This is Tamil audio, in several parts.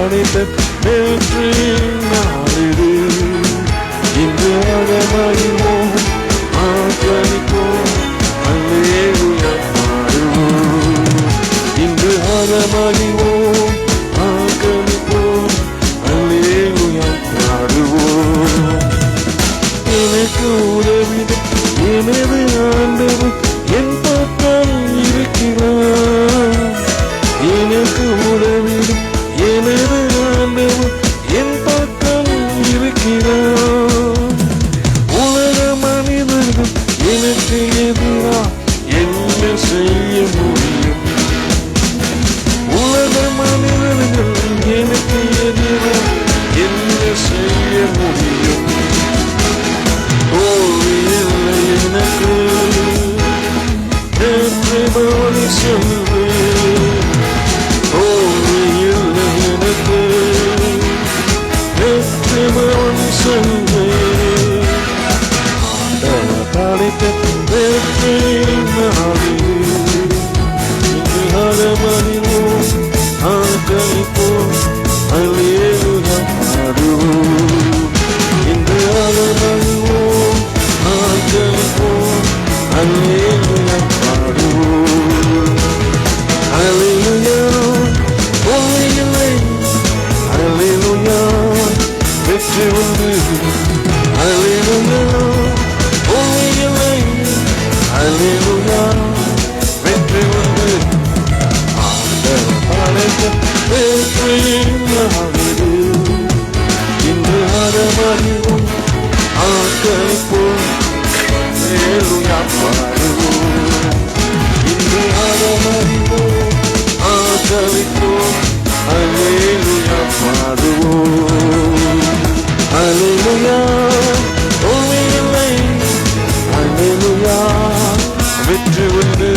படைத்த வெற்றியின் நாளிது. இன்று அகமகிழ்வோம் ஆர்ப்பரிப்போம் அல்லேலூயா பாடுவோம். இன்று அகமகிழ்வோம் ஆர்ப்பரிப்போம் அல்லேலூயா பாடுவோம். எனக்கு உதவிட எனது ஆண்டவர் என் பக்கம் இருக்கிறார். எனக்கு உதவிட எனது ஆண்டவர் என் பக்கம் இருக்கிறார். உலக மனிதர்கள் எனக்கு எதிராக என்ன செய்ய முடியும்? உலக மனிதர்கள் எனக்கு எதிராக என்ன செய்ய முடியும்? தோல்வி இல்லை எனக்கு, வெற்றி சொல்வேன். தோல்வி இல்லை எனக்கு, வெற்றி சொல்வேன். ஆண்டவர் படைத்த வெற்றியின் நாளில் இன்று அகமகிழ்வோம் ஆர்ப்பரிப்போம் அல்லேலூயா பாடுவோம். இன்று அகமகிழ்வோம் ஆர்ப்பரிப்போம் அல்லேலூயா பாடுவோம். அல்லேலூயா தோல்வி இல்லை, அல்லேலூயா வெற்றி உண்டு. அல்லேலூயா தோல்வி இல்லை, அல்லேலூயா வெற்றி உண்டு. ஆண்டவர் படைத்த வெற்றியின் நாளிது இன்று அகமகிழ்வோம் ஆர்ப்பரிப்போம் அல்லேலூயா பாடுவோம். இன்று அகமகிழ்வோம் ஆர்ப்பரிப்போம் அல்லேலூயா பாடுவோம். அல்லேலூயா தோல்வி இல்லை, அல்லேலூயா வெற்றி உண்டு.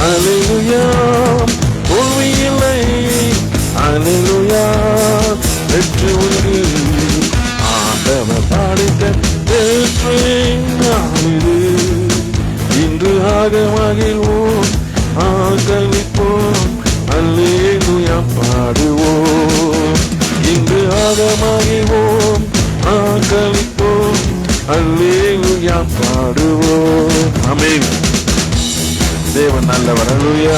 அல்லேலூயா தோல்வி இல்லை, அல்லேலூயா வெற்றி உண்டு. ஆண்டவர் படைத்த வெற்றியின் நாளிது இன்று அகமகிழ்வோம் ஆர்ப்பரிப்போம் அல்லேலூயா பாடுவோம். இன்று அகமகிழ்வோம் ஆர்ப்பரிப்போம் அல்லேலூயா பாடுவோம். ஆமென். தேவன் நல்லவர். அல்லேலூயா.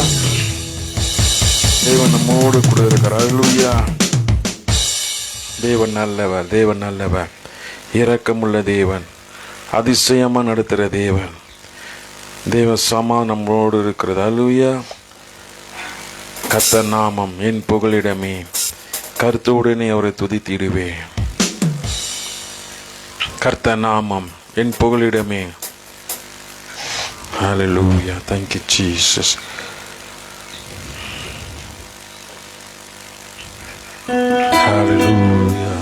தேவன் நம்மோடு கூட இருக்கிறார். அல்லேலூயா. தேவன் நல்லவர், தேவன் நல்லவர், இரக்கமுள்ள தேவன், அதிசயமா நடத்துகிற தேவன். தேவ சமா நம்மோடு இருக்கிறது. அல்லேலூயா. கர்த்தர் நாமம் என் புகலிடமே, கருத்துடனே அவரை துதித்திடுவேன். கர்த்தர் நாமம் என் புகலிடமே. Hallelujah. Thank you, Jesus. Hallelujah.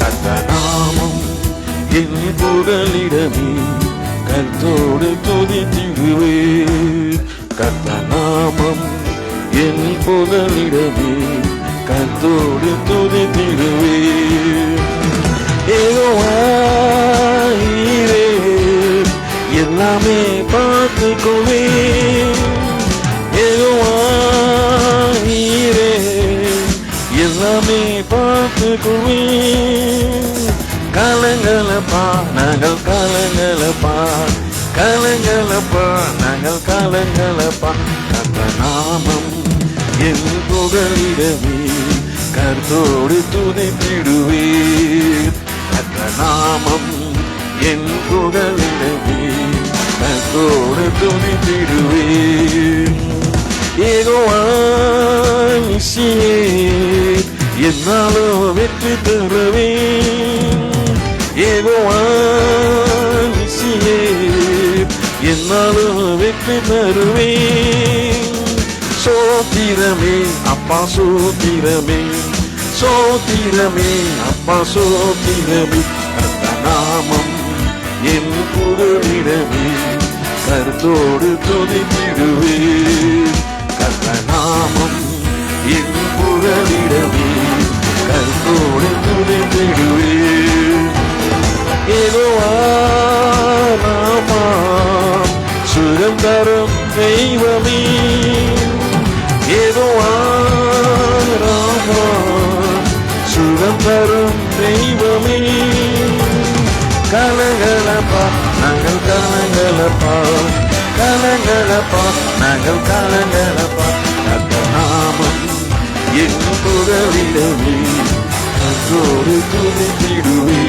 கர்த்தர் நாமம் என் புகலிடமே, கர்த்தரோடு துதித்திடுவேன். கர்த்தர் நாமம் என் புகலிடமே, கர்த்தரோடு துதித்திடுவேன். யெகோவா நீரே எல்லாமே பார்த்துக் கொள்வேன். யெகோவா நீரே எல்லாமே பார்த்துக் கொள்வேன். கலங்களப்பா நாங்கள் கலங்களப்பா, கலங்களப்பா நாங்கள் கலங்களப்பா. கர்த்தர் நாமம் என் புகலிடமே, கர்த்தரோடு துதித்திடுவேன். கர்த்தர் நாமம் என் புகலிடமே, கர்த்தரோடு துதித்திடுவேன். யெகோவா நீரே என்னாலும் வெற்றி தருவேன். யெகோவா நீரே என்னாலும் வெற்றி தருவேன். சோத்திரமே அப்பா சோத்திரமே, சோத்திரமே அப்பா சோத்திரமே. கர்த்தர் நாமம் என் புகலிடமே, கர்த்தரோடு துதித்திடுவேன். கர்த்தர் நாமம் என் புகலிடமே, கர்த்தரோடு துதித்திடுவேன். தெய்வமே யெகோவா ராமா சுகம் தரும் தெய்வமே கலங்களப்பா நாங்கள் கலங்களப்பா கலங்களப்பா நாங்கள் கலங்களப்பா நாமம் என் புகழிடமே அன்றோடு துதித்திடுவே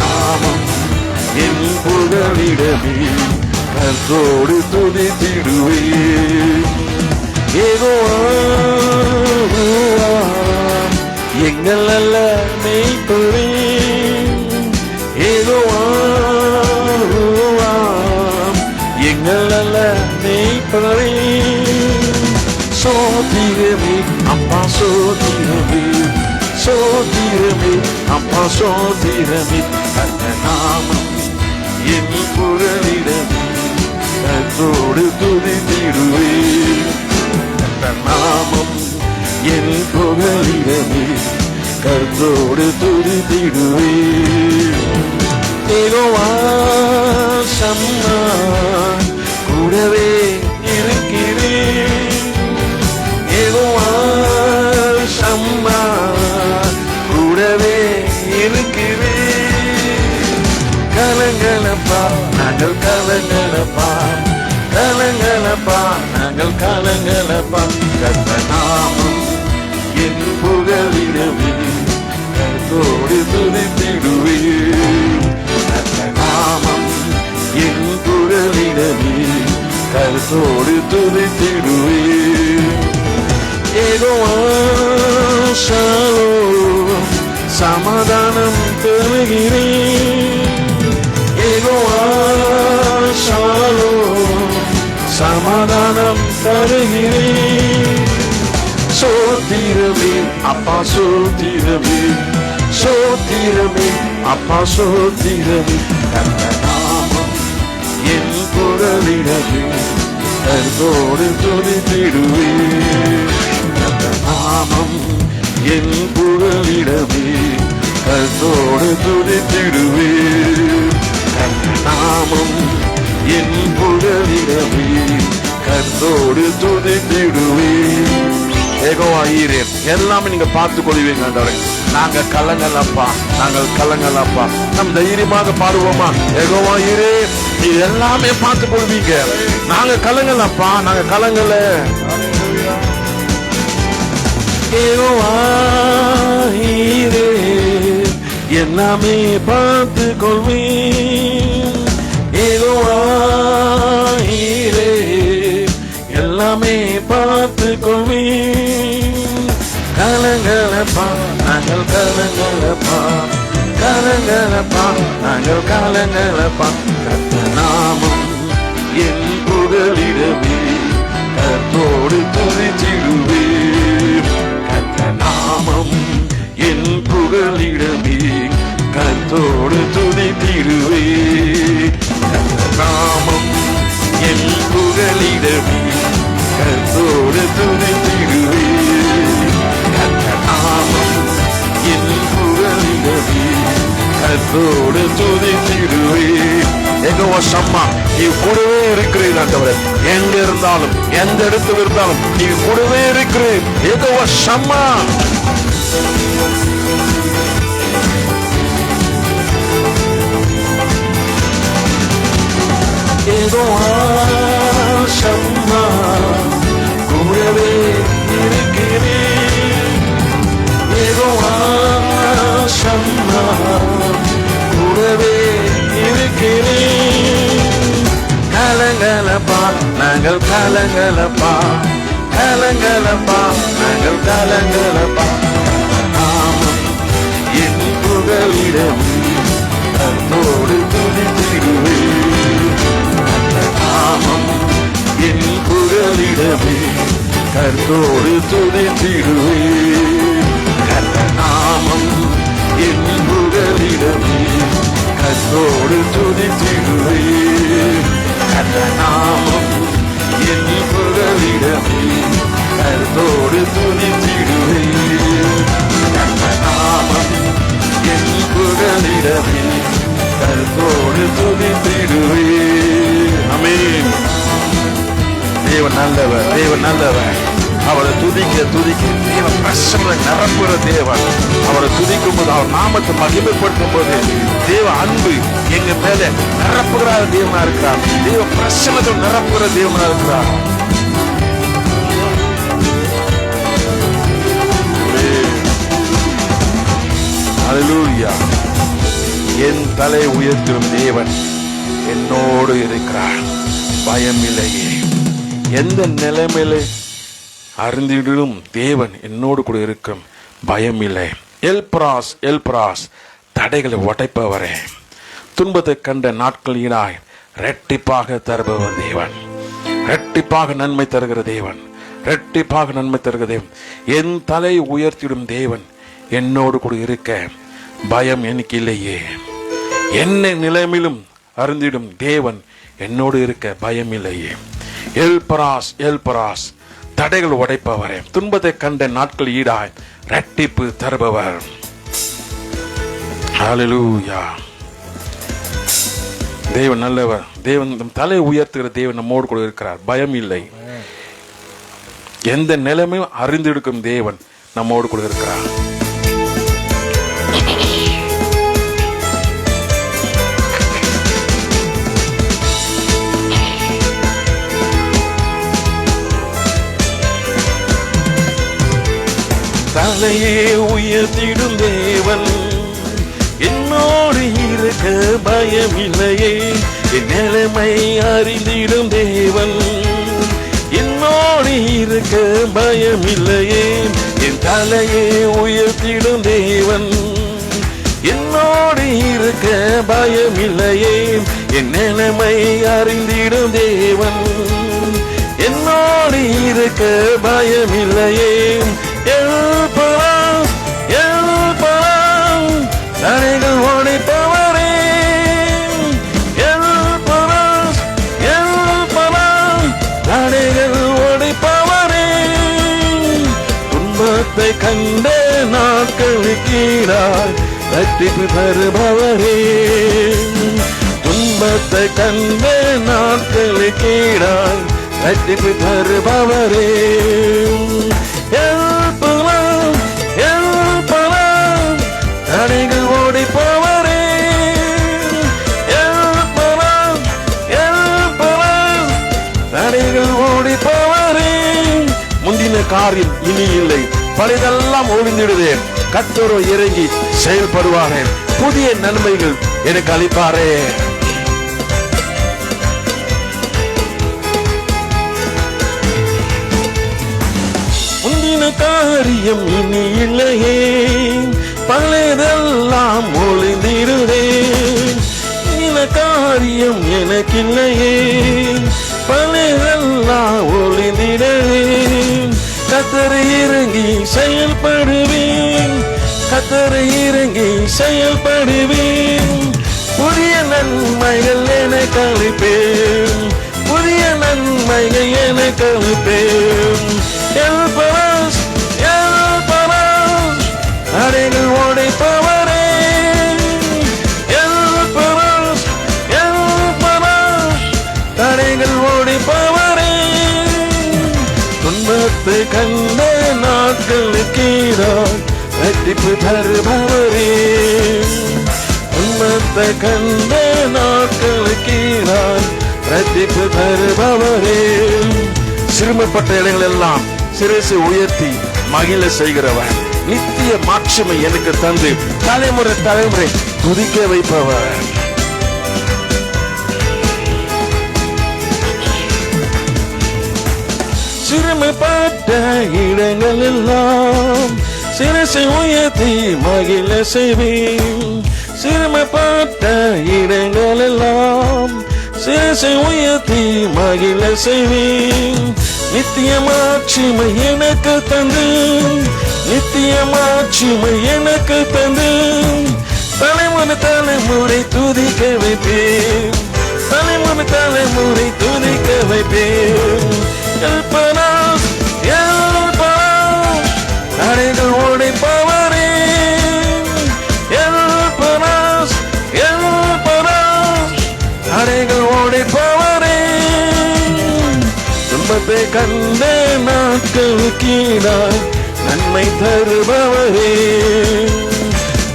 நாமம் என் புகழிடமே அன்றோடு துதித்திடுவே யெகோவா எங்கள் நல்ல மேய்ப்பரே யெகோவா எங்கள் நல்ல மேய்ப்பரே சோத்திரமே அப்பா சோத்திரமே சோத்திரமே அப்பா சோத்திரமே அந்த நாமம் என் புகழிடமே கர்த்தரோடு துதித்திடுவே அந்த நாமம் என் புகழிடமே கர்த்தரோடு துதித்திடுவே யெகோவா சம்மா கூடவே இருக்கிறேன் யெகோவா சம்மா கூடவே இருக்கிறேன் கலங்களப்பா நாங்கள் கலங்களப்பா கலங்களப்பா நாங்கள் கலங்களப்பா கர்த்தர் நாமம் என் புகழிடமே கர்த்தரோடு துதித்திடுவே கர்த்தர் நாமம் என் புகழிடமே கர்த்தரோடு துதித்திடுவே யெகோவா ஷாலோம் சமாதானம் தருகிறேன் யெகோவா ஷாலோம் சமாதானம் தருகிறேன் சோத்திரமே அப்பா சோத்திரமே சோத்திரமே அப்பா சோத்திரமே கர்த்தர் நாமம் என் புகழிடமே கர்த்தரோடு துதித்திடுவே கர்த்தர் நாமம் என் புகழிடமே கர்த்தரோடு துதித்திடுவே கர்த்தர் நாமம் என் புகழிடமே கர்த்தரோடு துதித்திடுவே யெகோவா ஈரே எல்லாமே நீங்க பார்த்து கொள்வீங்க ஆண்டவரே நாங்க கலங்கலப்பா நாங்கள் கலங்கலப்பா நம் தைரியமாக பாடுவோமா யெகோவா ஈரே நீ எல்லாமே பார்த்து கொள்வீங்க நாங்க கலங்கலப்பா நாங்க கலங்கல யெகோவா ஈரே எல்லாமே பார்த்து கொள்வீங்க யெகோவா ஈரே எல்லாமே பார்த்து கொள்வீங்க கலங்களப்பா நாங்கள் கலங்களப்பா கலங்களப்பா நாங்கள் கலங்களப்பா கர்த்தர் நாமம் என் புகழிடமே கர்த்தரோடு துதித்திடுவே கர்த்தர் நாமம் என் புகழிடமே கர்த்தரோடு துதித்திடுவே கர்த்தர் நாமம் என் புகழிடமே கர்த்தரோடு துதித்திடுவே கர்த்தர் நாமம் என் புகழிடமே கர்த்தரோடு துதித்திடுவே யெகோவா ஷம்மா நீ கூடவே இருக்கிறீர் ஆண்டவரே எங்க இருந்தாலும் எந்த இடத்துல இருந்தாலும் நீ கூடவே இருக்கிறீர் யெகோவா ஷம்மா யெகோவா ஷம்மா கூடவே இருக்கிறேன் யெகோவா ஷம்மா கூடவே இருக்கிறேன் கலங்களப்பா நாங்கள் கலங்களப்பா கலங்களப்பா நாங்கள் கலங்களப்பா நாமம் என் புகழிடமே கர்த்தரோடு துதித்திடுவே நாமம் என் புகழிடமே கர்த்தரோடு துதித்திடுவே கர்த்தர் நாமம் என் புகழிடமே கர்த்தரோடு துதித்திடுவே கர்த்தர் நாமம் என் புகழிடமே கர்த்தரோடு துதித்திடுவே கர்த்தர் நாமம் என் புகழிடமே கர்த்தரோடு துதித்திடுவே ஆமென் நல்லவர், தேவன் நல்லவர். அவரை துதிக்க துதிக்க தேவ பிரசன்னம் நிரப்புற தேவன். அவரை துதிக்கும் போது, அவர் நாமத்தை மகிமைப்படுத்தும் போது தேவ அன்பு எங்க மேல நிரப்புகிற தேவனா இருக்கிறார். தேவ பிரசன்னத்தை நிரப்புகிற தேவனா இருக்கிறார். ஹல்லேலூயா. என் தலை உயர்த்தும் தேவன் என்னோடு இருக்கிறார், பயம் இல்லையே. எந்த நிலைமையில அறிந்திடும் தேவன் என்னோடு கூட இருக்கும், பயம் இல்லை. எல்பிராஸ் எல்பிராஸ், தடைகளை உடைப்பவரே, துன்பத்தை கண்ட நாட்களினாய் இரட்டிப்பாக தருபவன் தேவன், இரட்டிப்பாக நன்மை தருகிற தேவன், இரட்டிப்பாக நன்மை தருகிற தேவன். என் தலை உயர்த்திடும் தேவன் என்னோடு கூட இருக்க பயம் எனக்கு இல்லையே. என்ன நிலைமையிலும் அறிந்திடும் தேவன் என்னோடு இருக்க பயம் இல்லையே. எல்பிராஸ் எல்பிராஸ், தடைகள் உடைப்பவரே, துன்பத்தை கண்ட நாட்கள் ஈடாய் இரட்டிப்பு தருபவர். ஹல்லேலூயா. தேவன் நல்லவர். தேவன் தலை உயர்த்துகிற தேவன் நம்மோடு கூட இருக்கிறார், பயம் இல்லை. எந்த நிலைமையும் அறிந்திருக்கும் தேவன் நம்மோடு கூட இருக்கிறார். தலையே உயர்த்திடும் தேவன் என்னோடு இருக்க பயம் இல்லையே. என் நிலைமை அறிந்திடும் தேவன் என்னோடு இருக்க பயம் இல்லையே. என் தலையே உயர்த்திடும் தேவன் என்னோடு இருக்க பயம் இல்லையே. என் நிலைமை அறிந்திடும் தேவன் என்னோடு இருக்க பயம் இல்லையே. எழுப்பலாம் எழுப்பலாம், தடைகள் உடைப்பவரே. எழுப்பலாம் எழுப்பலாம், தடைகள் உடைப்பவரே. துன்பத்தை கண்ட நாட்களுக்கீடாய் இரட்டிப்பு தருபவரே. துன்பத்தை கண்ட நாட்களுக்கீடாய் இரட்டிப்பு தருபவரே. எழுப்பலாம் எழுப்பலாம், தடைகள் ஓடிப்பவரே. எழுப்பலாம் எழுப்பலாம், தடைகள் ஓடிப்பவரே. முந்தின காரியம் இனி இல்லை, பழையதெல்லாம் ஒழிந்திடுதே. கர்த்தர் இறங்கி செயல்படுவாரே, புதிய நன்மைகள் எனக்கு அளிப்பாரே. காரியம் இனி இல்லையே, பழையதெல்லாம் ஒளிந்திடுதே. இந்த காரியம் எனக்கு இல்லையே, பழையதெல்லாம் ஒளிந்திடுதே. கர்த்தர் இறங்கி செயல்படுவேன், கர்த்தர் இறங்கி செயல்படுவேன். புதிய நன்மைகள் எனக்கு அளிப்பேன், புதிய நன்மைகள் எனக்கு அளிப்பேன். எழுப்பலாம் எழுப்பலாம், தடைகள் உடைப்பவரே. எழுப்பலாம் எழுப்பலாம், தடைகள் உடைப்பவரே. துன்பத்தை கண்ட நாட்களுக்கீடாய் இரட்டிப்பு தருபவரே. துன்பத்தை கண்ட நாட்களுக்கீடாய் இரட்டிப்பு தருபவரே. சிறுமைப்பட்ட இடங்கள் எல்லாம் சிரசை உயர்த்தி மகிழ செய்கிறவர், நித்திய மாட்சிமை எனக்கு தந்து தலைமுறை தலைமுறை துதிக்க வைப்பவர். சிறுமைப்பட்ட இடங்கள் எல்லாம் சிரசை உயர்த்தி மகிழ செய்வேன். சிறுமைப்பட்ட இடங்கள் எல்லாம் சிரசை உயர்த்தி மகிழ செய்வேன். நித்திய மாட்சிமை எனக்கு தந்து, நித்திய மாட்சிமை எனக்கு தந்து தலைமுறை தலைமுறை துதிக்க வைப்பேன், தலைமுறை தலைமுறை துதிக்க வைப்பேன். எழுப்பலாம் எழுப்பலாம், தடைகள் உடைப்பவரே. எழுப்பலாம் எழுப்பலாம், தடைகள் உடைப்பவரே. துன்பத்தை நாட்களுக்கீடாய் நன்மை தருபவரே,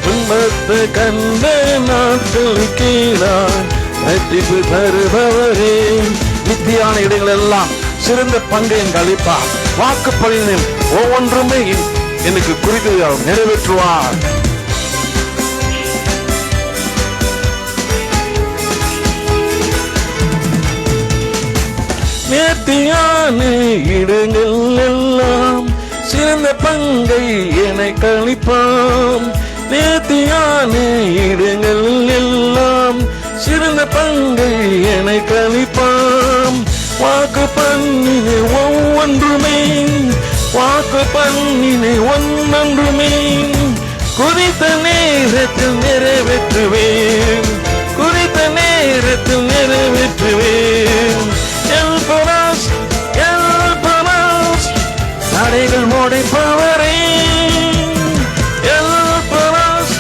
துன்பத்தை கண்ட நாட்களுக்கீடாய் ரட்சிப்பு தருபவரே. நித்தியான இடங்கள் எல்லாம் சிறந்த பங்கை அளிப்பார். வாக்குப்படின ஒவ்வொன்றுமே எனக்கு குறித்து நிறைவேற்றுவார். நேர்த்தியான இடங்கள் எல்லாம் சிறந்த பங்கை எனக்கு அளிப்பாம். நேர்த்தியான இடங்கள் எல்லாம் சிறந்த பங்கை எனக்கு அளிப்பாம். வாக்கு பண்ணின ஒவ்வொன்றுமே, வாக்கு பண்ணின ஒன்றொன்றுமே குறித்த நேரத்தில் நிறைவேற்றுவேன், குறித்த நேரத்தில் நிறைவேற்றுவேன். எல்பராஸ் எல்பராஸ் தடைகள் உடைப்பவரே, எல்பராஸ்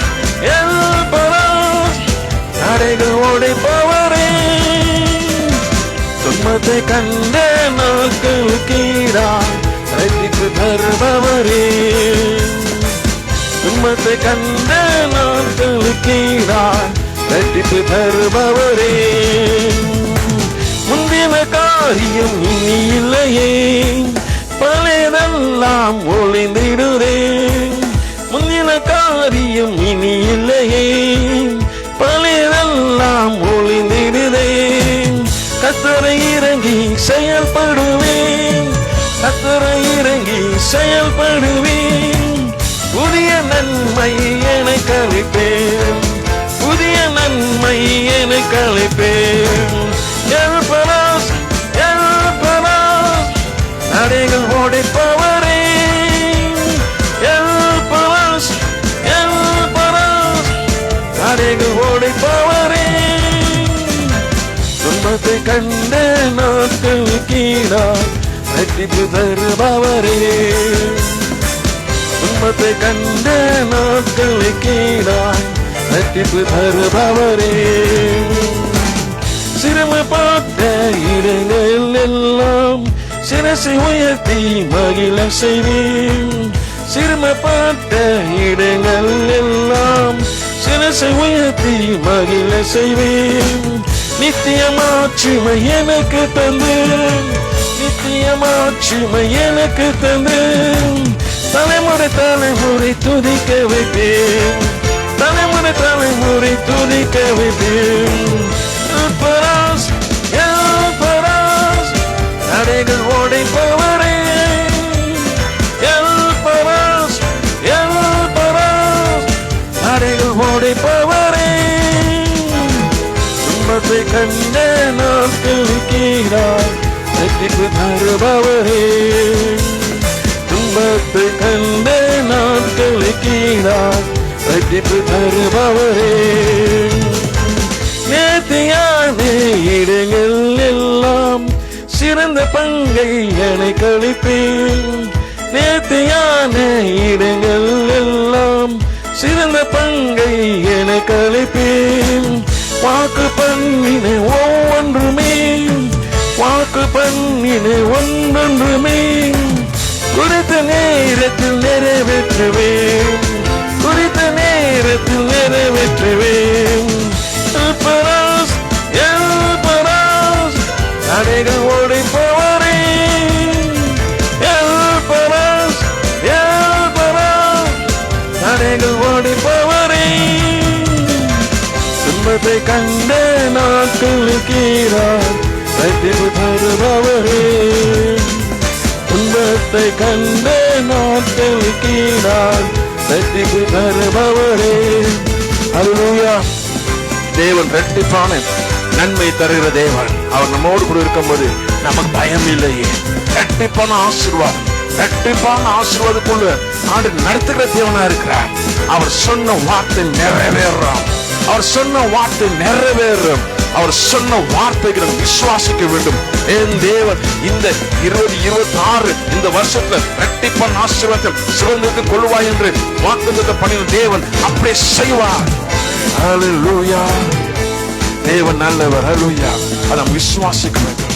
எல்பராஸ் தடைகள் உடைப்பவரே. துன்பத்தை கண்ட நாட்களுக்கீடாய் ரட்சிப்பு தருபவரே, துன்பத்தை கண்ட நாட்களுக்கீடாய் ரட்சிப்பு தருபவரே. முந்தின காரியம் இனி இல்லையே, பழையதெல்லாம் ஒளிந்திடுதே. முந்தின காரியம் இனி இல்லையே, பழையதெல்லாம் ஒளிந்திடுதே. கர்த்தரை இறங்கி செயல்படுவேன், கர்த்தரை இறங்கி செயல்படுவேன். புதிய நன்மை எனக்கு அளிப்பேன், புதிய நன்மை எனக்கு அளிப்பேன். எல்பராஸ் எல்பராஸ் தடைகள் உடைப்பவரே, எல்பராஸ் எல்பராஸ் தடைகள் உடைப்பவரே. துன்பத்தை கண்ட நாட்களுக்கீடாய் ரட்சிப்பு தருபவரே, துன்பத்தை கண்ட நாட்களுக்கீடாய் ரட்சிப்பு தருபவரே. சிரமப்பட்ட இடங்கள் எல்லாம் சிரசை உயர்த்தி மகிழ செய்வேன். சிரமப்பட்ட இடங்கள் எல்லாம் சிரசை உயர்த்தி மகிழ செய்வேன். நித்தியமாட்சிமை எனக்கு தந்து, நித்தியமாட்சிமை எனக்கு தந்து தலைமுறை தலைமுறை துதிக்க வைப்பேன், தலைமுறை தலைமுறை துதிக்க வைப்பேன். எல்பராஸ் எல்பராஸ் தடைகள் உடைப்பவரே, எல்பராஸ் எல்பராஸ் தடைகள் உடைப்பவரே. துன்பத்தை கண்ட நாட்களுக்கீடாய் ரட்சிப்பு தருபவரே, துன்பத்தை கண்ட நாட்களுக்கீடாய் ரட்சிப்பு தருபவரே. நேர்த்தியான இடங்கள் எல்லாம் சிறந்த பங்கை எனக்கு அளிப்பேன். நேர்த்தியான இடங்கள் எல்லாம் சிறந்த பங்கை எனக்கு அளிப்பேன். வாக்கு பண்ணின ஒவ்வொன்றுமே, வாக்கு பண்ணின ஒன்றொன்றுமே குறித்த நேரத்தில் நிறைவேற்றுவேன், குறித்த நேரத்தில் நிறைவேற்றுவேன். எல்பராஸ் எல்பராஸ் தடைகள் உடைப்பவரே, எல்பராஸ் எல்பராஸ் தடைகள் உடைப்பவரே. துன்பத்தை கண்ட நாட்களுக்கீடாய் ரட்சிப்பு தருபவரே, துன்பத்தை கண்ட நாட்களுக்கீடாய் ரட்சிப்பு தருபவரே. அல்லேலூயா. தேவன் இரட்டிப்பான நன்மை தருகிற தேவன். அவர் நம்மோடு கூட இருக்கும்போது நமக்கு பயம் இல்லையே. இரட்டிப்பான ஆசீர்வாதம், இரட்டிப்பான ஆசீர்வாதத்துக்குள்ள ஆண்டு நடத்துகிற தேவனா இருக்கிறார். அவர் சொன்ன வார்த்தை நிறைவேறும், அவர் சொன்ன வார்த்தை நிறைவேறும். அவர் சொன்ன வார்த்தைகளை விசுவாசிக்க வேண்டும். என் தேவன் இந்த 2026 இந்த வருஷத்துல இரட்டிப்பான ஆசீர்வாதத்தை சுதந்திரத்தை கொள்வாய் என்று வாக்குத்தத்தம் பண்ணின தேவன் அப்படியே செய்வார். ஹல்லேலூயா. தேவன் நல்லவர். ஹல்லேலூயா. அதை விசுவாசிக்க வேண்டும்.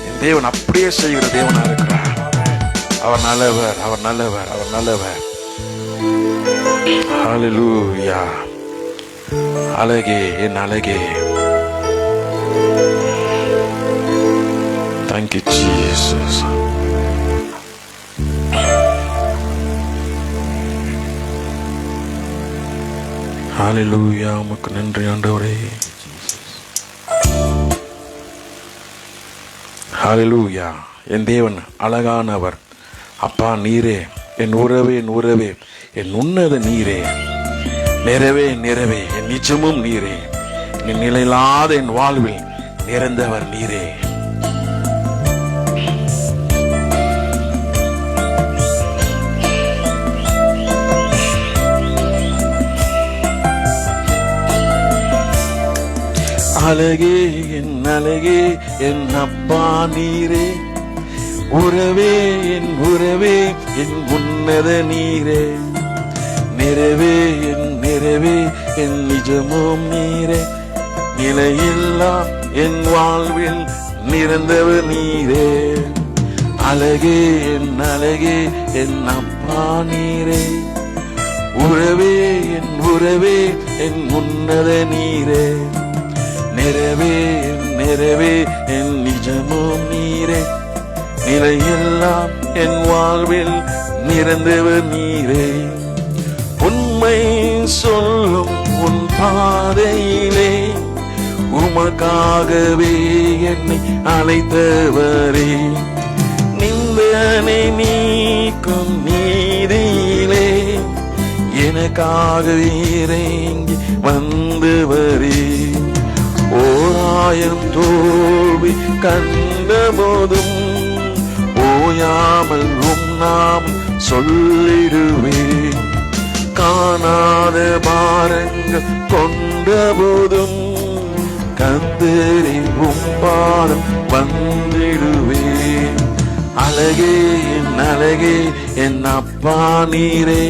என் தேவன் அப்படியே செய்கிற தேவனா இருக்கிறார். அவர் நல்லவர், அவர் நல்லவர், அவர் நல்லவர். ஹல்லேலூயா. அழகே, என் அழகே. Thank you, Jesus. ஹல்லேலூயா. உமக்கு நன்றி ஆண்டவரே. ஹல்லேலூயா. என் தேவன் அழகானவர். அப்பா நீரே, என் உறவே, என் உறவே, என் உன்னத நீரே, நிறைவே நிறைவே, என் நிஜமும் நீரே, என் நிலையில்லாத என் வாழ்வில் நிறைந்தவர் நீரே. அழகே, என் அழகே, என் அப்பா நீரே, உறவே, என் உறவே, என் உன்னத நீரே, நிறைவே, என் நிறைவே, என் நிஜமும் நீரே, நிலையில்லா என் வாழ்வில் நிறைந்தவர் நீரே. அழகே, என் அழகே, என் அப்பா நீரே, உறவே, என் உறவே, என் உன்னத நீரே, நிறைவே, என் நிறைவே, என் நிஜமும் நீரே, நிலையெல்லாம் என் வாழ்வில் நிறைந்தவர் நீரே. உண்மை சொல்லும் உன் பாதையிலே உமக்காகவே என்னை அழைத்தவரே, நிந்தனை நீக்கும் நீதியிலே எனக்காக இறங்கி வந்தவரே. ஓராயிரம் தோல்வி கண்ட போதும் ஓயாமல் நாம் சொல்லிடுவேன். காணாத பாரங்கள் கொண்ட போதும் கர்த்தரே பாதம் வந்திடுவேன். அழகே, என் அழகே, என் அப்பா நீரே,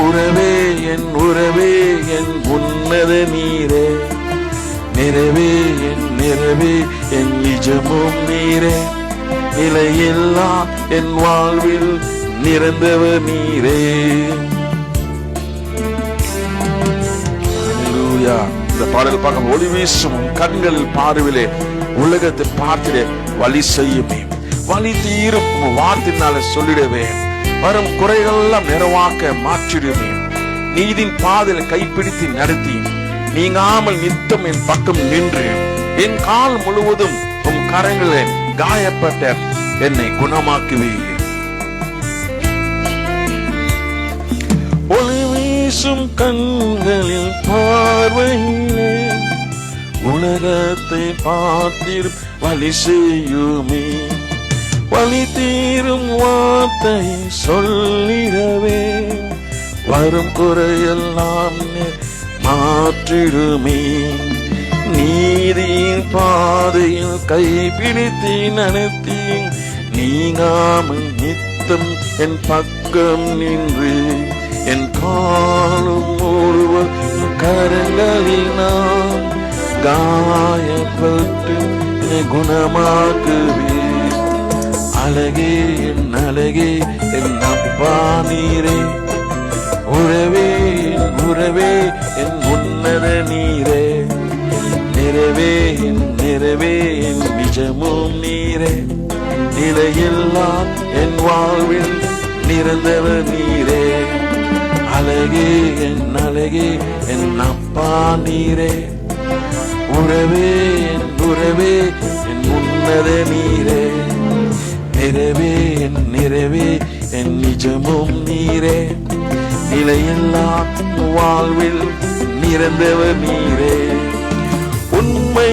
உறவே, என் உறவே, என் உன்னத நீரே, நிறைவே, என் நிறைவே, என் நிஜமும் நீரே, நிலையில்லா என் வாழ்வில் நிறைந்தவர் நீரே. ஹல்லேலூயா. இந்த பாடல் பார்க்க ஒளி வீசும் கண்களில் பார்வையிலே உலகத்தை பார்த்திட வழி செய்யுமே, வழி தீரும் வார்த்தையினால சொல்லிடுவே, வரும் குறைகள் எல்லாம் நிறைவாக்க மாற்றிடுமே, நீதின் பாதையில் கைப்பிடித்து நடத்தி நீங்காமல் நித்தம் என் பக்கம் நின்று என் கால் முழுவதும் உம் கரங்களில் காயப்பட்ட என்னை குணமாக்குவீர். ஒளி வீசும் கண்களில் பார்வையிலே உலகத்தை பார்த்திடும் வழி செய்யுமே, வழி தீரும் வார்த்தையை சொல்லிடவே வரும் குறையெல்லாம் மாற்றிடுமே, நீதியின் பாதையில் கைப்பிடித்து நடத்தி நீங்காமல் நித்தம் என் பக்கம் நின்று என் காலும் ஒருவர் கரங்களில் நான் காயப்பட்டு குணமாக்குவே. அழகே, என் அழகே, என் அப்பா நீரே, உறவே, என் உறவே, என் உன்னத நீரே, நிறைவே, என் நிறைவே, என் நிஜமும் நீரே, நிலையில்லா என் வாழ்வில் நிறைந்தவர் நீரே. அழகே, என் அழகே, என் அப்பா நீரே, உறவே, என் உறவே, என் உன்னத நீரே, நிறைவே, என் நிறைவே, என் நிஜமும் நீரே, நிலையில்லா வாழ்வில் நிறைந்தவர் நீரே. உண்மை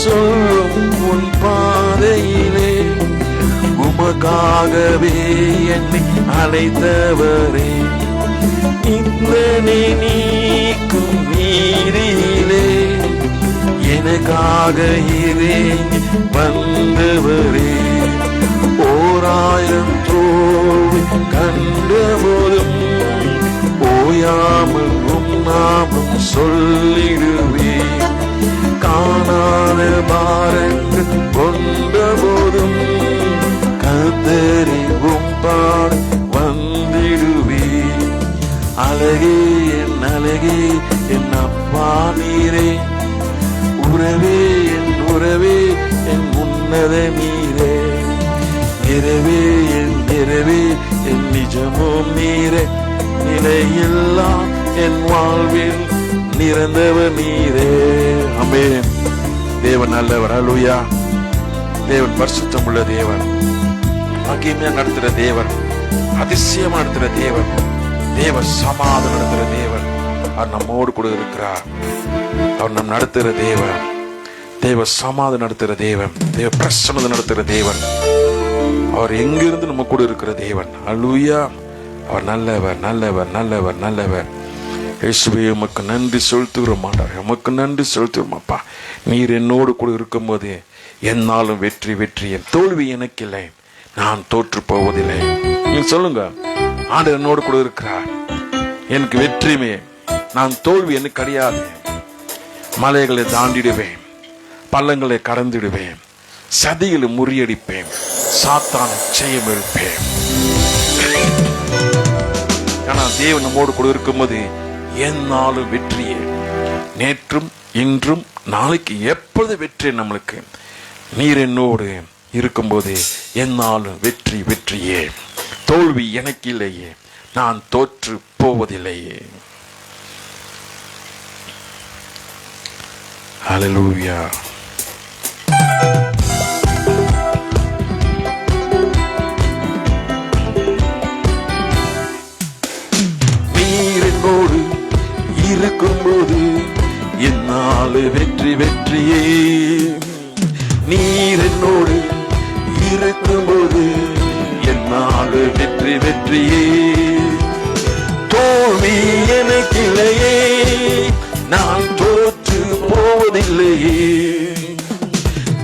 சொல்லும் உன் பாதையிலே உமக்காகவே என்னை அழைத்தவரே, இந்தனை நீக்கும் நீரிலே எனக்காக இறங்கி வந்தவரே. ஓராயிரம் தோல்வி கண்ட போதும் ஓயாமல் உம் நாமம் சொல்லிடுவே, காணாத பாரங்கள் கொண்ட போதும் கர்த்தரே உம் சொன்னதே நீரே, நிறைவே என் நிறைவே என் நிஜமும் நீரே, நிலையெல்லாம் என் வாழ்வில் நிறந்தவர் நீரே. ஆமென். தேவன் நல்லவர். அல்லேலூயா. தேவன் பரிசுத்தம் உள்ள தேவன், மகிமையா நடத்துற தேவன், அதிசயமா நடத்துற தேவன், தேவ சமாதானம் நடத்துற தேவன். அவர் நம்மோடு கூட இருக்கிறார். அவர் நம் நடத்துற தேவன், தேவ சமாதானம் நடத்துற தேவன், தேவ பிரசன்னத்தை நடத்துற தேவன். அவர் எங்கிருந்து நம்ம கூட இருக்கிற தேவன். அல்லேலூயா. அவர் நல்லவர், நல்லவர், நல்லவர், நல்லவர். இயேசுவே உமக்கு நன்றி செலுத்துகிறோம் ஆண்டவரே, உமக்கு நன்றி செலுத்துகிறோம் அப்பா. நீர் என்னோடு கூட இருக்கும்போது என்னாலும் வெற்றி வெற்றி, என் தோல்வி எனக்கு இல்லை, நான் தோற்று போவதில்லை. நீங்க சொல்லுங்க, ஆண்டவர் என்னோடு கூட இருக்கிறார், எனக்கு வெற்றியுமே, நான் தோல்வி எனக்கு கிடையாது. மலைகளை தாண்டிடுவேன், பள்ளங்களை கடந்திடுவேன், சதிகளை முறியடிப்பேன், சாத்தானை ஜெயம் எடுப்பேன். ஆனா தேவன் நம்மோடு கூட இருக்கும்போது என்னாலும் வெற்றியே, நேற்றும் இன்றும் நாளைக்கு எப்பொழுது வெற்றி நம்மளுக்கு. நீர் என்னோடு இருக்கும்போது என்னாலும் வெற்றி வெற்றியே, தோல்வி எனக்கு இல்லையே, நான் தோற்று போவதில்லையே. ஹல்லேலூயா. இருக்கும்போது என்னாலு வெற்றி வெற்றியே, நீர் என்னோடு இருக்கும்போது என்னாலு வெற்றி வெற்றியே, தோல்வி எனக்கு இல்லையே, நான் தோற்று போவதில்லையே,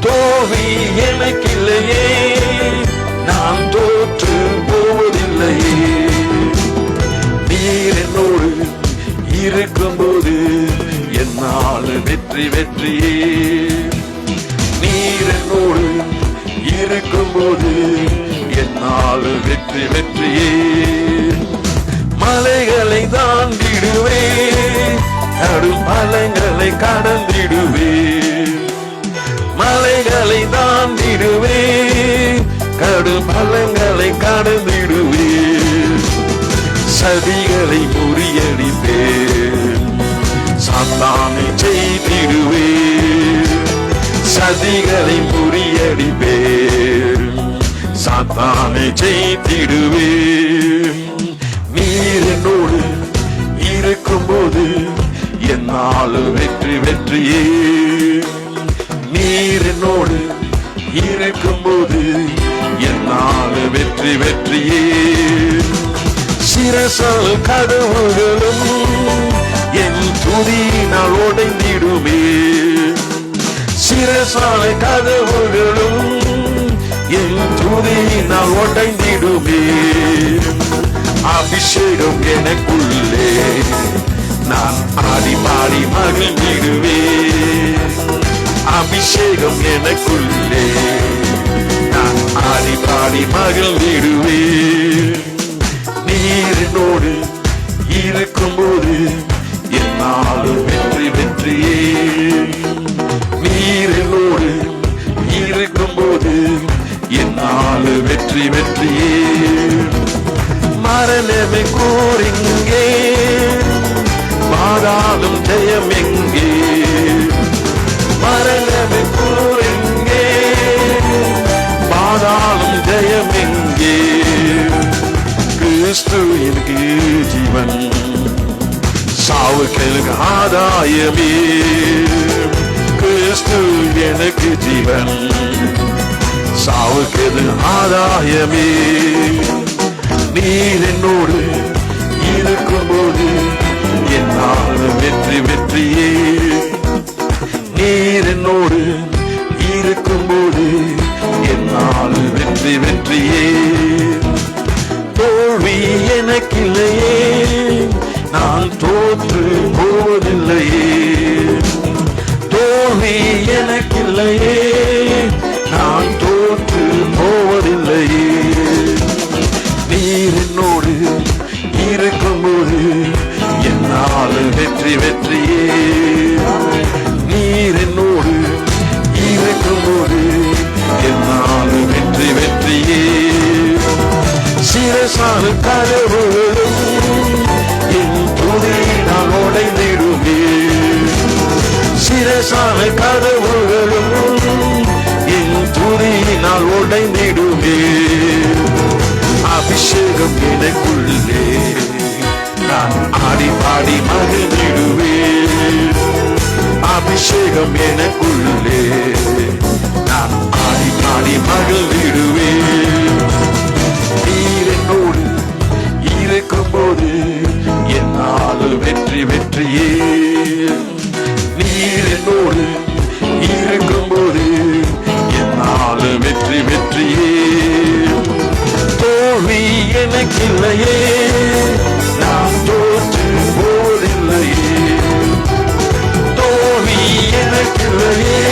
தோல்வி எனக்கு இல்லையே, நான் தோற்று போவதில்லையே. நீர் என்னோடு இருக்கும்போது என்னால் வெற்றி வெற்றியே, நீர் என்னோடு இருக்கும்போது என்னால் வெற்றி வெற்றியே. மலைகளை தாண்டிடுவேன், கடும் பள்ளங்களை கடந்திடுவேன், மலைகளை தாண்டிடுவேன், கடும் பள்ளங்களை கடந்திடுவேன், சதிகளை முறியடிப்பேன், சாத்தானை ஜெயித்திடுவேன், சதிகளை முறியடிப்பேன், சாத்தானை ஜெயித்திடுவேன். நீர் என்னோடு இருக்கும்போது என்னால் வெற்றி வெற்றியே, நீர் என்னோடு இருக்கும்போது என்னால் வெற்றி வெற்றியே. சிரசால் கதவுகளும் என் துதியினால் உடைந்திடுமே, சிரசால் கதவுகளும் என் துதியினால் உடைந்திடுமே. அபிஷேகம் எனக்குள்ளே, நான் ஆடி பாடி மகிழ்ந்திடுவேன், அபிஷேகம் எனக்குள்ளே, நான் ஆடி பாடி மகிழ்ந்திடுவேன். நீர் என்னோடு இருக்கும்போது என்னால் வெற்றி வெற்றியே, நீர் என்னோடு இருக்கும்போது என்னால் வெற்றி வெற்றியே. மரணமே கூறிங்கே, பாதாளம் ஜெயம் எங்கே, மரணமே கூறிங்கே, பாதாளம் ஜெயம் எங்கே. கிறிஸ்து எனக்கு ஜீவன், சாவுக்கு எனக்கு ஆதாயமே, கிறிஸ்து எனக்கு ஜீவன், சாவுக்கு ஆதாயமே. நீர் என்னோடு இருக்கும்போது என்னால் வெற்றி வெற்றியே, நீர் என்னோடு இருக்கும்போது என்னால் வெற்றி வெற்றியே. தோல்வி எனக்கில்லையே, நான் தோற்று போவதில்லையே, தோல்வி எனக்கில்லையே, நான் தோற்று போவதில்லையே. நீர் என்னோடு இருக்கும்போது என்னால் வெற்றி வெற்றியே, நீர் என்னோடு இருக்கும்போது சிரசான கதவுகளும் என் துதியினால் உடைந்திடுமே. சிரசான கதவுகளும் என் துதியினால் உடைந்திடுமே. அபிஷேகம் எனக்குள்ளே நான் ஆடி பாடி மகிழ்ந்திடுவேன். அபிஷேகம் எனக்குள்ளே நான் ஆடி பாடி மகிழ்ந்திடுவேன். நீர் என்னோடு இருக்கும்போது என்னால் வெற்றி வெற்றியே. நீர் என்னோடு இருக்கும்போது என்னால் வெற்றி வெற்றியே. தோல்வி எனக்கில்லையே, நான் தோற்று போவதில்லையே. தோல்வி எனக்கில்லையே,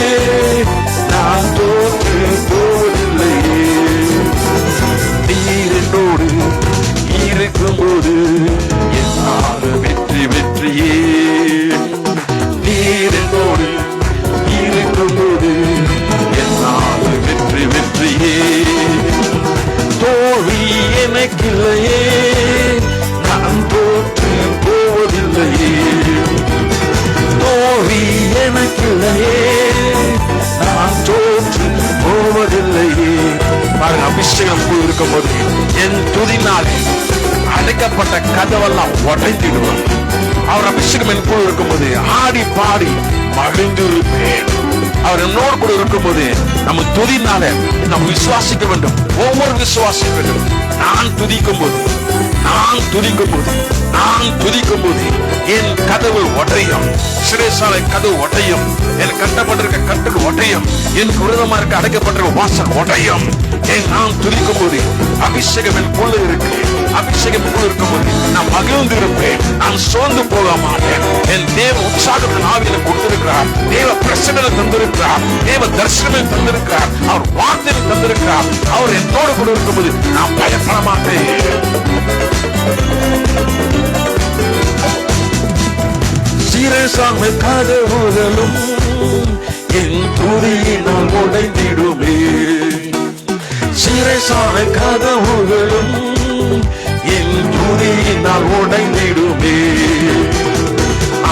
நான் தோற்று போவதில்லையே. நீர் என்னோடு இருக்கும்போது என்னால் வெற்றி வெற்றியே. நீர் என்னோடு இருக்கும்போது என்னால் வெற்றி வெற்றியே. தோல்வி எனக்கில்லையே, நான் தோற்று போவதில்லையே. தோல்வி எனக்கில்லையே, நான் தோற்று போவதில்லையே. பாருங்க, அபிஷேகம் இருக்கும்போது என் துதினாலே அடைக்கப்பட்ட கதவெல்லாம் உடைந்திடுவார். அவர் அபிஷேகம் என் கூட இருக்கும்போது ஆடி பாடி மகிழ்ந்திருப்பேன். அவர் என்னோடு கூட இருக்கும்போது நம்ம துதினால நம்ம விசுவாசிக்க வேண்டும். ஒவ்வொரு விசுவாசிக்க வேண்டும். நான் துதிக்கும் போது என் கதவு உடையும். சிறைசாலை கதவு உடையும். என் கட்டப்பட்டிருக்க கட்டல் உடையும். என் விரோதமா இருக்க அடைக்கப்பட்டிருக்க வாசல் உடையும். நான் துதிக்கும் போது அபிஷேகம் என் குள்ள இருக்கு. அபிஷேகம் குள்ள இருக்கும்போது நான் மகிழ்ந்து இருப்பேன். நான் சோர்ந்து போக மாட்டேன். என் தேவ உற்சாகத்தின் ஆவியில கொடுத்திருக்கிறார். தேவ பிரசனை தந்திருக்கிறார். தேவ தரிசனமே தந்திருக்கிறார். அவர் வார்த்தையை தந்திருக்கிறார். அவர் என்னோடு கூட இருக்கும்போது நான் பயப்பட மாட்டேன். சிரசான கதவுகளும் என் துதியினால் உடைந்திடுமே. சிரசான கதவுகளும் என் துதியினால் உடைந்திடுமே.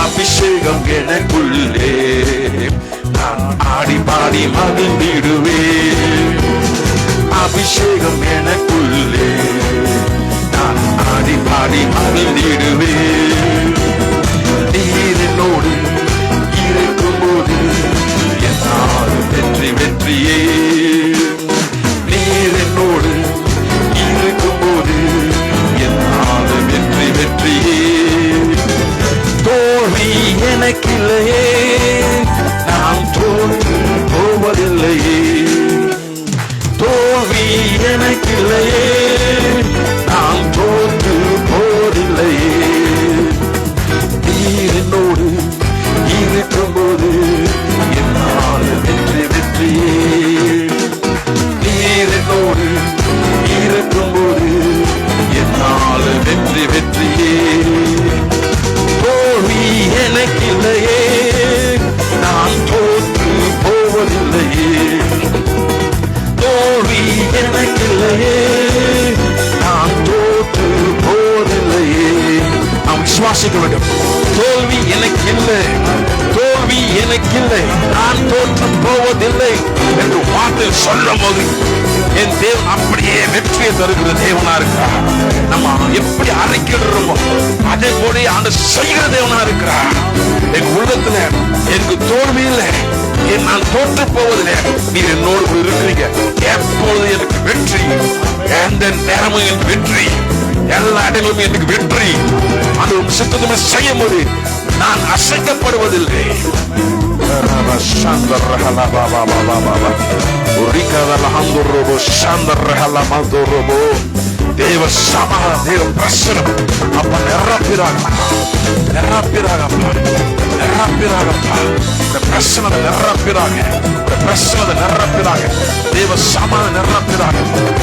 அபிஷேகம் எனக்குள்ளே நான் ஆடி பாடி மகிழ்ந்திடுவேன். அபிஷேகம் எனக்குள்ளே நான் ஆடி பாடி மகிழ்ந்திடுவேன். நீர் என்னோடு இருக்கும்போது என்னால் வெற்றி வெற்றியே. நீர் என்னோடு இருக்கும்போது என்னால் வெற்றி வெற்றியே. தோல்வி எனக்கில்லையே, நான் தோற்று போவதில்லையே. தோல்வி எனக்கில்லையே, நான் தோற்று போவதில்லையே. நீர் என்னோடு இருக்கும்போது என்னால் வெற்றி வெற்றியே. நீர் என்னோடு இருக்கும்போது என்னால் வெற்றி வெற்றியே. தோல்வி எனக்கில்லையே, நான் தோற்று போவதில்லையே. தோல்வி எனக்கில்லையே, நான் தோற்று போவதில்லையே. நாம் விசுவாசிக்க வேண்டும். தோல்வி எனக்கு இல்லை, தோல்வி எனக்கு இல்லை, நான் தோற்று போவதில்லை என்று வார்த்தை சொல்லும் போது என் தேவன் அப்படியே வெற்றியை தருகிற தேவனா இருக்கிறார். நம்ம எப்படி அறிக்கையிடுறோமோ அதே போல ஆண்டு செய்கிற தேவனா இருக்கிறார். எங்க உள்ளத்துல எனக்கு தோல்வி இல்லை, நான் தோற்று போவதில்லை. நீர் என்னோடு கூட இருக்கிறீங்க. எப்போது எனக்கு வெற்றி, எந்த நேரமும் எனக்கு வெற்றி, எல்லா இடங்களும் எனக்கு வெற்றி. அது சித்தமே செய்யும் போது நான் அசைக்கப்படுவதில்லை. தேவ சமாதான தேவ பிரசனம் அப்ப நிரப்பிராகப்பா, நிரப்பிராகப்பா, நிரப்பிராகப்பா. இந்த பிரசனத்தை நிரப்பிராக, இந்த பிரசனத்தை நிரப்பிராக. தேவ சமாதான நிரப்பிராக,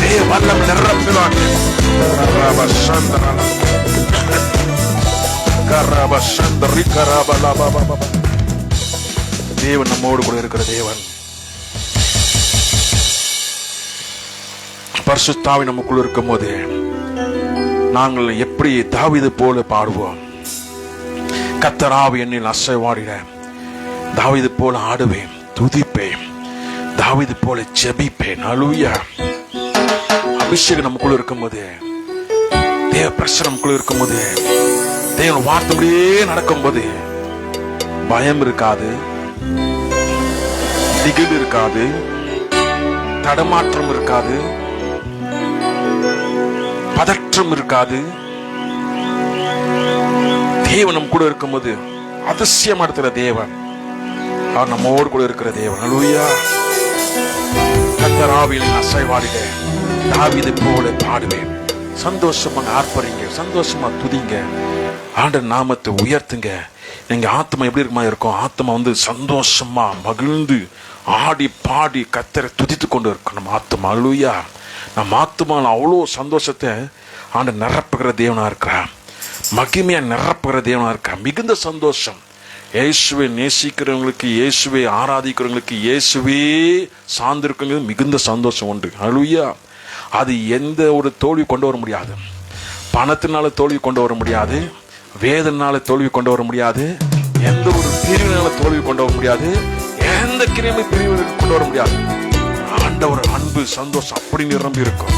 தேவ வல்லம் நிரப்பிராக. தேவன் நம்மோடு கூட இருக்கிற தேவன். பரிசுத்த ஆவி நமக்குள்ள இருக்கும் போது நாங்கள் எப்படி தாவீது போல பாடுவோம். கர்த்தர் ஆவி என்னில் அசைவாடிட தாவீது போல ஆடுவேன், துதிப்பேன், தாவீது போல ஜெபிப்பேன். ஹல்லேலூயா. அபிஷேகம் நமக்குள்ள இருக்கும்போது, தேவ பிரசன்னம் நமக்குள்ள இருக்கும்போது, தேவன் வார்த்தையே நடக்கும்போது பயம் இருக்காது, திகில் இருக்காது, தடமாற்றம் இருக்காது, பதற்றம் இருக்காது. தேவன் நம் கூட இருக்கும்போது அதிசயம் நடத்துகிற தேவன், அவர் நம்மோடு கூட இருக்கிற தேவன். ஹல்லேலூயா. கர்த்தர் ஆவியில் அசைவாடிட தாவீது போல பாடுவேன். சந்தோஷமா ஆர்ப்பரிங்க, சந்தோஷமா துதிங்க, ஆண்டவர் நாமத்தை உயர்த்துங்க. நீங்க ஆத்மா எப்படி இருக்குமா இருக்கும்? ஆத்மா சந்தோஷமா மகிழ்ந்து ஆடி பாடி கர்த்தரை துதித்து கொண்டு இருக்கும் நம்ம ஆத்மா. ஹல்லேலூயா. நம்ம ஆத்மாவில் அவ்வளோ சந்தோஷத்தை ஆண்டவர் நிரப்புகிற தேவனா இருக்கிறார், மகிமையா நிரப்புகிற தேவனா இருக்கிறார். மிகுந்த சந்தோஷம். இயேசுவை நேசிக்கிறவங்களுக்கு, இயேசுவை ஆராதிக்கிறவங்களுக்கு, இயேசுவே சார்ந்திருக்கிறது மிகுந்த சந்தோஷம் உண்டு. ஹல்லேலூயா. அது எந்த ஒரு தோல்வி கொண்டு வர முடியாது. பணத்தினால தோல்வி கொண்டு வர முடியாது, வேதனால தோல்வி கொண்டு வர முடியாது, எந்த ஒரு பிரிவினால தோல்வி கொண்டு வர முடியாது, எந்த கிருமி பிரிவு கொண்டு வர முடியாது. ஆண்டவர் அன்பு சந்தோஷம் அப்படி நிரம்பி இருக்கும்.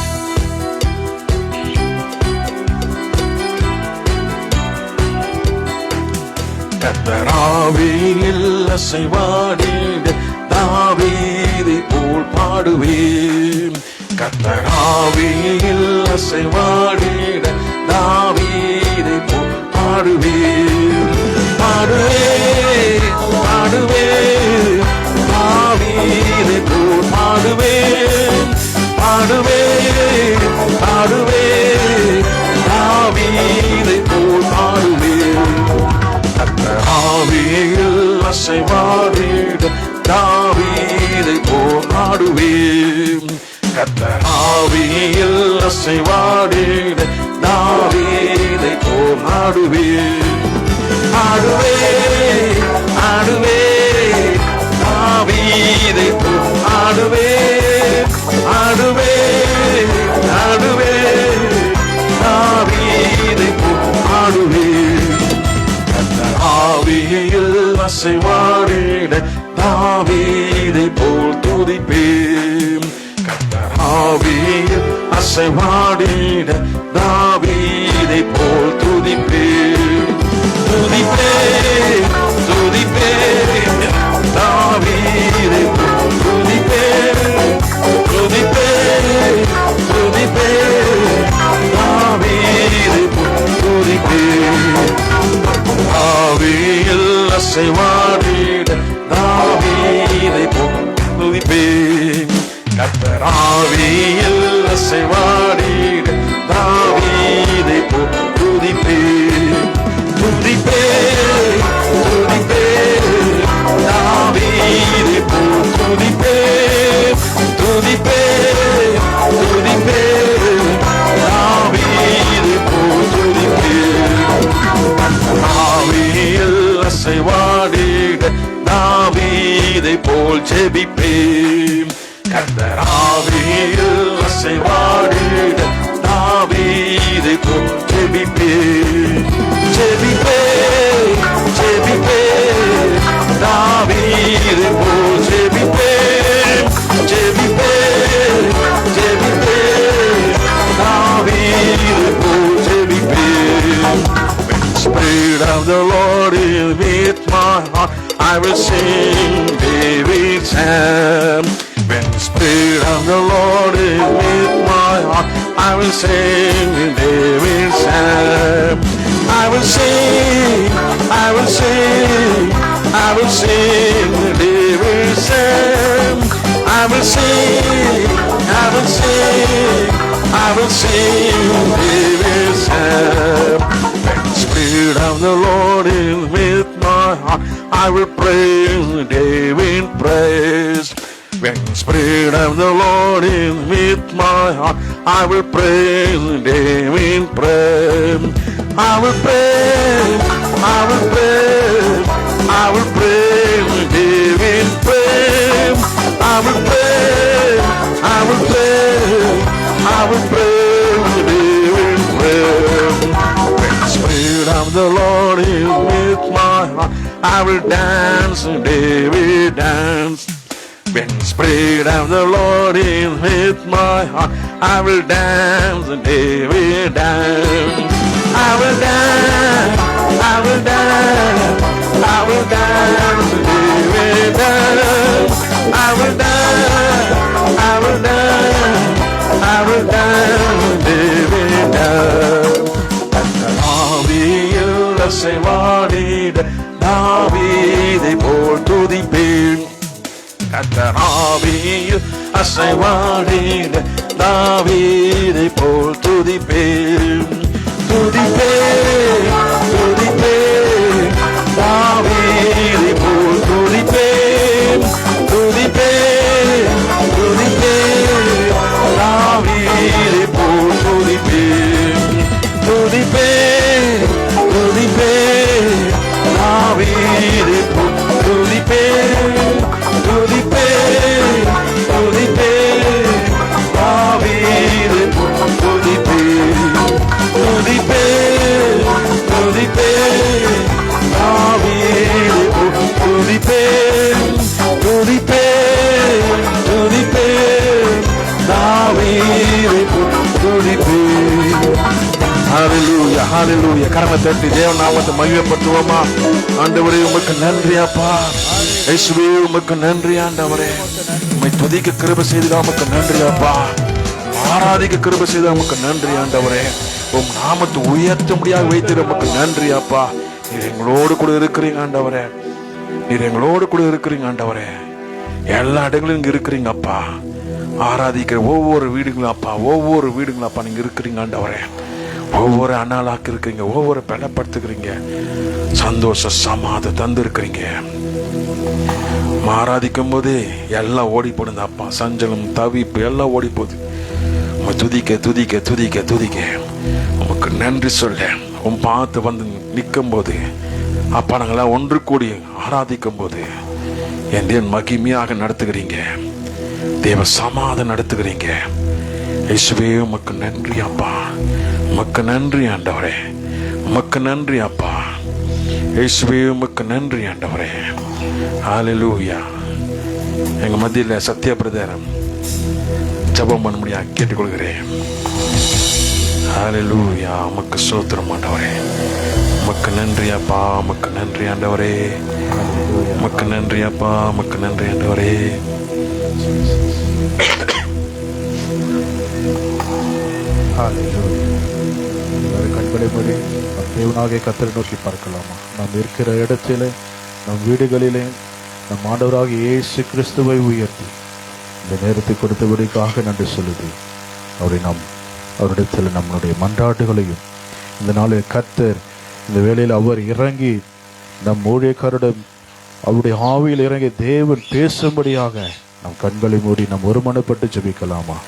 கர்த்தர் ஆவியில் அசைவாடிட தாவீதை போல் பாடுவேன். கர்த்தர் ஆவியில் அசைவாடிட தாவீதை போல் பாடுவேன். பாடுவேன், பாடுவேன், தாவீதை போல் பாடுவேன். பாடுவேன், பாடுவேன், தாவீதை போல் பாடுவேன். கர்த்தர் ஆவியில் அசைவாடிட தாவீதை போல் பாடுவேன். கர்த்தர் ஆவியில் அசைவாடிட தாவீதை போல் பாடுவேன். ஆடுவேன், ஆடுவேன், தாவீதை போல் ஆடுவேன். ஆடுவேன், ஆடுவேன், தாவீதை போல் ஆடுவேன். கர்த்தர் ஆவியில் அசைவாடிட தாவீதை போல் துதிப்பேன். கர்த்தர் ஆவியில் அசைவாடிட தாவீதை போல் துதிப்பேன். துதிப்பேன், துதிப்பேன், தாவீதை போல் துதிப்பேன். துதிப்பேன், துதிப்பேன், தாவீதை போல் துதிப்பேன். ஆவியில் அசைவாடிட தாவீதை போல் துதிப்பேன். கர்த்தர் ஆவியில் அசைவாடிட தாவீதை போல் துதிப்பேன். துதிப்பேன், துதிப்பேன், தாவீதை போல் துதிப்பேன். துதிப்பேன், துதிப்பேன், தாவீதை போல் துதிப்பேன். ஆவியில் அசைவாடிட தாவீதை போல் ஜெபிப்பேன். கர்த்தர் ஆவியில் அசைவாடிட தாவீதை போல் ஜெபிப்பேன். ஜெபிப்பேன், ஜெபிப்பேன், தாவீதை போல் ஜெபிப்பேன். ஜெபிப்பேன், ஜெபிப்பேன், தாவீதை போல் ஜெபிப்பேன். Spirit of the Lord is with my heart, I will sing David's psalm. When the Spirit of the Lord is with my heart, I will sing David's psalm. I will sing, I will sing, I will sing David's psalm. I will sing, I will sing, I will sing David's psalm. Spirit of the Lord is with my heart, I will praise David praise. When the Spirit of the Lord is with my heart, I will praise David praise. I will praise, I will praise, I will praise David praise. I will praise, I will praise, I I will praise thee with praise. When the Spirit of the Lord is with my heart, I will dance and they will dance. When the Spirit of the Lord is with my heart, I will dance and they will dance. I will dance, I will dance, I will dance and they will dance. I will dance, I will dance, I will dance and they will dance. ஆவியில் அசைவாடிட தாவீதை போல் துதிப்பேன். கர்த்தராவியில் அசைவாடிட தாவீதை போல் துதிப்பேன். துதிப்பேன், துதிப்பேன், தாவீதை போல் துதிப்பேன். துதிப்பேன், துதிப்பேன், தாவீதை போல் துதிப்பேன். துதிப்பேன், துதிப்பேன், தாவீதை போல் துதிப்பேன். துதிப்பேன், துதிப்பேன், தாவீதை போல் துதிப்பேன். துதிப்பேன், துதிப்பேன், தாவீதை போல் துதிப்பேன். துதிப்பேன், துதிப்பேன், தாவீதை போல் துதிப்பேன். ஹல்லேலூயா, ஹல்லேலூயா. கரங்களை தட்டி தேவ நாமத்தை மகிமைப்படுத்துவோமா? ஆண்டவரே உமக்கு நன்றி அப்பா. இயேசுவே உமக்கு நன்றி ஆண்டவரே. உம்மை துதிக்க கிருபை செய்து உமக்கு நன்றி அப்பா. ஆராதிக்க கிருபை செய்து உமக்கு நன்றி ஆண்டவரே. உம் நாமத்தை உயர்த்த முடியாது வைத்து உமக்கு நன்றி அப்பா. நீர் எங்களோடு கூட இருக்கிறீங்க ஆண்டவரே. நீர் எங்களோடு கூட இருக்கிறீங்க ஆண்டவரே. எல்லா இடங்களும் இங்க இருக்கிறீங்க அப்பா. ஆராதிக்கிற ஒவ்வொரு வீடுகளும் அப்பா, ஒவ்வொரு வீடுகளும் அப்பா நீங்க இருக்கிறீங்க ஆண்டவரே. ஒவ்வொரு அண்ணாளாக்கு இருக்கிறீங்க, ஒவ்வொரு பலப்படுத்துக்கிறீங்க, சந்தோஷ சமாத தந்து இருக்கிறீங்க. ஆராதிக்கும் போது எல்லாம் ஓடி போடுங்க அப்பா. சஞ்சலம் தவிப்பு எல்லாம் ஓடி போகுது. துதிக்க துதிக்க துதிக்க துதிக்க உமக்கு நன்றி சொல்ல உன் பார்த்து வந்து நிற்கும் போது அப்பா நாங்களாம் ஒன்று கூடி ஆராதிக்கும் போது என் தேவன் மகிமையாக நடத்துகிறீங்க. தேவ சமாதானம் நடத்துகிறீங்க. இயேசுவே உமக்கு நன்றி அப்பா. உமக்கு நன்றி ஆண்டவரே. உமக்கு நன்றி அப்பா. இயேசுவே உமக்கு நன்றி ஆண்டவரே. ஹல்லேலூயா. எங்க மத்தியில் சத்யா பிரதேரம் ஜெபம் பண்ண முடியாது கேட்டுக்கொள்கிறேன். ஹல்லேலூயா. உமக்கு ஸ்தோத்திரம் ஆண்டவரே. உமக்கு நன்றி அப்பா. உமக்கு நன்றி ஆண்டவரே. உமக்கு நன்றி அப்பா. உமக்கு நன்றி ஆண்டவரே. கண்களை மூடி தேவனாகிய கர்த்தரை நோக்கி பார்க்கலாமா? நாம் இருக்கிற இடத்திலே, நம் வீடுகளிலே நம் ஆண்டவராகிய இயேசு கிறிஸ்துவை உயர்த்தி இந்த நேரத்தை கொடுத்தபடிக்காக நன்றி சொல்லுது. அவரிடத்தில் நம்மளுடைய மன்றாட்டுகளையும் இந்த நாளில் கர்த்தர் இந்த வேளையில் அவர் இறங்கி நம் ஊழியக்காரிடம் அவருடைய ஆவியில் இறங்கி தேவன் பேசும்படியாக நம் கண்களை மூடி நாம் ஒருமனப்பட்டு ஜெபிக்கலாமா?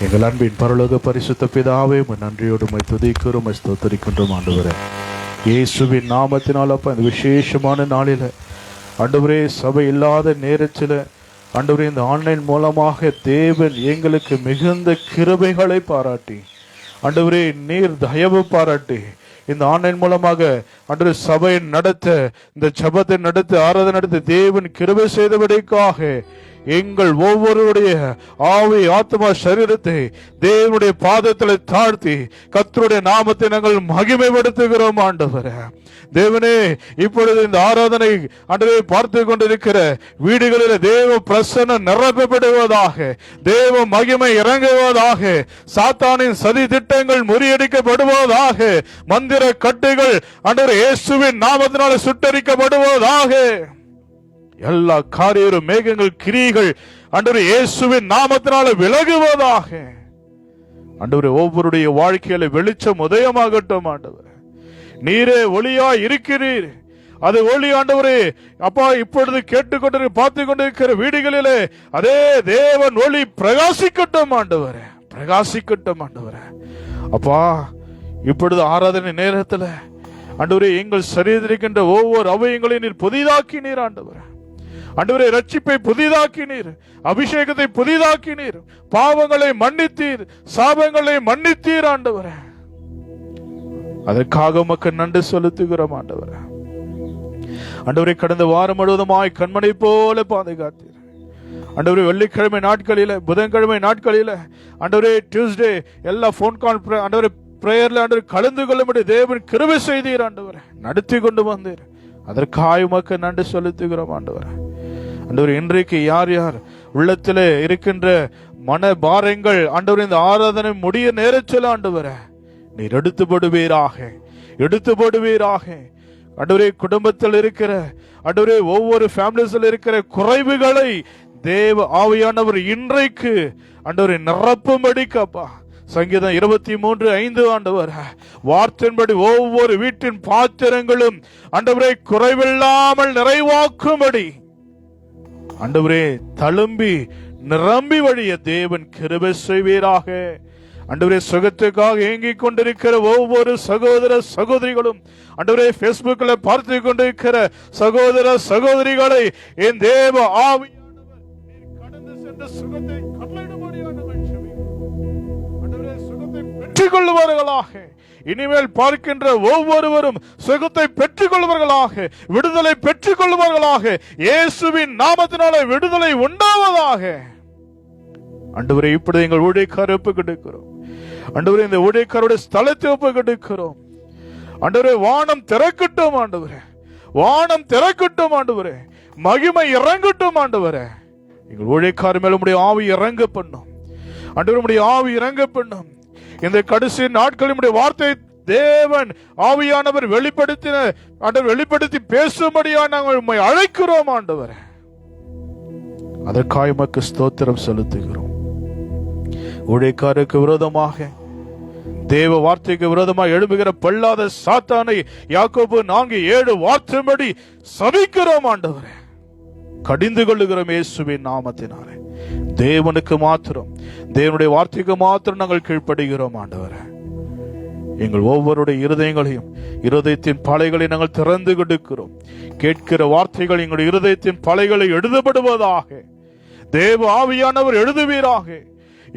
எங்கள் அன்பின் பரலோக பரிசுத்த பிதாவே, நன்றியோடு உம்மை துதிக்கிறோம், உம்மை ஸ்தோத்திரிக்கின்றோம் ஆண்டவரே. இயேசுவின் நாமத்தினால் அப்பா இந்த விசேஷமான நாளில் ஆண்டவரே, சபை இல்லாத நேரத்தில் ஆண்டவரே, இந்த ஆன்லைன் மூலமாக தேவன் எங்களுக்கு மிகுந்த கிருபைகளை பாராட்டி ஆண்டவரே, நீர் தயவு பாராட்டி இந்த ஆன்லைன் மூலமாக ஆண்டவரே சபையை நடத்த, இந்த ஜெபத்தை நடத்த, ஆராதனை நடத்த தேவன் கிருபை செய்தபடிக்காக எங்கள் ஒவ்வொருடைய ஆவி ஆத்மா சரீரத்தை தேவனுடைய பாதத்தில் தாழ்த்தி கர்த்தருடைய நாமத்தை நாங்கள் மகிமைப்படுத்துகிறோம் ஆண்டவரே. தேவனே, இப்பொழுது இந்த ஆராதனை ஆண்டவரே பார்த்து கொண்டிருக்கிற வீடுகளில் தேவ பிரசன்னம் நிரப்பப்படுவதாக, தேவ மகிமை இறங்குவதாக, சாத்தானின் சதி திட்டங்கள் முறியடிக்கப்படுவதாக, மந்திர கட்டுகள் ஆண்டவரே இயேசுவின் நாமத்தினால் சுட்டரிக்கப்படுவதாக, எல்லா காரியரும் மேகங்கள் கிரியைகள் ஆண்டவரே இயேசுவின் நாமத்தினால விலகுவதாக. ஆண்டவரே, ஒவ்வொருடைய வாழ்க்கையில வெளிச்சம் உதயமாகட்டும் ஆண்டவரே. நீரே ஒளியா இருக்கிறீர். அது ஒளி ஆண்டவரே அப்பா, இப்பொழுது கேட்டுக்கொண்டு பார்த்து கொண்டிருக்கிற வீடுகளிலே அதே தேவன் ஒளி பிரகாசிக்கட்டும் ஆண்டவரே, பிரகாசிக்கட்டும் ஆண்டவரே. அப்பா, இப்பொழுது ஆராதனை நேரத்தில் ஆண்டவரே எங்கள் சரீரத்தில் இருக்கின்ற ஒவ்வொரு அவயங்களையும் நீர் புதிதாக்கினீர் ஆண்டவரே. ஆண்டவரே ரட்சிப்பை புதிதாக்கினீர், அபிஷேகத்தை புதிதாக்கினீர், பாவங்களை மன்னித்தீர், சாபங்களை மன்னித்தீர் ஆண்டவரே. அதற்காக உமக்கு நன்றி செலுத்துகிறோம் ஆண்டவரே. ஆண்டவரே கடந்த வாரம் முழுவதுமாய் கண்மணி போல பாதுகாத்தீர் ஆண்டவரே. வெள்ளிக்கிழமை நாட்களில, புதன்கிழமை நாட்களில ஆண்டவரே, டியூஸ்டே எல்லா போன் கால் ஆண்டவரே பிரேயர்ல ஆண்டவரே கலந்து கொள்ளும்படி தேவன் கிருபை செய்தீர் ஆண்டவரே, நடத்தி கொண்டு வந்தீர். அதற்காக உமக்கு நன்றி செலுத்துகிறோம் ஆண்டவரே. ஆண்டவரே இன்றைக்கு யார் யார் உள்ளத்திலே இருக்கின்ற மன பாரங்கள் ஆண்டவரே இந்த ஆராதனை முடிய நேரத்தில் ஆண்டவரே நீர் எடுத்து போடுவீராக, எடுத்து போடுவீராக. ஆண்டவரே குடும்பத்தில் இருக்கிற ஆண்டவரே ஒவ்வொரு ஃபேமிலிஸில் இருக்கிற குறைவுகளை தேவ ஆவியானவர் இன்றைக்கு ஆண்டவரே நிரப்பும்படிக்கப்பா. சங்கீதம் 23:5 ஆண்டவர் வார்த்தையின்படி ஒவ்வொரு வீட்டின் பாத்திரங்களும் ஆண்டவரே குறைவில்லாமல் நிறைவாக்கும்படி ஆண்டவரே தழும்பி நிரம்பி வழிய தேவன் கிருபை செய்வீராக. ஆண்டவரே சுகத்துக்காக ஏங்கிக் கொண்டிருக்கிற ஒவ்வொரு சகோதர சகோதரிகளும் ஆண்டவரே பேஸ்புக்ல பார்த்து கொண்டிருக்கிற சகோதர சகோதரிகளை என் தேவ ஆவியானவர் கடந்து சென்ற சுகத்தை பெற்றுக் கொள்வார்களாக. இனிமேல் பார்க்கின்ற ஒவ்வொருவரும் சுகத்தை பெற்றுக் கொள்வார்களாக, விடுதலை பெற்றுக் கொள்வார்களாக. இயேசுவின் நாமத்தினாலே விடுதலை உண்டாவதாக. ஆண்டவரே இப்படி எங்கள் ஊழியக்காரரை ஒப்புக் கொடுக்கிறோம் ஆண்டவரே, இந்த ஊழியக்காரருடைய ஸ்தலத்தை ஒப்புக் கொடுக்கிறோம் ஆண்டவரே. வானம் திறக்கட்டும் ஆண்டவரே, வானம் திறக்கட்டும் ஆண்டவரே, மகிமை இறங்கட்டும் ஆண்டவரே. எங்கள் ஊழியக்காரர் மேல உம்முடைய ஆவி இறங்க பண்ணும் ஆண்டவரே, உம்முடைய ஆவி இறங்க பண்ணும். இந்த கடைசி நாட்களினுடைய வார்த்தை தேவன் ஆவியானவர் வெளிப்படுத்தி பேசும்படியா நாங்கள் உம்மை அழைக்கிறோம் ஆண்டவரே. அதற்காக உமக்கு ஸ்தோத்திரம் செலுத்துகிறோம். ஊழியக்காரருக்கு விரோதமாக, தேவ வார்த்தைக்கு விரோதமாக எழும்புகிற பொல்லாத சாத்தானை யாக்கோபு 4:7 வார்த்தைப்படி சபிக்கிறோம் ஆண்டவரே, கடிந்து கொள்ளுகிறோம் இயேசுவின் நாமத்தினாலே. தேவனுக்கு மாத்திரம், தேவனுடைய வார்த்தைக்கு மாத்திரம் நாங்கள் கீழ்ப்படுகிறோம் ஆண்டவரே. எங்கள் ஒவ்வொருடைய இருதயங்களையும், இருதயத்தின் பலைகளை நாங்கள் திறந்து கொடுக்கிறோம். கேட்கிற வார்த்தைகள் எங்களுடைய இருதயத்தின் பலைகளை எழுதப்படுவதாக. தேவ ஆவியானவர் எழுதுவீராக.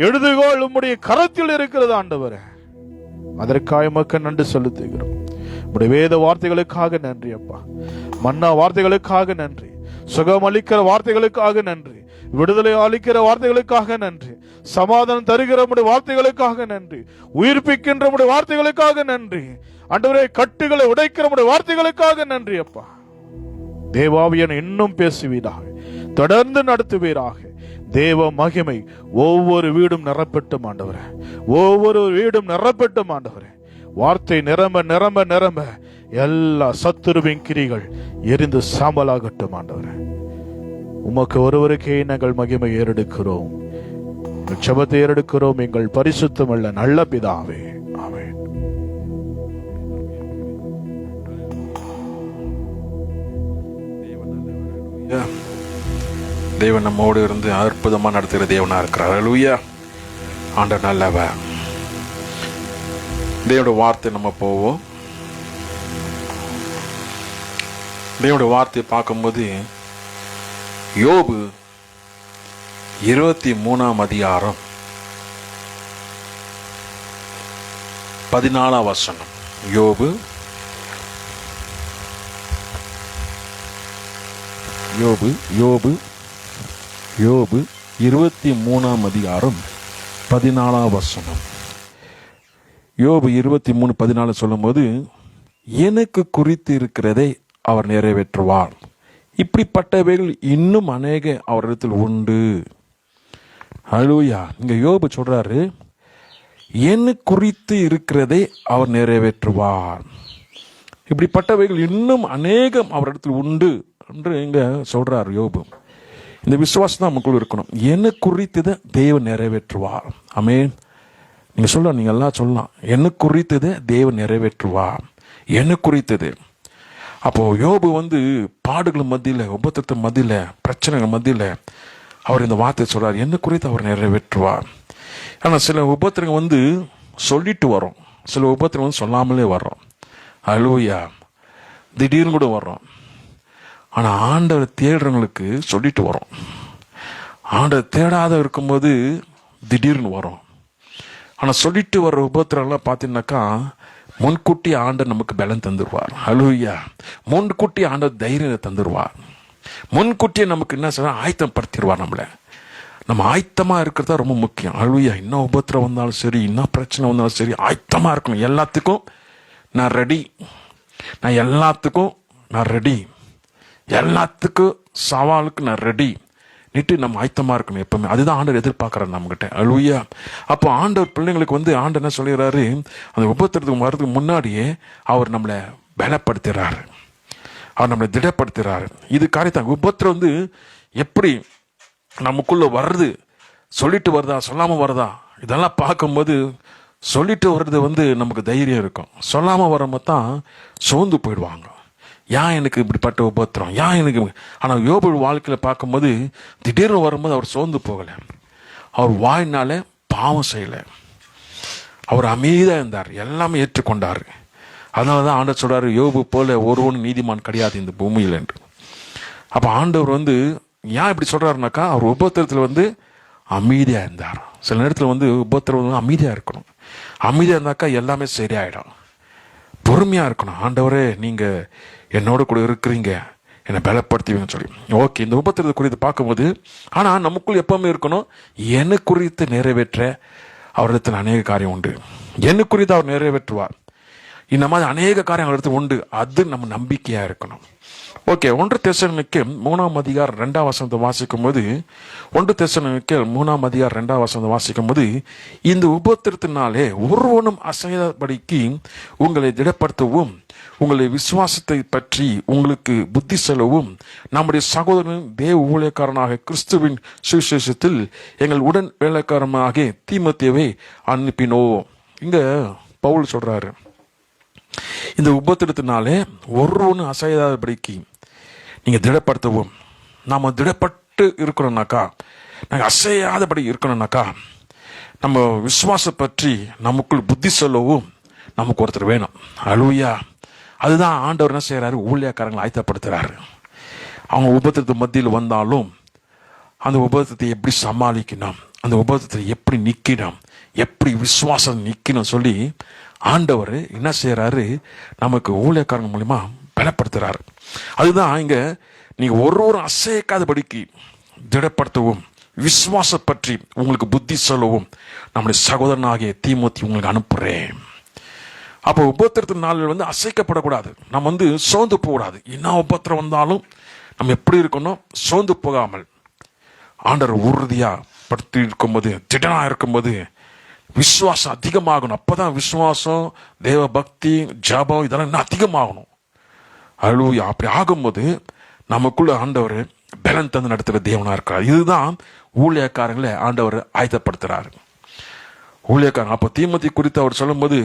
எழுதுகோள் உம்முடைய கரத்தில் இருக்கிறது ஆண்டவரே. அதற்காக உமக்கு நன்றி செலுத்துகிறோம். உம்முடைய வேத வார்த்தைகளுக்காக நன்றி அப்பா. மன்னா வார்த்தைகளுக்காக நன்றி. சுகம் அளிக்கிற வார்த்தைகளுக்காக நன்றி. விடுதலை அளிக்கிற வார்த்தைகளுக்காக நன்றி. சமாதானம் தருகிற வார்த்தைகளுக்காக நன்றி. உயிர்ப்பிக்கின்ற வார்த்தைகளுக்காக நன்றி ஆண்டவரே. கட்டுகளை உடைக்கிற வார்த்தைகளுக்காக நன்றி அப்பா. தேவாவியன் இன்னும் பேசுவீராக, தொடர்ந்து நடத்துவீராக. தேவ மகிமை ஒவ்வொரு வீடும் நிரப்பட்டும் ஆண்டவரே, ஒவ்வொரு வீடும் நிரப்பட்டும் ஆண்டவரே. வார்த்தை நிரம்ப நிரம்ப நிரம்ப எல்லா சத்துருவின் கிரிகள் எரிந்து சாம்பலாகட்டும் ஆண்டவரே. உமக்கு ஒருவருக்கே நாங்கள் மகிமை ஏறெடுக்கிறோம், ஜெபத்தை ஏறெடுக்கிறோம் எங்கள் பரிசுத்தமுள்ள நல்ல பிதாவே, ஆமென். தேவன் நம்மோடு இருந்து அற்புதமா நடத்துகிற தேவனா இருக்கிறார். ஹல்லேலூயா. ஆண்டவர் நல்லவர். தேவனுடைய வார்த்தை நம்ம போவோம். தேவனுடைய வார்த்தையை பார்க்கும்போது யோபு 23ஆம் அதிகாரம் 14ஆம் வசனம். யோபு 23ஆம் அதிகாரம் 14ஆம் வசனம். யோபு 23:14 சொல்லும்போது, எனக்கு குறித்து இருக்கிறதை அவர் நிறைவேற்றுவார், இப்படிப்பட்டவைகள் இன்னும் அநேக அவரிடத்தில் உண்டு. ஹல்லேலூயா. இங்க யோபு சொல்றாரு, எனக்கு குறித்து இருக்கிறதை அவர் நிறைவேற்றுவார், இப்படிப்பட்டவைகள் இன்னும் அநேகம் அவரிடத்தில் உண்டு என்று இங்க சொல்றார் யோபு. இந்த விசுவாசம் தான் நமக்குள்ள இருக்கணும். எனக்கு குறித்ததை தேவன் நிறைவேற்றுவார். ஆமென். நீங்க சொல்லலாம், நீங்க எல்லாம் சொல்லலாம், எனக்கு குறித்ததை தேவன் நிறைவேற்றுவார், எனக்கு குறித்தது. அப்போ யோபு பாடுகள் மத்தியில, உபத்திரத்து மத்தியில, பிரச்சனைகள் மத்தியில அவர் இந்த வார்த்தை சொல்றார், என்ன குறித்து அவர் நிறைவேற்றுவார். ஆனா சில உபத்திரங்கள் சொல்லிட்டு வரோம், சில உபத்திரம் சொல்லாமலே வர்றோம். ஹல்லேலூயா. திடீர்னு கூட வர்றோம். ஆனா ஆண்டவரை தேடுறவங்களுக்கு சொல்லிட்டு வரும். ஆண்டவர் தேடாத இருக்கும்போது திடீர்னு வரும். ஆனா சொல்லிட்டு வர்ற உபத்திரம்லாம் பார்த்தீங்கன்னாக்கா முன்கூட்டி ஆண்டவர் நமக்கு பலன் தந்துடுவார். ஹல்லேலூயா. முன்கூட்டி ஆண்டவர் தைரியம் தந்துடுவார். முன்கூட்டியே நமக்கு என்ன சொல்ற ஆயத்தம் படுத்திடுவார். நம்ம ஆயத்தமா இருக்கிறதா ரொம்ப முக்கியம். ஹல்லேலூயா. இன்னும் உபத்திரம் வந்தாலும் சரி, இன்னும் பிரச்சனை வந்தாலும் சரி, ஆயத்தமா இருக்கணும். எல்லாத்துக்கும் நான் ரெடி, எல்லாத்துக்கும் சவாலுக்கு நான் ரெடி நிட்டு நம்ம ஆயத்தமா இருக்கணும் எப்பவுமே. அதுதான் ஆண்டவர் எதிர்பார்க்கிறார் நம்மகிட்ட. ஹல்லேலூயா. அப்போ ஆண்டவர் பிள்ளைங்களுக்கு ஆண்டவர் என்ன சொல்லிடுறாரு, அந்த உபத்திரத்துக்கு வர்றதுக்கு முன்னாடியே அவர் நம்மளை பலப்படுத்துறாரு, அவர் நம்மளை திடப்படுத்துறாரு. இது காரியத்தான் உபத்திரம் எப்படி நமக்குள்ள வருது, சொல்லிட்டு வருதா சொல்லாம வருதா, இதெல்லாம் பார்க்கும்போது சொல்லிட்டு வர்றது நமக்கு தைரியம் இருக்கும். சொல்லாம வரமோ தான் சோர்ந்து போயிடுவாங்க. ஏன் எனக்கு இப்படிப்பட்ட உபத்திரம், ஏன் எனக்கு. ஆனால் யோபு வாழ்க்கையில பார்க்கும்போது திடீர்னு வரும்போது அவர் சோர்ந்து போகலை. அவர் வாயினால பாவம் செய்யலை, அவர் அமைதியா இருந்தார், எல்லாமே ஏற்றுக்கொண்டார். அதனாலதான் ஆண்டவர் சொல்றாரு, யோபு போல ஒருவன் நீதிமான் கிடையாது இந்த பூமியில் என்று. அப்ப ஆண்டவர் ஏன் இப்படி சொல்றாருனாக்கா, அவர் உபத்திரத்துல அமைதியா இருந்தார். சில நேரத்துல உபத்திரம் அமைதியா இருக்கணும். அமைதியா இருந்தாக்கா எல்லாமே சரியாயிடும். பொறுமையா இருக்கணும். ஆண்டவரே நீங்க என்னோட கூட இருக்கிறீங்க, என்னை பலப்படுத்துவீங்கன்னு சொல்லி. ஓகே, இந்த உபத்திரத்தை குறித்து பார்க்கும்போது ஆனா நமக்குள்ள எப்பவுமே இருக்கணும், எனக்கு குறித்து நிறைவேற்ற அவரிடத்தில் அநேக காரியம் உண்டு, எனக்கு குறித்து அவர் நிறைவேற்றுவார். இந்த மாதிரி அநேக காரியம் அவரிடத்தில் உண்டு. அது நம்ம நம்பிக்கையா இருக்கணும். ஓகே, 1 தெசலோனிக்கேயர் 3:2 வாசிக்கும் போது, 1 தெசலோனிக்கேயர் 3:2 வாசிக்கும் போது, இந்த உபத்திரத்தினாலே ஒருவனும் அசையாதபடிக்கு உங்களை திடப்படுத்தவும், உங்களை விசுவாசத்தை பற்றி உங்களுக்கு புத்தி சொல்லவும், நம்முடைய சகோதரன் தேவ ஊழியக்காரனாக கிறிஸ்துவின் சுவிசேஷத்தில் எங்கள் உடன் வேலைக்காரனாக தீமோத்தேயுவை அனுப்பினோம். இங்க பவுல் சொல்றாரு, இந்த உபத்திரத்தினாலே ஒருவனும் அசையாதபடிக்கு நீங்க திடப்படுத்தவும். நாம திடப்பட்டு இருக்கணும்னாக்கா, நாங்க அசையாதபடி இருக்கணும்னாக்கா, நம்ம விசுவாச பற்றி நமக்குள் புத்தி சொல்லவும் நமக்கு ஒருத்தர் வேணும். ஹல்லேலூயா. அதுதான் ஆண்டவர் என்ன செய்யறாரு, ஊழியக்காரங்களை ஆயத்தப்படுத்துறாரு. அவங்க உபத்திரத்து மத்தியில் வந்தாலும் அந்த உபத்திரத்தை எப்படி சமாளிக்கணும், அந்த உபத்திரத்தை எப்படி நிக்கணும், எப்படி விசுவாசம் நிக்கணும் சொல்லி ஆண்டவர் என்ன செய்யறாரு, நமக்கு ஊழியக்காரங்க மூலமா பலப்படுத்துறாரு. அதுதான் இங்க நீங்க ஒருவரும் அசைக்காதபடிக்கு திடப்படுத்தவும், விசுவாச பற்றி உங்களுக்கு புத்தி சொல்லவும் நம்முடைய சகோதரனாகிய தீமோத்தி உங்களுக்கு அனுப்புறேன். அப்போ உபத்திரத்தின் நாளில் அசைக்கப்படக்கூடாது. நம்ம சோர்ந்து போகக்கூடாது. என்ன உபத்திரம் வந்தாலும் நம்ம எப்படி இருக்கணும், சோர்ந்து போகாமல் ஆண்டவர் உறுதியா படுத்தி இருக்கும்போது, திடனா இருக்கும்போது விசுவாசம் அதிகமாகணும். அப்பதான் விசுவாசம், தேவ பக்தி, ஜபம் இதெல்லாம் இன்னும் அதிகமாகணும். ஹல்லேலூயா. அப்படி ஆகும்போது நமக்குள்ள ஆண்டவர் பலன் தந்து நடத்துகிற தேவனா இருக்கிறார். இதுதான் ஊழியக்காரங்களை ஆண்டவர் ஆயத்தப்படுத்துறாரு. ஊழியக்காரங்க அப்போ தீமோத்தி குறித்து அவர் சொல்லும் போது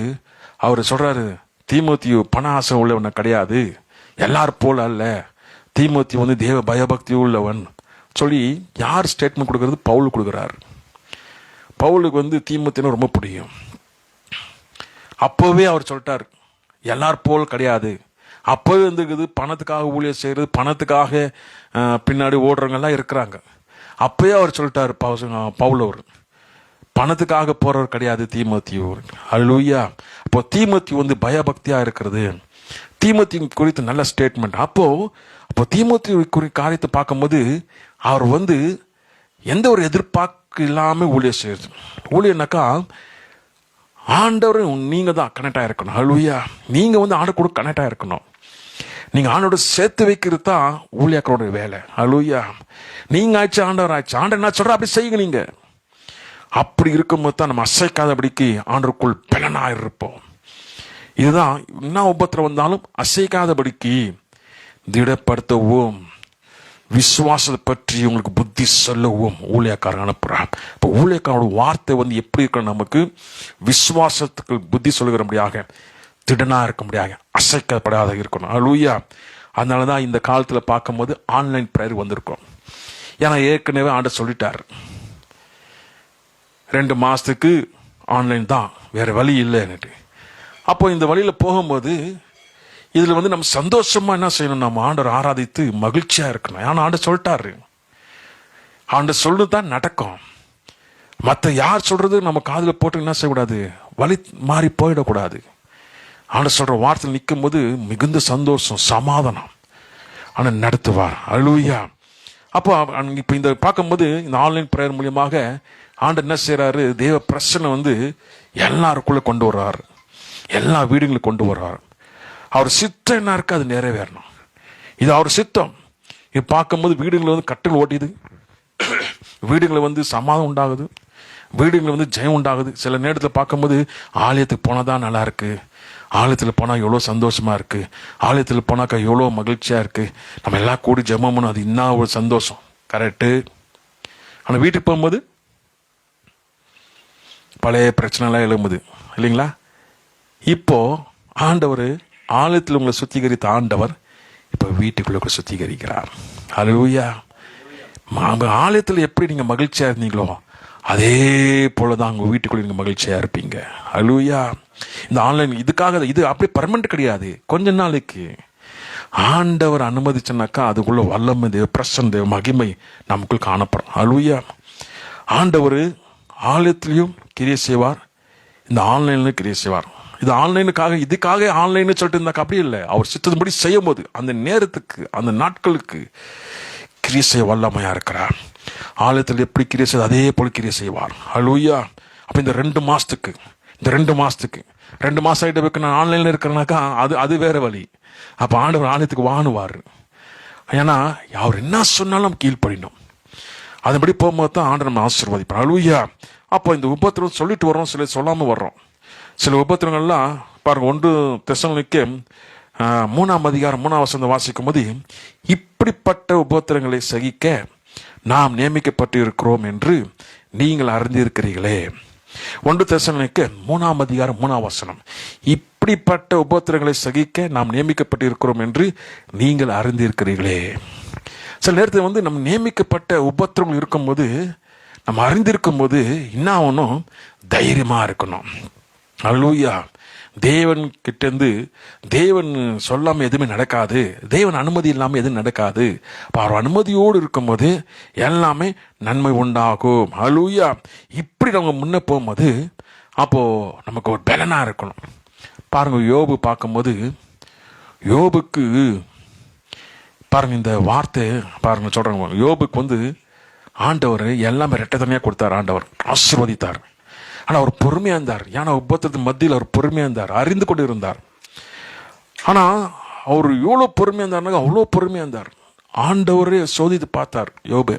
அவர் சொல்றாரு, தீமோத்தி பண ஆசை உள்ளவன கிடையாது, எல்லாரும் போல அல்ல, தீமோத்தி தேவ பயபக்தி உள்ளவன் சொல்லி யார் ஸ்டேட்மெண்ட் கொடுக்கறது, பவுல் கொடுக்கிறார். பவுலுக்கு தீமோத்தினா ரொம்ப பிடிக்கும். அப்பவே அவர் சொல்லிட்டார், எல்லார் போல் கிடையாது. அப்பவே பணத்துக்காக ஊழியர் செய்யறது, பணத்துக்காக பின்னாடி ஓடுறவங்க எல்லாம் இருக்கிறாங்க. அப்பவே அவர் சொல்லிட்டார் பவுல், அவர் பணத்துக்காக போறவர் கிடையாது தீமோத்தி. ஹல்லேலூயா. அப்போ தீமோத்தி பயபக்தியா இருக்கிறது, தீமோத்தி குறித்து நல்ல ஸ்டேட்மெண்ட். அப்போ தீமோத்தி குறித்த காரியத்தை பார்க்கும்போது அவர் எந்த ஒரு எதிர்பார்ப்பு இல்லாம ஊழியர் செய்யுது. ஊழியர்னாக்கா ஆண்டவர் நீங்க தான் கனெக்ட் ஆயிருக்கணும். ஹல்லேலூயா. நீங்க ஆண்டவர் கூட கனெக்ட் ஆயிருக்கணும். நீங்க ஆண்டோட சேர்த்து வைக்கிறது தான் ஊழியக்காரோட வேலை. ஹல்லேலூயா. நீங்க ஆச்சு, ஆண்டவர் ஆச்சு. ஆண்டவர் என்ன சொல்ற அப்படி செய்யுங்க. நீங்க அப்படி இருக்கும்போது தான் நம்ம அசைக்காதபடிக்கு ஆண்டவருக்குள் பலனா இருப்போம். இதுதான் என்ன உபத்திரம் வந்தாலும் அசைக்காதபடிக்கு திடப்படுத்தவும், விசுவாசத்தை பற்றி உங்களுக்கு புத்தி சொல்லவும் ஊழியக்காரன் அனுப்புறான். இப்போ ஊழியக்காரோட வார்த்தை எப்படி இருக்கணும், நமக்கு விசுவாசத்துக்கு புத்தி சொல்லுகிறபடியாக, திடனா இருக்கும்படியாக, அசைக்கப்படாத இருக்கணும். ஹல்லேலூயா. அதனாலதான் இந்த காலத்துல பார்க்கும்போது ஆன்லைன் பிரேயர் வந்திருக்கும். ஏன்னா ஏற்கனவே ஆண்டவர் சொல்லிட்டார், 2 மாசத்துக்கு ஆன்லைன் தான், வேற வழி இல்லைன்னு. அப்போ இந்த வழியில போகும்போது இதுல வந்து நம்ம சந்தோஷமா என்ன செய்யணும், நம்ம ஆண்டவர் ஆராதித்து மகிழ்ச்சியா இருக்கணும். ஏன்னா ஆண்டவர் சொல்லிட்டாரு, ஆண்டவர் சொல்லுதான் நடக்கும். மற்ற யார் சொல்றது நம்ம காதுல போட்டு என்ன செய்யக்கூடாது, வழி மாறி போயிடக்கூடாது. ஆண்டவர் சொல்ற வார்த்தையில் நிற்கும் போது மிகுந்த சந்தோஷம், சமாதானம் ஆனா நடத்துவார். அல்லேலூயா. அப்போ இப்போ இந்த பார்க்கும்போது இந்த ஆன்லைன் பிரேயர் மூலியமாக ஆண்டவர் என்ன செய்யறாரு, தேவ பிரசன்னை வந்து எல்லாருக்குள்ள கொண்டு வர்றாரு, எல்லா வீடுகளும் கொண்டு வர்றாரு. அவர் சித்தம் என்ன இருக்கு அது நிறைவேறணும். இது அவர் சித்தம். இது பார்க்கும்போது வீடுகளை வந்து கட்டுகள் ஓட்டிது, வீடுகளை வந்து சமாதானம் உண்டாகுது, வீடுகளில் வந்து ஜெயம் உண்டாகுது. சில நேரத்தில் பார்க்கும்போது ஆலயத்துக்கு போனால் தான் நல்லா இருக்கு, ஆலயத்தில் போனால் எவ்வளோ சந்தோஷமா இருக்கு, ஆலயத்தில் போனாக்கா எவ்வளோ மகிழ்ச்சியா இருக்கு, நம்ம எல்லாம் கூடி ஜெபம் பண்ணணும், அது இன்னும் ஒரு சந்தோஷம். கரெக்டு. ஆனால் வீட்டுக்கு போகும்போது பழைய பிரச்சனைலாம் எழும்புது இல்லைங்களா? இப்போ ஆண்டவர் ஆலயத்தில் உங்களை சுத்திகரித்த ஆண்டவர் இப்போ வீட்டுக்குள்ள சுத்திகரிக்கிறார். அல்லேலூயா. ஆலயத்தில் எப்படி நீங்க மகிழ்ச்சியா இருந்தீங்களோ அதே போலதான் உங்க வீட்டுக்குள்ள நீங்க மகிழ்ச்சியா இருப்பீங்க. அல்லேலூயா. இந்த ஆன்லைன் இதுக்காக, இது அப்படியே பர்மனன்ட் கிடையாது, கொஞ்ச நாளைக்கு. ஆண்டவர் அனுமதிச்சனாக்கா அதுக்குள்ள வல்லமை, தேவ பிரசன்ன, தேவ மகிமை நமக்குள் காணப்படும். அல்லேலூயா. ஆண்டவர் ஆலயத்திலையும் கிரியை செய்வார், இந்த ஆன்லைன்லயும் கிரியை செய்வார். இது ஆன்லைனுக்காக, இதுக்காக ஆன்லைன் சொல்லிட்டு இருந்தாக்கா அப்படி இல்லை. அவர் சித்தத்தின்படி செய்யும் போது அந்த நேரத்துக்கு, அந்த நாட்களுக்கு கிரியை செய்ய வல்லமையா இருக்கிறார். ஆலயத்தில் எப்படி கிரியை செய்ய அதே போல கிரியை செய்வார். அல்லேலூயா. அப்ப இந்த 2 மாசத்துக்கு 2 மாசம் ஆகிட்ட வைக்க நான் ஆன்லைன்ல இருக்கிறேனாக்கா அது வேற வழி. அப்ப ஆண்டவர் ஆலயத்துக்கு வாணுவார். ஏன்னா அவர் என்ன சொன்னாலும் கீழ்ப்படினோம். அதுபடி போகும்போது தான் ஆண்டவர் நம்ம ஆசீர்வதிப்பார். அல்லேலூயா. அப்போ இந்த உபத்திரம் சொல்லிட்டு வர்றோம், சில சொல்லாம வர்றோம். சில உபத்திரங்கள்லாம் பாருங்க, 1 தெசலோனிக்கே 3ஆம் அதிகாரம் 3ஆம் வசனம் வாசிக்கும் போது, இப்படிப்பட்ட உபத்திரங்களை சகிக்க நாம் நியமிக்கப்பட்டு இருக்கிறோம் என்று நீங்கள் அறிந்திருக்கிறீர்களே. 1 தெசலோனிக்கே 3ஆம் அதிகாரம் 3ஆம் வசனம், இப்படிப்பட்ட உபத்திரங்களை சகிக்க நாம் நியமிக்கப்பட்டு இருக்கிறோம் என்று நீங்கள் அறிந்திருக்கிறீர்களே. சில நேரத்தில் வந்து நம்ம நியமிக்கப்பட்ட உபத்திரங்கள் இருக்கும்போது, நம்ம அறிந்திருக்கும் போது என்ன ஆகணும், தைரியமா இருக்கணும். அல்லேலூயா. தேவன் கிட்டேருந்து, தேவன் சொல்லாம எதுவுமே நடக்காது, தேவன் அனுமதி இல்லாம எதுவும் நடக்காது. அவர் அனுமதியோடு இருக்கும்போது எல்லாமே நன்மை உண்டாகும். அல்லேலூயா. இப்படி நம்ம முன்ன போகும்போது அப்போ நமக்கு ஒரு பலனா இருக்கணும். பாருங்க, யோபு பார்க்கும்போது, யோபுக்கு பாருங்க இந்த வார்த்தை பாருங்க சொல்றாங்க, யோபுக்கு வந்து ஆண்டவர் எல்லாமே ரெட்டை தனியா கொடுத்தார், ஆண்டவர் ஆசீர்வதித்தார். ஆனா அவர் பொறுமையா இருந்தார். ஏன்னா உபத்திரத்தின் மத்தியில் அவர் பொறுமையா இருந்தார், அறிந்து கொண்டு இருந்தார். ஆனா அவர் எவ்வளவு பொறுமையா இருந்தார், அவ்வளோ பொறுமையா இருந்தார். ஆண்டவரே சோதித்து பார்த்தார், யோபு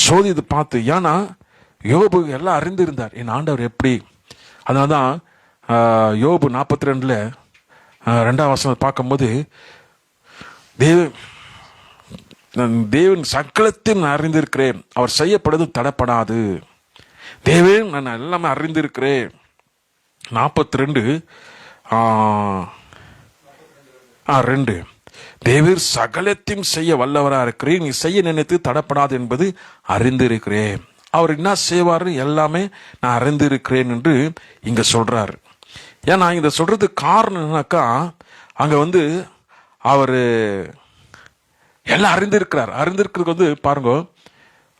சோதித்து பார்த்து. ஏன்னா யோபு எல்லாம் அறிந்து இருந்தார், என் ஆண்டவர் எப்படி. அதனாலதான் யோபு 42 2ஆம் வசனம் பார்க்கும்போது, தேவன் சகலத்தையும் நான் அறிந்திருக்கிறேன், அவர் செய்யப்படுவது தடப்படாது. தேவன் நான் எல்லாமே அறிந்திருக்கிறேன். 42:2 தேவர் சகலத்தையும் செய்ய வல்லவரா இருக்கிறேன், நீ செய்ய நினைத்து தடப்படாது என்பது அறிந்திருக்கிறேன். அவர் என்ன செய்வாரு, எல்லாமே நான் அறிந்திருக்கிறேன் என்று இங்க சொல்றாரு. ஏன்னா இங்க சொல்றதுக்கு காரணம் என்னன்னாக்கா, அங்க வந்து அவரு எல்லாம் அறிந்திருக்கிறார். அறிந்திருக்கிறதுக்கு வந்து பாருங்க,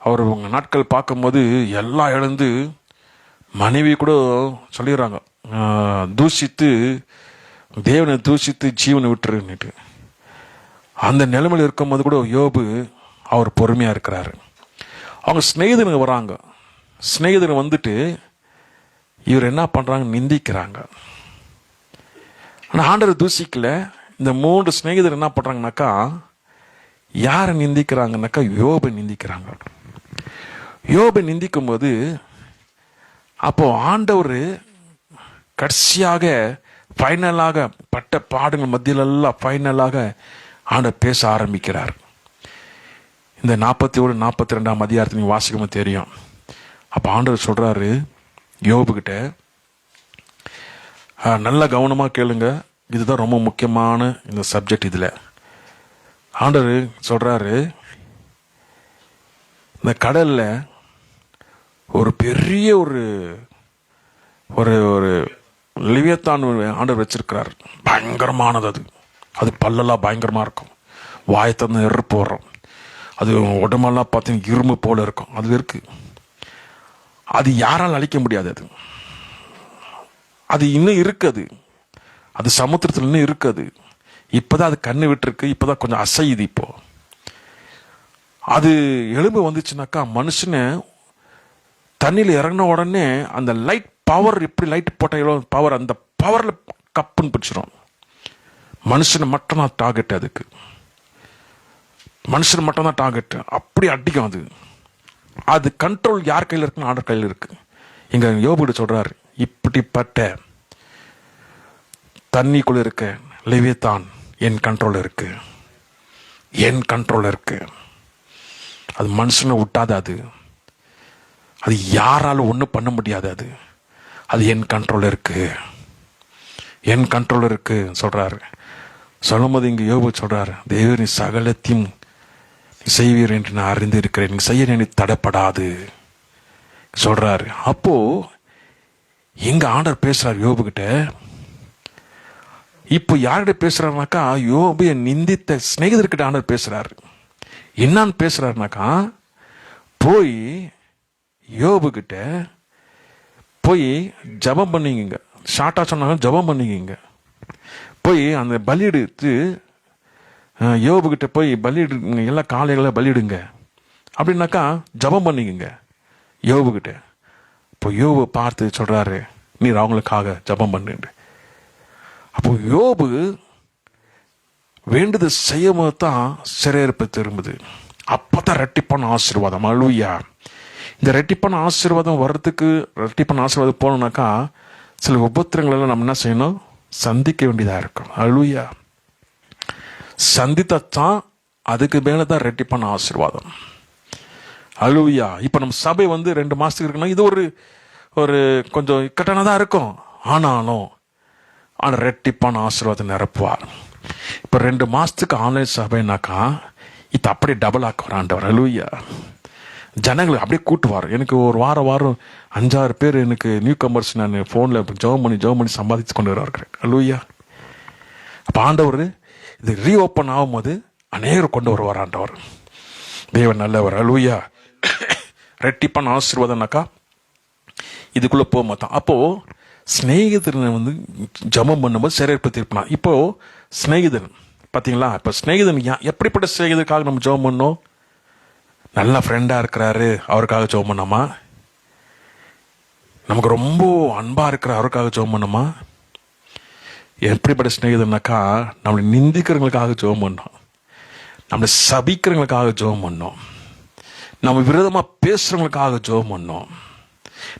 அவர் உங்க நாட்கள் பார்க்கும்போது எல்லாம் இழந்து, மனைவி கூட சொல்லிடுறாங்க, தூஷித்து தேவனை தூஷித்து ஜீவனை விட்டுருன்னுட்டு. அந்த நிலைமையில் இருக்கும்போது கூட யோபு அவர் பொறுமையா இருக்கிறாரு. அவங்க சிநேகிதனுங்க வராங்க, சிநேகிதன் வந்துட்டு இவர் என்ன பண்றாங்க, நிந்திக்கிறாங்க. ஆனா ஆண்டவர் தூஷிக்கல. இந்த 3 சிநேகிதர் என்ன பண்றாங்கனாக்கா, யாரை நிந்திக்கிறாங்கனாக்கா யோபை நிந்திக்கிறாங்க. யோபை நிந்திக்கும் போது அப்போ ஆண்டவர் கடைசியாக ஃபைனலாக பட்ட பாடுகள் மத்தியிலெல்லாம் ஃபைனலாக ஆண்டவர் பேச ஆரம்பிக்கிறார். இந்த 41-42 அதிகாரத்தை நீங்க வாசிக்கும் தெரியும். அப்ப ஆண்டவர் சொல்றாரு யோபுகிட்ட, நல்ல கவனமா கேளுங்க, இதுதான் ரொம்ப முக்கியமான இந்த சப்ஜெக்ட். இதுல ஆண்டவர் சொல்றாரு, இந்த கடல்ல ஒரு பெரிய ஒரு ஒரு ஒரு லிவியத்தான் ஆண்டவர் வச்சிருக்கிறார், பயங்கரமானது. அது அது பல்லெல்லாம் பயங்கரமாக இருக்கும், வாயை திறந்து நெருப்பு வரும், அது உடம்பெல்லாம் பார்த்தீங்கன்னா இரும்பு போல இருக்கும். அது இருக்கு. அது யாரால் அழிக்க முடியாது. அது இன்னும் இருக்குது. அது சமுத்திரத்தில் இன்னும் இருக்குது. இப்போதான் அது கண்ணு விட்டுருக்கு, இப்போதான் கொஞ்சம் அசையுது. இப்போ அது எலும்பு வந்துச்சுனாக்கா மனுஷனை தண்ணியில் இறங்கின உடனே அந்த லைட் பவர், எப்படி லைட் போட்ட எவ்வளோ பவர், அந்த பவரில் கப்புன்னு பிடிச்சிடும். மனுஷனை மட்டும்தான் டார்கெட், அதுக்கு மனுஷன் மட்டும்தான் டார்கெட். அப்படி அடிக்கும் அது. அது கண்ட்ரோல் யார் கையில் இருக்குன்னு ஆண்டவர் கையில் இருக்கு. இங்க யோபுகிட்ட சொல்றாரு, இப்படிப்பட்ட தண்ணிக்குள்ள இருக்க லேவியத்தான் என் கண்ட்ரோல் இருக்கு, என் கண்ட்ரோல் இருக்கு. அது மனுஷனை விட்டாது. அது யாராலும் ஒன்றும் பண்ண முடியாது. அது என் கண்ட்ரோல் இருக்கு, என் கண்ட்ரோல் இருக்கு சொல்றாரு. சொல்லும்போது இங்க யோபு சொல்றாரு, தேவன் நீ சகலத்தையும் செய்வீர் என்று நான் அறிந்து இருக்கிறேன், நீங்க செய்ய நீ தடைப்படாது சொல்றாரு. அப்போ எங்க ஆண்டவர் பேசுறாரு யோபு கிட்ட. இப்போ யார்கிட்ட பேசுறாருனாக்கா, யோபு நிந்தித்த சிநேகிதர்கிட்ட ஆண்டவர் பேசுறாரு. என்னன்னு பேசுறாருனாக்கா, போய் யோபு கிட்ட போய் ஜபம் பண்ணிங்க, ஷார்ட்டா சொன்னாங்க ஜபம் பண்ணிங்க, போய் அந்த பலியிடுத்து யோபு கிட்ட போய் பலியிடுங்க, எல்லா காளைகளை பலியிடுங்க அப்படின்னாக்கா ஜபம் பண்ணிக்கங்க யோபு கிட்ட. இப்போ யோபு பார்த்து சொல்றாரு, நீர் அவங்களுக்காக ஜபம் பண்ணுங்க. அப்போ யோபு வேண்டுது செய்யும் போது தான் சிறையிருப்பு திரும்புது. அப்பதான் ரெட்டிப்பான ஆசீர்வாதம். அல்லேலூயா. இந்த ரெட்டிப்பான ஆசீர்வாதம் வர்றதுக்கு, ரெட்டிப்பான ஆசீர்வாதம் போகணும்னாக்கா சில உபத்திரங்கள் எல்லாம் நம்ம என்ன செய்யணும், சந்திக்க வேண்டியதா இருக்கும். அல்லேலூயா. சந்தித்தான் அதுக்கு மேலதான் ரெட்டிப்பான ஆசீர்வாதம். அல்லேலூயா. இப்ப நம்ம சபை 2 மாசத்துக்கு இருக்குன்னா இது ஒரு கொஞ்சம் இக்கட்டானதா இருக்கும். ஆனாலும் ரெட்டிப்பான ஆசீர்வாதம் நிரப்புவார். இப்ப 2 மாசத்துக்கு ஆன்லைன் சபைனாக்கா இது அப்படியே டபுள் ஆக்குவார் ஆண்டவர். அல்லேலூயா. ஜனங்களை அப்படியே கூட்டுவார். எனக்கு ஒரு வாரம் 5-6 பேர் எனக்கு நியூ கமர்ஸ் நான் போன்ல ஜெபம் பண்ணி சம்பாதிச்சு கொண்டு வருவார்கள். அல்லேலூயா. அப்ப ஆண்டவர் இது ரீஓப்பன் ஆகும்போது அநேகர் கொண்டு வருவார் ஆண்டவர். தேவன் நல்லவர். அல்லேலூயா. ரெட்டிப்பான ஆசீர்வாதம்னாக்கா இதுக்குள்ள போக மாட்டான். அப்போ ஸ்நேகிதனை ஜபம் பண்ணும்போது சிறையிருப்பு தீர்ப்பினா. இப்போ ஸ்நேகிதன் பார்த்தீங்களா, இப்போ ஸ்நேகிதன் எப்படிப்பட்ட ஸ்நேகிதருக்காக நம்ம ஜெபம் பண்ணோம்? நல்ல ஃப்ரெண்டா இருக்கிறாரு அவருக்காக ஜெபம் பண்ணோமா? நமக்கு ரொம்ப அன்பா இருக்கிற அவருக்காக ஜெபம் பண்ணோமா? எப்படிப்பட்ட ஸ்நேகிதனாக்கா, நம்மளை நிந்திக்கிறவங்களுக்காக ஜெபம் பண்ணோம், நம்மளை சபிக்கிறவங்களுக்காக ஜெபம் பண்ணோம், நம்ம விரோதமா பேசுறவங்களுக்காக ஜெபம் பண்ணோம்,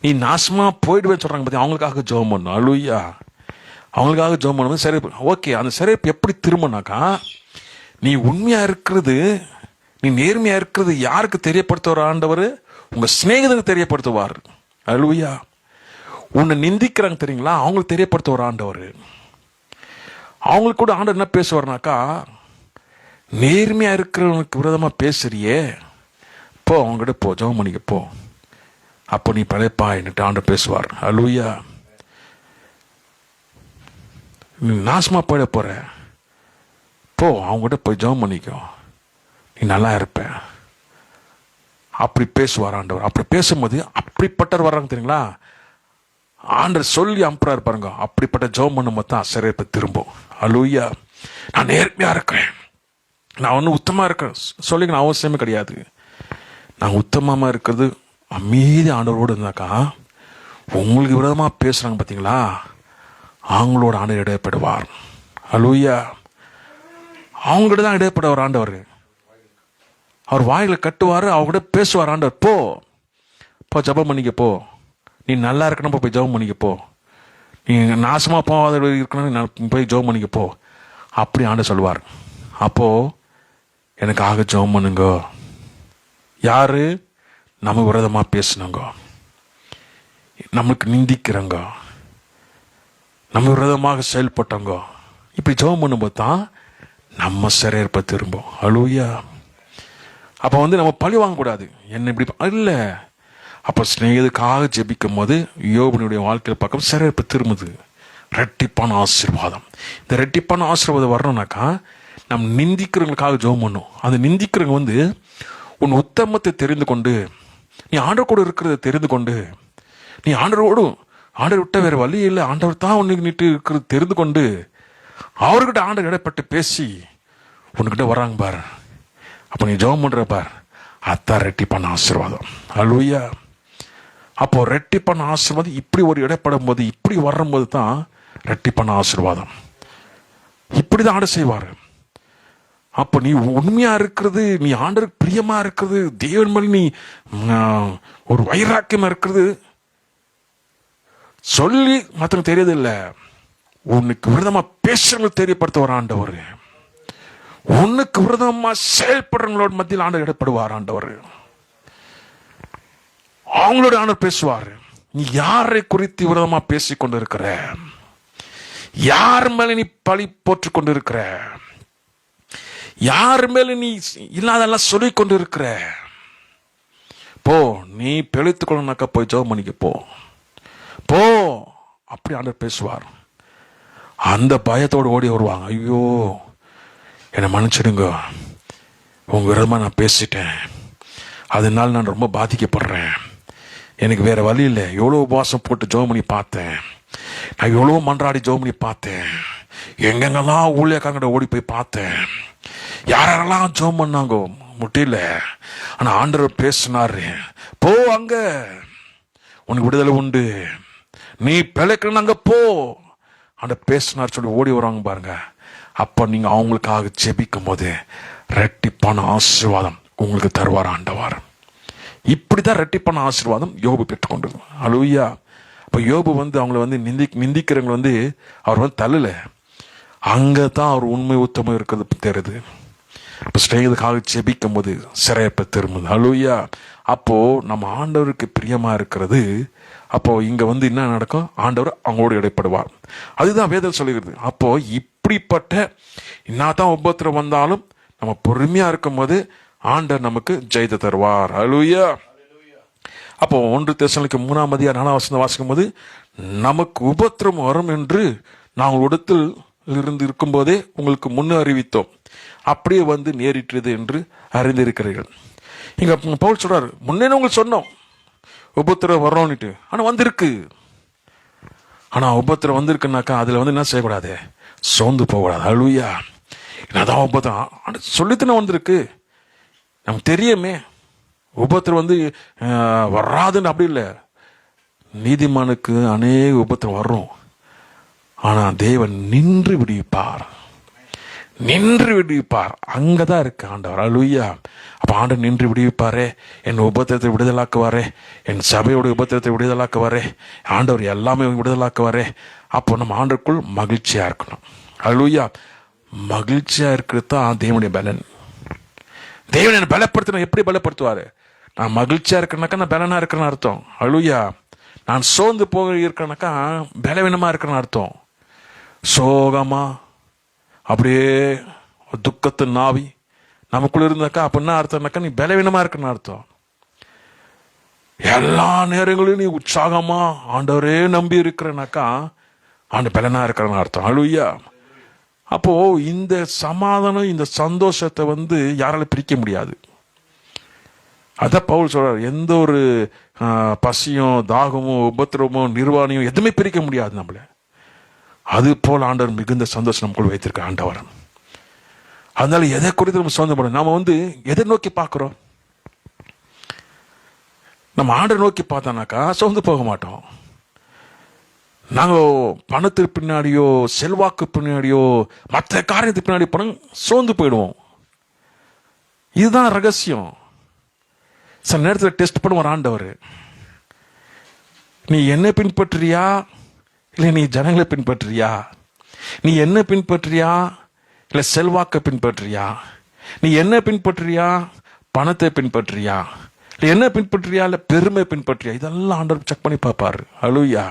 நீ நாசமா போயிடுவேன்னு சொல்றாங்க பத்தி அவங்களுக்காக ஜெபம் பண்ணோம். அல்லேலூயா. அவங்களுக்காக ஜெபம் பண்ணும்போது சரி, ஓகே. அந்த சிறைப்பு எப்படி திரும்பினாக்கா, நீ உண்மையா இருக்கிறது, நீ நேர்மையா இருக்கிறது யாருக்கு தெரியப்படுத்துவார் ஆண்டவர்? உங்க சிநேகிதனுக்கு தெரியப்படுத்துவார். அல்லேலூயா. உன்னை நிந்திக்கிறாங்க தெரியுங்களா, அவங்களுக்கு தெரியப்படுத்துவார் ஆண்டவர். அவங்களுக்கு கூட ஆண்டவர் என்ன பேசுவார்னாக்கா, நேர்மையா இருக்கிறவனுக்கு விரோதமா பேசுறியே, போ அவங்ககிட்ட போ, ஜெபம் பண்ணிக்க போ, அப்போ நீ பழைப்பா என்னட்டு ஆண்டவர் பேசுவார். அல்லேலூயா. நீ நாசமா போயிட போற, போ அவங்ககிட்ட போய் ஜெபம் பண்ணிக்கோ, நீ நல்லா இருப்ப. அப்படி பேசுவார் ஆண்டவர். அப்படி பேசும்போது அப்படிப்பட்டவர் வர்றாங்க தெரியுங்களா, ஆண்டவர் சொல்லி அனுப்புறாரு பாருங்க. அப்படிப்பட்ட ஜெபம் பண்ணும்போது தான் சிறைப்பு திரும்பும். அல்லேலூயா. நான் நேர்மையா இருக்கிறேன், நான் ஒன்றும் உத்தமா இருக்கிறேன் சொல்லிக்க அவசியமே கிடையாது. நான் உத்தமமா இருக்கிறது அமைதி ஆண்டவரோடு இருந்தாக்கா, உங்களுக்கு விரோதமா பேசுறாங்க பார்த்தீங்களா, அவங்களோட ஆண்டவர் இடைப்படுவார். அல்லேலூயா. அவங்ககிட்ட தான் இடைப்படுவார் ஆண்டவர். அவர் வாயில கட்டுவார், அவங்ககிட்ட பேசுவார் ஆண்டவர். போ ஜெபம் பண்ணிக்க போ, நீ நல்லா இருக்கணும் போய் ஜெபம் பண்ணிக்க போ, நீ நாசமா போகாத இருக்கணும் போய் ஜெபம் பண்ணிக்க போ, அப்படி ஆண்டவர் சொல்லுவார். அப்போ எனக்கு ஆக ஜெபம் பண்ணுங்க. யாரு? நம்ம விரோதமா பேசுனங்க, நமக்கு நிந்திக்கிறங்க, நம்ம விரோதமாக செயல்பட்டவங்க, இப்படி ஜெபம் பண்ணும்போது தான் நம்ம சிறையிருப்ப திரும்பும். அல்லேலூயா. அப்போ நம்ம பழி வாங்கக்கூடாது, என்ன இப்படி இல்லை. அப்போ ஸ்நேகிதருக்காக ஜெபிக்கும் போது யோபனுடைய வாழ்க்கையில் பார்க்க சிறையிருப்பு திரும்புது. ரெட்டிப்பான ஆசீர்வாதம். இந்த ரெட்டிப்பான ஆசீர்வாதம் வரணும்னாக்கா நம் நிந்திக்கிறவங்களுக்காக ஜெபம் பண்ணும். அந்த நிந்திக்கிறவங்க உன் உத்தமத்தை தெரிந்து கொண்டு, நீ ஆண்டவர் கூட இருக்கிறத தெரிந்து கொண்டு, நீ ஆண்டவர் விட்ட வேற வழி இல்லை, ஆண்டவர் தான் உனக்கு நீட்டு இருக்கிறது தெரிந்து கொண்டு அவர்கிட்ட ஆண்டவர் இடைப்பட்டு பேசி உன்கிட்ட வராங்க பார். அப்போ நீ ஜெபம் பண்ற பார், அதான் ரெட்டிப்பான ஆசீர்வாதம். அல்லேலூயா. அப்போ ரெட்டிப்பான ஆசீர்வாதம் இப்படி ஒரு இடைப்படும் போது, இப்படி வரும்போது தான் ரெட்டிப்பான ஆசீர்வாதம். இப்படிதான் ஆண்டு செய்வார். அப்போ நீ உண்மையா இருக்கிறது, நீ ஆண்டவருக்கு பிரியமா இருக்கிறது, தேவன் மேல் நீ ஒரு வைராக்கியமா இருக்கிறது சொல்லி மற்றவங்க தெரியாது இல்லை, உனக்கு விரதமா பேசுறவங்களுக்கு தெரியப்படுத்த வர ஆண்டவர், உனக்கு விரதமா செயல்படுறவங்களோட மத்தியில் ஆண்டவர் இடைப்படுவார். ஆண்டவர் அவங்களோட ஆண்டவர் பேசுவார். நீ யாரை குறித்து விரதமா பேசிக் கொண்டு இருக்கிற, யார் மேல நீ பழி போட்டுக் கொண்டு இருக்கிற, யார் மேல நீ இல்லாதெல்லாம் சொல்லிக் கொண்டு இருக்கிற, போ நீ பிழைத்துக் கொள்ளனாக்கா போய் ஜெபம் பண்ணிக்க போ. அப்படி ஆண்டவர் பேசுவார். அந்த பயத்தோடு ஓடி வருவாங்க. ஐயோ என்னை மன்னிச்சிடுங்க, உங்க விரதமா நான் பேசிட்டேன், அதனால நான் ரொம்ப பாதிக்கப்படுறேன், எனக்கு வேற வழி இல்லை, எவ்வளோ உபவாசம் போட்டு ஜெபம் பண்ணி பார்த்தேன், நான் எவ்வளோ மன்றாடி ஜெபம் பண்ணி பார்த்தேன், எங்கெங்கெல்லாம் ஊழியக்காரங்கிட்ட ஓடி போய் பார்த்தேன், யாரெல்லாம் ஜெபம் பண்ணாங்க முடியல, ஆனா ஆண்டவர் பேசினாரு, போ அங்க உனக்கு விடுதலை உண்டு, நீ பிழைக்கணும் அங்க போ, ஆண்டவர் பேசினார் சொல்லி ஓடி வருவாங்க பாருங்க. அப்ப நீங்க அவங்களுக்காக ஜெபிக்கும் போது ரெட்டிப்பான ஆசீர்வாதம் உங்களுக்கு தருவார் ஆண்டவர். இப்படிதான் ரெட்டிப்பான ஆசீர்வாதம் யோபு பெற்றுக்கொண்டது. அல்லேலூயா. அப்ப யோபு அவங்களை நிந்திக்கிறவங்க அவர் தள்ளல, அங்கதான் அவர் உண்மை உத்தமம் இருக்கிறது தெரியுது. அப்ப ஸ்நேகிதக்காக ஜெபிக்கும் போது சிறையப்ப திரும்புது. அல்லேலூயா. அப்போ நம்ம ஆண்டவருக்கு பிரியமா இருக்கிறது, அப்போ இங்க என்ன நடக்கும், ஆண்டவர் அவங்களோடு இடைப்படுவார். அதுதான் வேதம் சொல்லுகிறது. அப்போ இப்படிப்பட்ட என்னதான் உபத்திரம் வந்தாலும் நம்ம பொறுமையா இருக்கும் போது ஆண்டவர் நமக்கு ஜெயத்தை தருவார். அல்லேலூயா. அப்போ 1 தெசலோனிக்கேயர் 3:4 வாசிக்கும் போது, நமக்கு உபத்திரம் வரும் என்று நாங்கள் இடத்தில் இருந்து இருக்கும் போதே உங்களுக்கு முன்னு அறிவித்தோம், அப்படியே நேரிட்டது என்று அறிந்திருக்கிறீர்கள். இங்க பவுல் சொல்றாரு, முன்னே உங்களுக்கு சொன்னோம் உபத்திரம் வரோன்னுட்டு, ஆனா வந்திருக்கு. ஆனா உபத்திரம் வந்திருக்குனாக்கா அதுல என்ன செய்யக்கூடாது, சோர்ந்து போகக்கூடாது. அல்லேலூயா. என்னதான் உபத்திரம் சொல்லித்தானே வந்திருக்கு, நமக்கு தெரியுமே உபத்திரம் வராதுன்னு. அப்படி இல்லை, நீதிமானுக்கு அநேக உபத்திரம் வரும், ஆனா தேவன் நின்று விடுவிப்பார். அங்கதான் இருக்கு ஆண்டவர். அல்லேலூயா. அப்ப ஆண்டவர் நின்று விடுவிப்பாரே, என் உபத்திரத்தை விடுதலாக்குவாரே, என் சபையோட உபத்திரத்தை விடுதலாக்குவாரே, ஆண்டவர் எல்லாமே விடுதலாக்குவாரே. அப்போ நம்ம ஆண்டவருக்குள் மகிழ்ச்சியா இருக்கணும். அல்லேலூயா. மகிழ்ச்சியா இருக்கிறது தான் தேவனுடைய பலன். தேவன் என்னை பலப்படுத்தணும். எப்படி பலப்படுத்துவாரு? நான் மகிழ்ச்சியா இருக்கிறேனாக்கா நான் பலனா இருக்கிறேன்னு அர்த்தம். அல்லேலூயா. நான் சோர்ந்து போக இருக்கிறேனாக்கா பலவீனமா இருக்கிறேன்னு அர்த்தம். சோகமா அப்படியே துக்கத்தின் நாவி நமக்குள்ள இருந்தாக்கா அப்ப என்ன அர்த்தம்னாக்கா நீ பலவீனமா இருக்குன்னு அர்த்தம். எல்லா நேரங்களிலும் நீ உற்சாகமா ஆண்டவரே நம்பி இருக்கிறனாக்கா ஆண்டு பலனா இருக்கிறன்னு அர்த்தம். அல்லேலூயா. அப்போ இந்த சமாதானம், இந்த சந்தோஷத்தை யாரால பிரிக்க முடியாது. அதான் பவுல் சொல்றாரு, எந்த ஒரு பசியும் தாகமும் உபத்திரமும் நிர்வாணியும் எதுவுமே பிரிக்க முடியாது நம்மள. அது போல ஆண்டவர் மிகுந்த சந்தோஷம் நமக்குள் வைத்திருக்க ஆண்டவர். அதனால எதை குறித்து நம்ம சொந்தப்படும், நாம எதை நோக்கி பார்க்கிறோம், நம்ம ஆண்டவர் நோக்கி பார்த்தோம்னாக்கா சோர்ந்து போக மாட்டோம். நாங்க பணத்துக்கு பின்னாடியோ செல்வாக்கு பின்னாடியோ மற்ற காரியத்துக்கு பின்னாடி போனோம், சோர்ந்து போயிடுவோம். இதுதான் ரகசியம். சில நேரத்தில் டெஸ்ட் பண்ணுவார் ஆண்டவர், நீ என்ன பின்பற்றியா இல்லை நீ ஜனங்களை பின்பற்றியா, நீ என்ன பின்பற்றியா இல்லை செல்வாக்க பின்பற்றியா, நீ என்ன பின்பற்றியா பணத்தை பின்பற்றியா, இல்லை என்ன பின்பற்றியா இல்லை பெருமை பின்பற்றியா, இதெல்லாம் ஆண்டவர் செக் பண்ணி பார்ப்பாரு. அல்லேலூயா.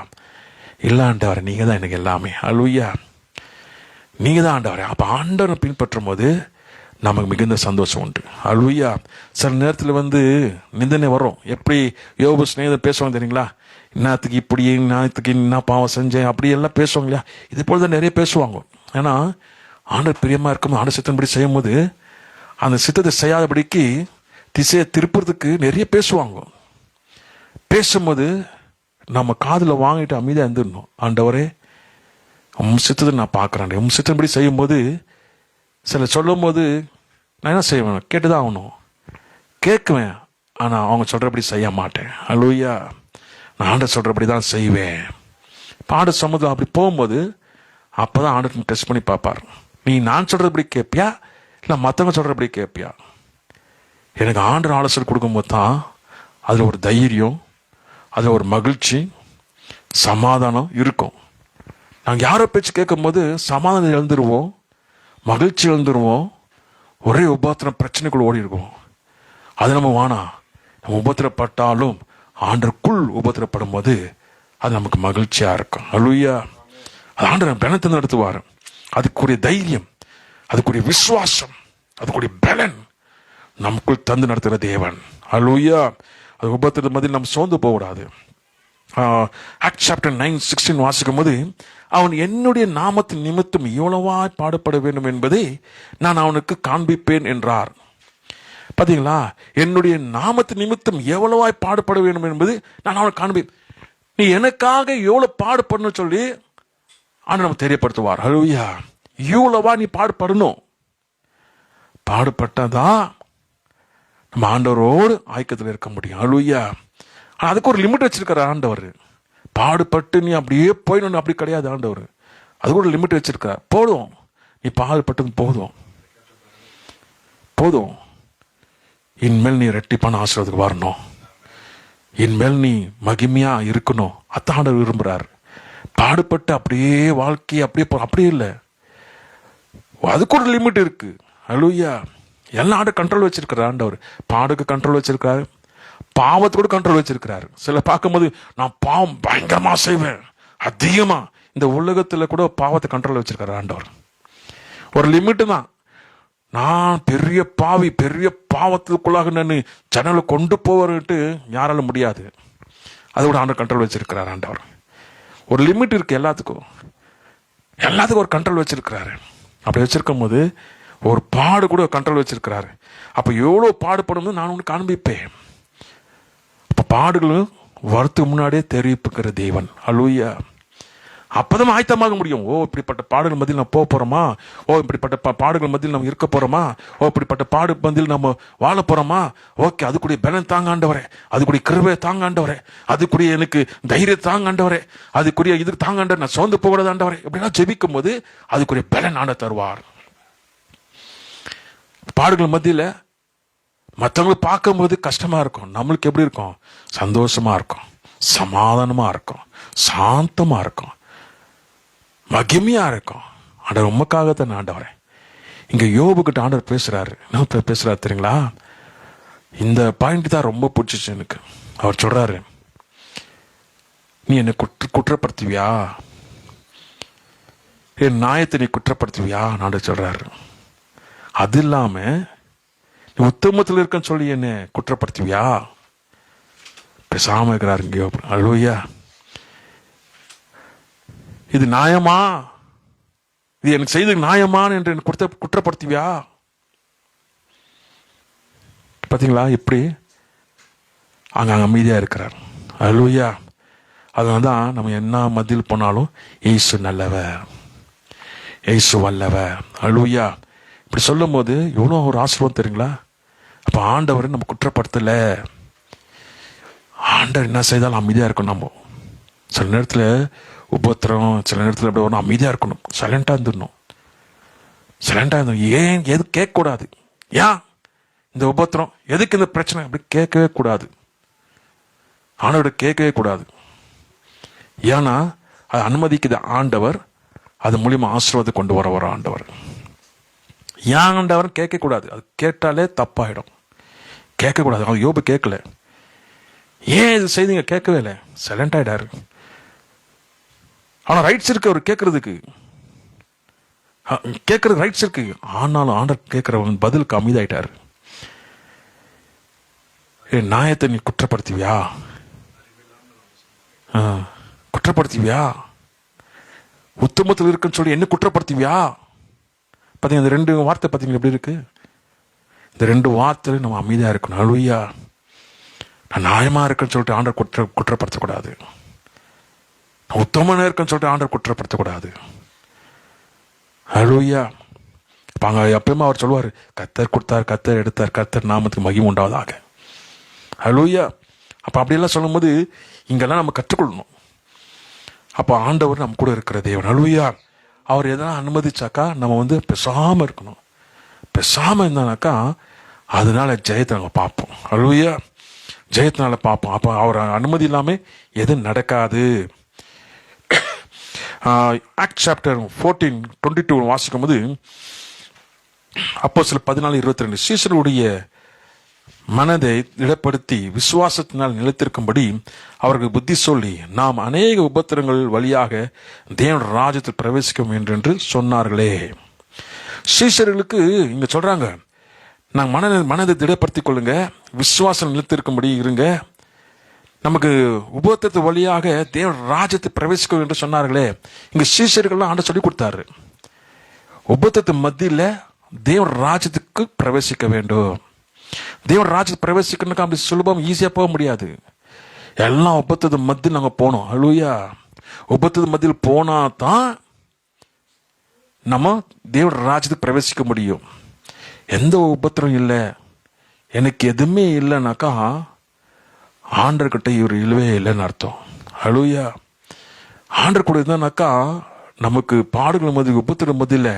இல்லை ஆண்டவர் நீங்க தான் எனக்கு எல்லாமே. அல்லேலூயா. நீங்க தான் ஆண்டவர். அப்ப ஆண்டவரை பின்பற்றும் போது நமக்கு மிகுந்த சந்தோஷம் உண்டு. அல்லேலூயா. சில நேரத்தில் நிந்தனை வரும். எப்படி யோபு சிநேகிதர் பேசுவாங்க தெரியுங்களா? இன்னத்துக்கு இப்படி, இன்னத்துக்கு என்ன பாவம் செஞ்சேன், அப்படி எல்லாம் பேசுவாங்க இல்லையா? இதே போல தான் நிறைய பேசுவாங்க. ஏன்னா ஆண்டவர் பிரியமா இருக்கும்போது, ஆண்டவர் சித்தம்படி செய்யும் போது அந்த சித்தத்தை செய்யாதபடிக்கு திசையை திருப்புறதுக்கு நிறைய பேசுவாங்க. பேசும்போது நம்ம காதில் வாங்கிட்டு அமைதியாக இருந்துடணும். ஆண்டவரே, உம் சித்தத்தை நான் பார்க்குறேன், உம் சித்தம்படி செய்யும்போது சில சொல்லும் போது நான் என்ன செய்வேன்? கேட்டுதான் ஆகணும். கேட்குவேன், ஆனால் அவங்க சொல்கிறபடி செய்ய மாட்டேன். அல்லேலூயா. நான் ஆண்டவர் சொல்கிறபடி தான் செய்வேன். ஆண்டவர் சமுதாயம் அப்படி போகும்போது அப்போ தான் ஆண்டவர் டெஸ்ட் பண்ணி பார்ப்பார். நீ நான் சொல்கிறபடி கேட்பியா, இல்லை மற்றவங்க சொல்கிறபடி கேட்பியா? எனக்கு ஆண்டவர் ஆலோசனை கொடுக்கும்போது தான் அதில் ஒரு தைரியம், அதில் ஒரு மகிழ்ச்சி, சமாதானம் இருக்கும். நாங்கள் யாரோ பேச்சு கேட்கும்போது சமாதானம் எழுந்துருவோம், மகிழ்ச்சி எழுந்துருவோம், ஒரே உபத்திரம் பிரச்சனைக்குள் ஓடி இருக்கும். அது நம்ம வேணாம். நம்ம உபத்திரப்பட்டாலும் ஆண்டருக்குள் உபத்திரப்படும் போது அது நமக்கு மகிழ்ச்சியாக இருக்கும். அல்லேலூயா. அது ஆண்டவர் பலத்தை நடத்துவார். அதுக்குரிய தைரியம், அதுக்குரிய விசுவாசம், அதுக்குரிய பலன் நமக்குள் தந்து நடத்துகிற தேவன். அல்லேலூயா. அது உபத்திரத்தை மத்தியில் நம்ம சோர்ந்து போகக்கூடாது. ஆக்ட் சாப்டர் 9:16 வாசிக்கும் போது, அவன் என்னுடைய நாமத்தின் நிமித்தம் எவ்வளவாய் பாடுபட வேண்டும் என்பதை நான் அவனுக்கு காண்பிப்பேன் என்றார். பார்த்தீங்களா? என்னுடைய நாமத்தின் நிமித்தம் எவ்வளவாய் பாடுபட வேண்டும் என்பது நான் அவனுக்கு காண்பிப்பேன். நீ எனக்காக எவ்வளவு பாடுபடணும்னு சொல்லி ஆண்டவர் நம்ம தெரியப்படுத்துவார். அல்லேலூயா. இவ்வளவா நீ பாடுபடணும். பாடுபட்டதான் நம்ம ஆண்டவரோடு ஐக்கியத்தில் இருக்க முடியும். அல்லேலூயா. அதுக்கு ஒரு லிமிட் வச்சிருக்காரு ஆண்டவர். பாடுபட்டு நீ அப்படியே போயிடணும் அப்படி கிடையாது ஆண்டவர். அதுக்கு ஒரு லிமிட் வச்சிருக்கார். போதும், நீ பாடுபட்டது போதும், போதும். இனிமேல் நீ ரெட்டிப்பான ஆசீர்வாதத்துக்கு வரணும், இனிமேல் நீ மகிமையா இருக்கணும். அதான் ஆண்டவர் விரும்புறார். பாடுபட்டு அப்படியே வாழ்க்கையை அப்படியே இல்லை. அதுக்கு ஒரு லிமிட் இருக்கு. அல்லேலூயா. எல்லாம் ஆண்டு கண்ட்ரோல் வச்சிருக்கிறார் ஆண்டவர். பாடுக்கு கண்ட்ரோல் வச்சிருக்காரு, பாவத்துக்கு கூட கண்ட்ரோல் வச்சிருக்கிறாரு. சில பார்க்கும்போது நான் பாவம் பயங்கரமா செய்வேன், அதிகமா. இந்த உலகத்துல கூட பாவத்தை கண்ட்ரோல் வச்சிருக்காரு ஆண்டவர். ஒரு லிமிட் தான். நான் பெரிய பாவி, பெரிய பாவத்துக்குள்ளாக நான் ஜனங்களை கொண்டு போவர்ட்டு யாரால முடியாது. அது கூட ஆண்டவர் கண்ட்ரோல் வச்சிருக்கிறார் ஆண்டவர். ஒரு லிமிட் இருக்கு எல்லாத்துக்கும். எல்லாத்துக்கும் ஒரு கண்ட்ரோல் வச்சிருக்கிறாரு. அப்படி வச்சிருக்கும் போது ஒரு பாடு கூட கண்ட்ரோல் வச்சிருக்கிறாரு. அப்ப எவ்வளவு பாடுபடும் நான் உனக்கு காண்பிப்பேன். அப்ப பாடுகளும் வரத்துக்கு முன்னாடியே தெரிவிப்புக்கிற தேவன். அல்லேலூயா. அப்பதான் ஆயத்தமாக முடியும். ஓ, இப்படிப்பட்ட பாடுகள் மத்தியில் நம்ம போக போறோமா? ஓ, இப்படிப்பட்ட பாடுகள் மத்தியில் நம்ம இருக்க போறோமா? ஓ, இப்படிப்பட்ட பாடு மத்தியில் நம்ம வாழ போறோமா? ஓகே, அதுக்குரிய பலன் தாங்காண்டவரே, அதுக்குரிய கிருபை தாங்காண்டவரே, அதுக்குரிய எனக்கு தைரியம் தாங்காண்டவரே, அதுக்குரிய இது தாங்காண்டவர், நான் சோர்ந்து போகிறதாண்டவரே, இப்படிலாம் ஜெபிக்கும் போது அதுக்குரிய பலன் ஆண்ட தருவார். பாடுகள் மத்தியில் மற்றவங்களை பார்க்கும்போது கஷ்டமா இருக்கும், நம்மளுக்கு எப்படி இருக்கும்? சந்தோஷமா இருக்கும், சமாதானமா இருக்கும், சாந்தமா இருக்கும், மகிமையா இருக்கும். ஆண்டவர் உமக்காகத்தான் ஆண்டவரே. இங்க யோபுக்கிட்ட ஆண்டவர் பேசுறாரு. என்ன பேசுறாரு தெரியுங்களா? இந்த பாயிண்ட் தான் ரொம்ப பிடிச்சிச்சு எனக்கு. அவர் சொல்றாரு, நீ என்னை குற்றப்படுத்துவியா, என் நியாயத்தை நீ குற்றப்படுத்துவியா? ஆண்டவர் சொல்றாரு. அது இல்லாம நீ உத்தமத்தில் இருக்கன்னு சொல்லி என்ன குற்றப்படுத்துவியா? பேசாம இருக்கிறாரு இங்க யோபு. அல்லேலூயா. இது நியாயமா? இது எனக்கு செய்து நியாயமான என்று குற்றப்படுத்துவியா? பாத்தீங்களா எப்படி அங்க அமைதியா இருக்கிறார். அல்லேலூயா. அதனாலதான் நம்ம என்ன மத்தியில் போனாலும் இயேசு நல்லவர், இயேசு வல்லவர். அல்லேலூயா. இப்படி சொல்லும் போது எவ்வளவு ஒரு ஆசீர்வாதம் தெரியுங்களா? அப்ப ஆண்டவரை நம்ம குற்றப்படுத்தல. ஆண்டவர் என்ன செய்தாலும் அமைதியா இருக்கணும். நம்ம சில நேரத்துல உபத்திரம், சில நேரத்தில் எப்படி வரணும், அமைதியா இருக்கணும், சைலண்டா இருந்துடணும். சைலண்டா இருந்தோம். ஏன் எது கேட்க கூடாது. ஏன் இந்த உபத்திரம், எதுக்கு இந்த பிரச்சனை, அப்படி கேட்கவே கூடாது. ஆண்டவரை கேட்கவே கூடாது. ஏன்னா அது அனுமதிக்குது ஆண்டவர். அது மூலியமா ஆசீர்வாதத்தை கொண்டு வர ஆண்டவர். ஏன் ஆண்டவர் கேட்க கூடாது. அது கேட்டாலே தப்பாயிடும். கேட்க கூடாது. அவர் யோபு கேட்கல. ஏன் இது செய்தீங்க? கேட்கவே இல்லை, சைலண்ட் ஆயிடாரு. ஆனா ரைட்ஸ் இருக்கு அவர் கேட்கறதுக்கு. கேட்கறது ரைட்ஸ் இருக்கு. ஆனாலும் ஆண்டவர் கேட்கிறவன் பதிலுக்கு அமைதியாயிட்டாரு. நியாயத்தை நீ குற்றப்படுத்துவியா? குற்றப்படுத்துவியா? உத்தமத்தில் இருக்குன்னு சொல்லி என்ன குற்றப்படுத்துவியா? பாத்தீங்க, இந்த 2 வார்த்தை பாத்தீங்க எப்படி இருக்கு? இந்த 2 வார்த்தையில நம்ம அமைதியா இருக்கணும். ஹல்லேலூயா. நான் நியாயமா இருக்குன்னு சொல்லிட்டு ஆண்டவர் குற்றப்படுத்தக்கூடாது. நான் உத்தமனா இருக்குன்னு சொல்லிட்டு ஆண்டவர் குற்றப்படுத்தக்கூடாது. ஹல்லேலூயா. அங்க எப்பயுமே அவர் சொல்லுவார், கர்த்தர் கொடுத்தார், கர்த்தர் எடுத்தார், கர்த்தர் நாமத்துக்கு மகிமை உண்டாவதாக. ஹல்லேலூயா. அப்ப அப்படியெல்லாம் சொல்லும் போது இங்கெல்லாம் நம்ம கற்றுக்கொள்ளணும். அப்ப ஆண்டவர் நம்ம கூட இருக்கிற தேவன். ஹல்லேலூயா. அவர் எதனா அனுமதிச்சாக்கா நம்ம பேசாம இருக்கணும். பேசாம இருந்தானாக்கா அதனால ஜெயத்தை நம்ம பார்ப்போம். ஹல்லேலூயா. ஜெயத்தினால பார்ப்போம். அப்ப அவர் அனுமதி இல்லாம எதுவும் நடக்காது. ஆக்ட் சாப்டர் 14:22 வாசிக்கும் போது, அப்போஸ்தலர் 14:22 சீசருடைய மனதை திடப்படுத்தி விசுவாசத்தினால் நிலைத்திருக்கும்படி அவர்கள் புத்தி சொல்லி, நாம் அநேக உபத்திரங்கள் வழியாக தேவன் ராஜ்யத்தில் பிரவேசிக்க வேண்டும் என்று சொன்னார்களே. சீசர்களுக்கு இங்க சொல்றாங்க, நாங்கள் மனதை திடப்படுத்திக் கொள்ளுங்க, விசுவாசம் நிலைத்திருக்கும்படி இருங்க, நமக்கு உபத்திரத்து வழியாக தேவன் ராஜ்யத்தை பிரவேசிக்க என்று சொன்னார்களே. இங்க சீசர்கள்லாம் ஆண்டவர் சொல்லி கொடுத்தாரு, உபத்திரத்து மத்தியில தேவன் ராஜ்யத்துக்கு பிரவேசிக்க வேண்டும். தேவன் ராஜ்யத்தை பிரவேசிக்கணும்னா அப்படி சுலபம் ஈஸியா போக முடியாது. எல்லாம் உபத்திரத்து மத்தியில் நாங்க போனோம். ஹல்லேலூயா. உபத்திரத்து மத்தியில் போனா தான் நம்ம தேவன் ராஜ்யத்துக்கு பிரவேசிக்க முடியும். எந்த உபத்திரம் இல்லை, எனக்கு எதுவுமே இல்லைனாக்கா ஆண்டர்கிட்ட இவர் இல்லவே இல்லைன்னு அர்த்தம். ஹல்லேலூயா. ஆண்டர் கூட இருந்தானாக்கா நமக்கு பாடுகள் மத்திய உபத்திர மத்தியில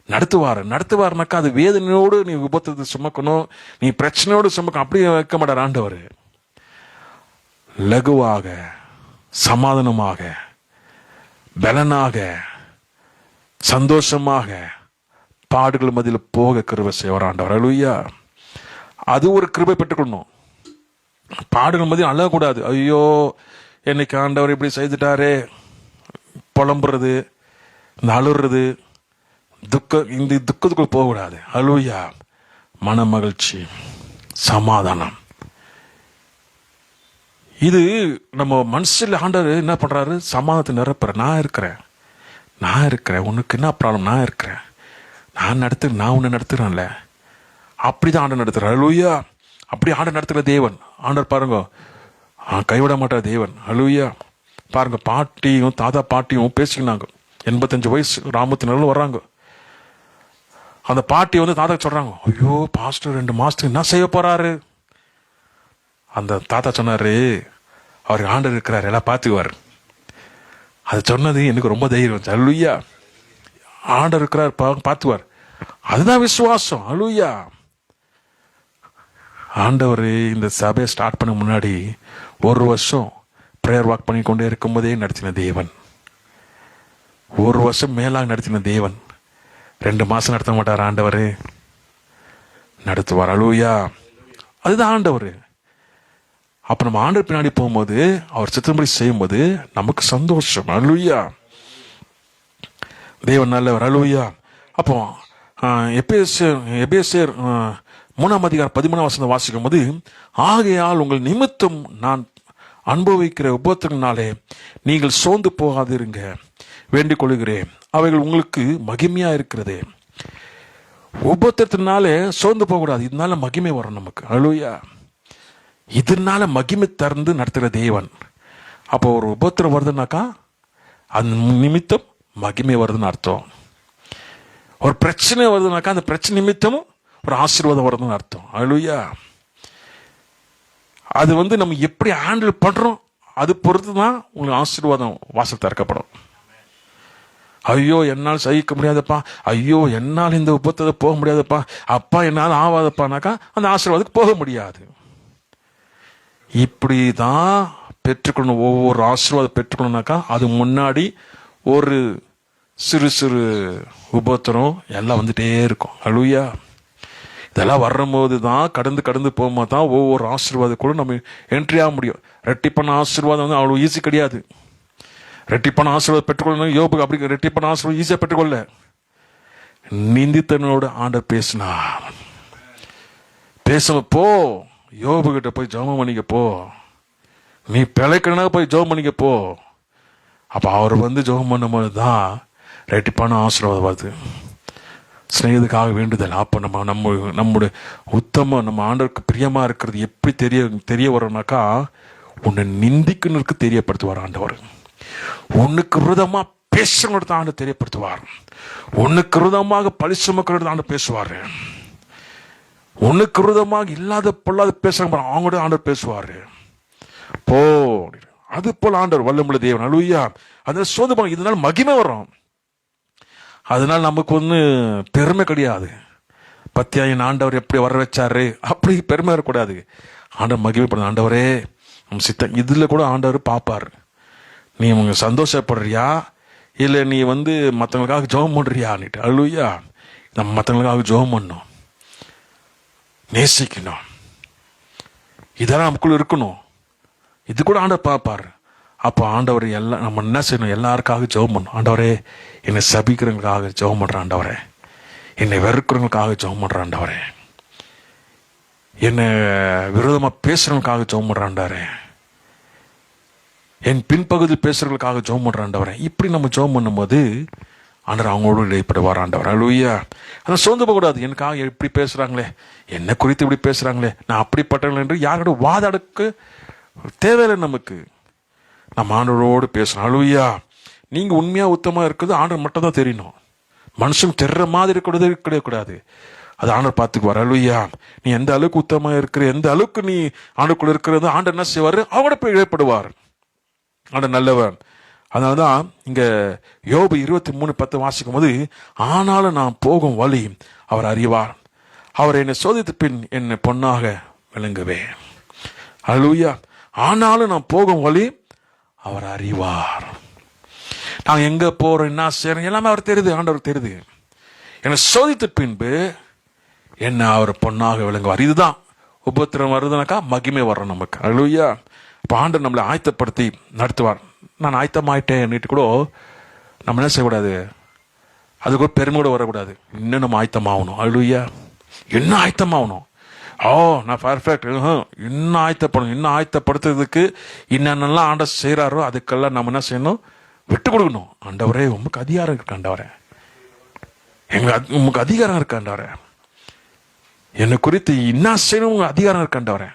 நடத்துவாருனாக்கா அது வேதனையோடு நீ உபத்திரத்தை சுமக்கணும், நீ பிரச்சனையோடு சுமக்கணும், அப்படியே வைக்க மாட்டார் ஆண்டவர். லகுவாக, சமாதானமாக, பலனாக, சந்தோஷமாக பாடுகள் மத்தியில் போக கிருபை செய்வார் ஆண்டவர். ஹல்லேலூயா. அது ஒரு கிருபை பெற்றுக்கொள்ளணும். பாடுகள் மத்தியில் அழக்கூடாது. ஐயோ என்னைக்கு ஆண்டவர் இப்படி செய்துட்டாரே புலம்புறது, இந்த அழுறது, இந்த துக்கத்துக்குள் போகக்கூடாது. ஹல்லேலூயா. மன மகிழ்ச்சி, சமாதானம், இது நம்ம மனசுல ஆண்டவர் என்ன பண்றாரு? சமாதானத்தை நிரப்புற. நான் இருக்கிறேன், உனக்கு என்ன ப்ராப்ளம்? நான் இருக்கிறேன், நான் உன்னை நடத்துறேன்ல. அப்படிதான் ஆண்டவர் நடத்துறார். ஹல்லேலூயா. அப்படி ஆண்டவர் நடத்துகிற தேவன். ஆண்டவர் பாருங்க, கைவிட மாட்டார் தேவன். ஹல்லேலூயா. பாருங்க, பாட்டியும் தாத்தா பாட்டியும் பேசிக்கினாங்க. 85 வயசு ராமத்தினால வர்றாங்க. அந்த பாட்டி தாத்தா சொல்றாங்க, ஐயோ பாஸ்டர் 2 மாசத்துக்கு என்ன செய்ய போறாரு? அந்த தாத்தா சொன்னாரு, அவருக்கு ஆண்டவர் இருக்கிறாரு, எல்லாம் பார்த்துக்குவார். அது சொன்னது எனக்கு ரொம்ப தைரியம். ஹல்லேலூயா. ஆண்டவர் இருக்கிறார், பார்த்துக்குவார். அதுதான் விசுவாசம். ஹல்லேலூயா. ஆண்டவர் இந்த சபையை ஸ்டார்ட் பண்ண முன்னாடி 1 வருஷம் பிரேயர் வாக் பண்ணி கொண்டே இருக்கும் போதே நடத்தின தேவன். 1 வருஷம் மேலாக நடத்தின தேவன் 2 மாசம் நடத்த மாட்டார் ஆண்டவர், நடத்துவார். ஹல்லேலூயா. அதுதான் ஆண்டவர். அப்ப நம்ம ஆண்டவர் பின்னாடி போகும்போது, அவர் சித்தம்படி செய்யும்போது நமக்கு சந்தோஷம். ஹல்லேலூயா. தேவன் நல்லவர். ஹல்லேலூயா. அப்போ எபேசியர் 3:13 வாசிக்கும் போது, ஆகையால் உங்கள் நிமித்தம் நான் அனுபவிக்கிற உபத்திரங்களினாலே நீங்கள் சோர்ந்து போகாதிருங்க வேண்டிக் கொள்கிறேன், அவைகள் உங்களுக்கு மகிமையா இருக்கிறது. உபத்திரத்தினாலே சோர்ந்து போகக்கூடாது. இதனால மகிமை வரும் நமக்கு. ஹல்லேலூயா. இதனால மகிமை தந்து நடத்துகிற தேவன். அப்போ ஒரு உபத்திரம் வருதுனாக்கா அந்த நிமித்தம் மகிமை வருதுன்னு அர்த்தம். ஒரு பிரச்சனை வருதுனாக்கா அந்த பிரச்சனை நிமித்தமும் ஒரு ஆசீர்வாதம் வருதுன்னு அர்த்தம். ஹல்லேலூயா. அது நம்ம எப்படி ஹேண்டில் பண்றோம் அது பொறுத்து தான் உங்களுக்கு ஆசீர்வாதம் வாசல் திறக்கப்படும். ஐயோ என்னால் சகிக்க முடியாதப்பா, ஐயோ என்னால் இந்த உபத்திரத்தை போக முடியாதப்பா, அப்பா என்னால் ஆகாதப்பானாக்கா அந்த ஆசீர்வாதத்துக்கு போக முடியாது. இப்படிதான் பெற்றுக்கணும். ஒவ்வொரு ஆசீர்வாதம் பெற்றுக்கணும்னாக்கா அது முன்னாடி ஒரு சிறு சிறு உபத்திரம் எல்லாம் வந்துட்டே இருக்கும். ஹல்லேலூயா. இதெல்லாம் வரும்போது தான் கடந்து போகும்போது தான் ஒவ்வொரு ஆசீர்வாதம் கூட நம்ம என்ட்ரி ஆக முடியும். ரெட்டிப்பான ஆசீர்வாதம் அவ்வளோ ஈஸி கிடையாது. ரெட்டிப்பான ஆசீர்வாதம் பெற்றுக்கொள்ளணும். யோபுக்கு அப்படி ரெட்டிப்பான ஆசீர்வாதம் ஈஸியாக பெற்றுக்கொள்ள. நிந்தித்தனோடு ஆண்டவர் பேசினார். பேச போ, யோபு கிட்ட போய் ஜெபம் பண்ணிக்க போ, நீ பிழைக்கணும்னா போய் ஜெபம் பண்ணிக்க போ. அப்போ அவர் ஜெபம் பண்ணும்போது தான் ரெட்டிப்பான ஆசீர்வாதம் வருது. ஸ்நேகத்துக்காக வேண்டுதல். அப்போ நம்முடைய உத்தம நம்ம ஆண்டவருக்கு பிரியமா இருக்கிறது எப்படி தெரிய வரும்னாக்கா, உன்னை நிந்திக்கணுக்கு தெரியப்படுத்துவார் ஆண்டவர். உன்னுக்கு விரோதமா பேசுறது ஆண்டு தெரியப்படுத்துவார். உன்னுக்கு விரோதமாக பழி சுமக்கிறது ஆண்டு பேசுவார். உன்னுக்கு விரோதமாக இல்லாத பொல்லாத பேசுறாங்க அவங்களோட ஆண்டவர் பேசுவாரு. போ, அது போல ஆண்டவர் வல்லமுள்ள தேவன். அல்லேலூயா. அதனால சோதனை இதனால மகிமை வரும். அதனால நமக்கு பெருமை கிடையாது. பத்தியா என் ஆண்டவர் எப்படி வர வச்சாரு அப்படி பெருமை வரக்கூடாது. ஆண்டவர் மகிமைப்படுது. ஆண்டவரே நம்ம சித்தம். இதுல கூட ஆண்டவர் பார்ப்பார், நீ உங்க சந்தோஷப்படுறியா இல்லை நீ மற்றவங்களுக்காக ஜெபம் பண்றியான்னுட்டு. அல்லேலூயா. நம்ம மற்றவங்களுக்காக ஜெபம் பண்ணணும், நேசிக்கணும், இதெல்லாம் நமக்குள்ள இருக்கணும். இது கூட ஆண்டவர் பார்ப்பார். அப்போ ஆண்டவர் எல்லாம் நம்ம என்ன செய்யணும், எல்லாருக்காக ஜெபம் பண்ணணும். ஆண்டவரே என்னை சபிக்கிறவங்களுக்காக ஜெபம் பண்றேன் ஆண்டவரே, என்னை வெறுக்கிறவங்களுக்காக ஜெபம் பண்றேன் ஆண்டவரே, என்னை விரோதமா பேசுறவங்களுக்காக ஜெபம் பண்றேன் ஆண்டவரே, என் பின்பகுதி பேசுறவங்களுக்காக ஜெபம் பண்றேன் ஆண்டவரே. இப்படி நம்ம ஜெபம் பண்ணும்போது ஆண்டவர் அவங்களோடு இடைப்படுவார் ஆண்டவர். அல்லேலூயா. அதை சோர்ந்து போகக்கூடாது. எனக்காக இப்படி பேசுறாங்களே, என்னை குறித்து இப்படி பேசுறாங்களே, நான் அப்படிப்பட்டவர்கள் என்று யாரோட வாதாடுக்கு தேவையில்லை. நமக்கு நம்ம ஆண்டவரோடு பேசணும். அல்லேலூயா. நீங்க உண்மையா உத்தமா இருக்குது ஆண்டவர் மட்டும் தான் தெரியணும். மனுஷன் தெர்ற மாதிரி இருக்கிறது கிடையக்கூடாது. அது ஆண்டவர் பார்த்துக்குவார். அல்லேலூயா. நீ எந்த அளவுக்கு உத்தமா இருக்கிற, எந்த அளவுக்கு நீ ஆண்டுக்குள்ள இருக்கிறது ஆண்டவர் என்ன செய்வாரு, அவங்களோட போய் இடைப்படுவார். ஆண்டவர் நல்லவன். அதனாலதான் இங்க யோபு 23:10 வாசிக்கும் போது, ஆனாலும் நான் போகும் வழி அவர் அறிவார், அவர் என்னை சோதித்த பின் என்னை பொன்னாக விளங்குவேன். அல்லேலூயா. ஆனாலும் நான் போகும் வழி அவர் அறிவார். நான் எங்க போறேன், என்ன செய்றேன் எல்லாமே அவர் தெரியுது. ஆண்டவர் தெரியுது. என்னை சோதித்த பின்பு என்ன அவர் பொன்னாக விளங்குவார். இதுதான் உபத்திரம் வருதுனாக்கா மகிமை வர்றோம் நமக்கு. அல்லேலூயா. இப்போ ஆண்டவர் நம்மளை ஆயத்தப்படுத்தி நடத்துவார். நான் ஆயத்தமாயிட்டேன் கூட நம்ம என்ன செய்யக்கூடாது, அது கூட பெருமை கூட வரக்கூடாது. இன்னும் நம்ம ஆயத்தமாகணும். அல்லேலூயா. இன்னும் ஆயத்தமாகணும். நான் பர்ஃபெக்ட், இன்னும் ஆயத்தப்படணும். இன்னும் ஆயத்தப்படுத்துறதுக்கு என்னென்னலாம் ஆண்டவர் செய்கிறாரோ அதுக்கெல்லாம் நம்ம என்ன செய்யணும், விட்டு கொடுக்கணும். ஆண்டவரே உமக்கு அதிகாரம் இருக்கு ஆண்டவரே, உமக்கு அதிகாரம் இருக்கு ஆண்டவரே, என்னை குறித்து என்ன செய்யணும் உங்க அதிகாரம் இருக்கு ஆண்டவரே,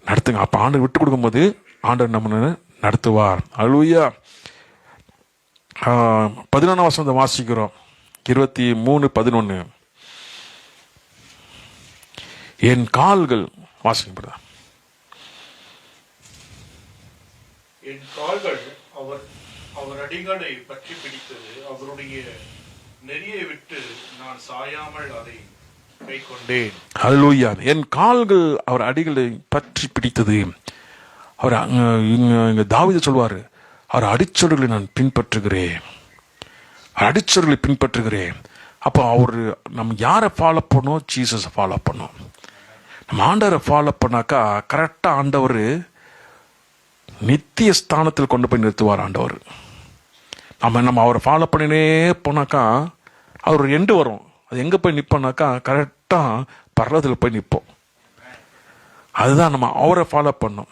நடத்துங்க. அப்ப ஆண்டவர் விட்டு கொடுக்கும்போது ஆண்டவர் நம்ம நடத்துவார். அல்லேலூயா. 11ஆம் வசனத்தை வாசிக்கிறோம். 23:11. என் கால்கள் வாசிக்கப்படுதா? என் கால்கள் அவர் அடிகளை பற்றி பிடித்தது, அவருடைய நெறியை விட்டு நான் சாயாமல் அதை கை கொண்டேன். அல்லேலூயா. என் கால்கள் அவர் அடிகளை பற்றி பிடித்தது. அவர் இங்க தாவீது சொல்வாரு, அவர் அடிச்சொல்களை நான் பின்பற்றுகிறேன், அடிச்சொல்களை பின்பற்றுகிறேன். அப்போ அவரு நம்ம யாரை ஃபாலோ பண்ணோம், ஜீசஸை ஃபாலோ பண்ணோம். நம்ம ஆண்டவரை ஃபாலோ பண்ணாக்கா கரெக்டா ஆண்டவர் நித்திய ஸ்தானத்தில் கொண்டு போய் நிறுத்துவார் ஆண்டவர். நம்ம அவரை ஃபாலோ பண்ணினே போனாக்கா அவர் எண்டு வரும். அது எங்க போய் நிற்போம்னாக்கா கரெக்டா பரலோகத்தில் போய் நிற்போம். அதுதான் நம்ம அவரை ஃபாலோ பண்ணோம்.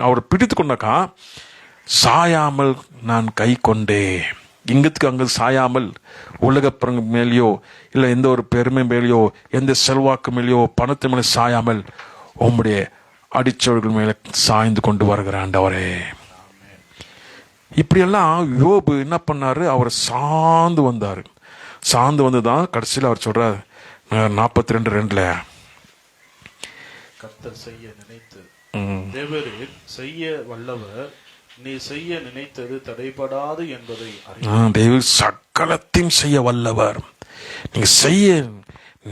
அவரை பிடித்து கொண்டாக்கா சாயாமல் நான் கை கொண்டே, இங்கத்துக்கு அங்க சாயாமல், உலகப்புறங்க மேலேயோ இல்லை எந்த ஒரு பெருமை மேலேயோ எந்த செல்வாக்கு மேலேயோ பணத்து மேலே சாயாமல் உம்முடைய அடிச்சோர்கள் மேலே சாய்ந்து கொண்டு வருகிற ஆண்டவரே. இப்படியெல்லாம் யோபு என்ன பண்ணாரு, அவர் சார்ந்து வந்தாரு. சார்ந்து வந்துதான் கடைசியில் அவர் சொல்றாரு 42:2 கர்த்தர் செய்ய நினைத்தது தேவரீர் செய்ய வல்லவர், நீ செய்ய நினைத்தது தடைபடாது என்பதை தேவன் சகலத்தையும் செய்ய வல்லவர், நீங்க செய்ய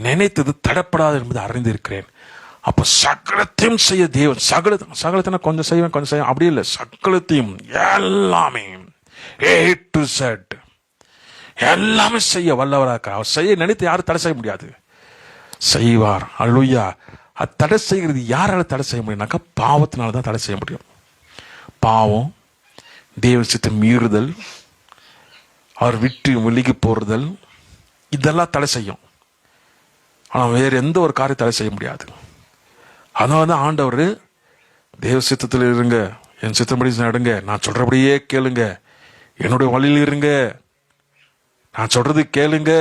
நினைத்தது தடைப்படாது என்பதை அறிந்திருக்கிறேன். அப்ப சகலத்தையும் செய்ய தேவன், சகலத்தின கொஞ்சம் செய்வேன் அப்படி இல்லை, சகலத்தையும் எல்லாமே A to Z எல்லாமே செய்ய வல்லவராக அவர் செய்ய நினைத்து யாரும் தடை செய்ய முடியாது, செய்வார். அல்லேலூயா. அது தடை செய்கிறது யாரால தடை செய்ய முடியும்னாக்கா பாவத்தினால தான் தடை செய்ய முடியும். பாவம், தேவ சித்தம் மீறுதல், அவர் விட்டு விலகி போறுதல், இதெல்லாம் தடை செய்யும். ஆனால் வேறு எந்த ஒரு காரியம் தடை செய்ய முடியாது. அதனால தான் ஆண்டவர் தேவ சித்தத்தில் இருங்க, என் சித்தப்படி நடுங்க, நான் சொல்றபடியே கேளுங்க, என்னுடைய வழியில் இருங்க, நான் சொல்றது கேளுங்க,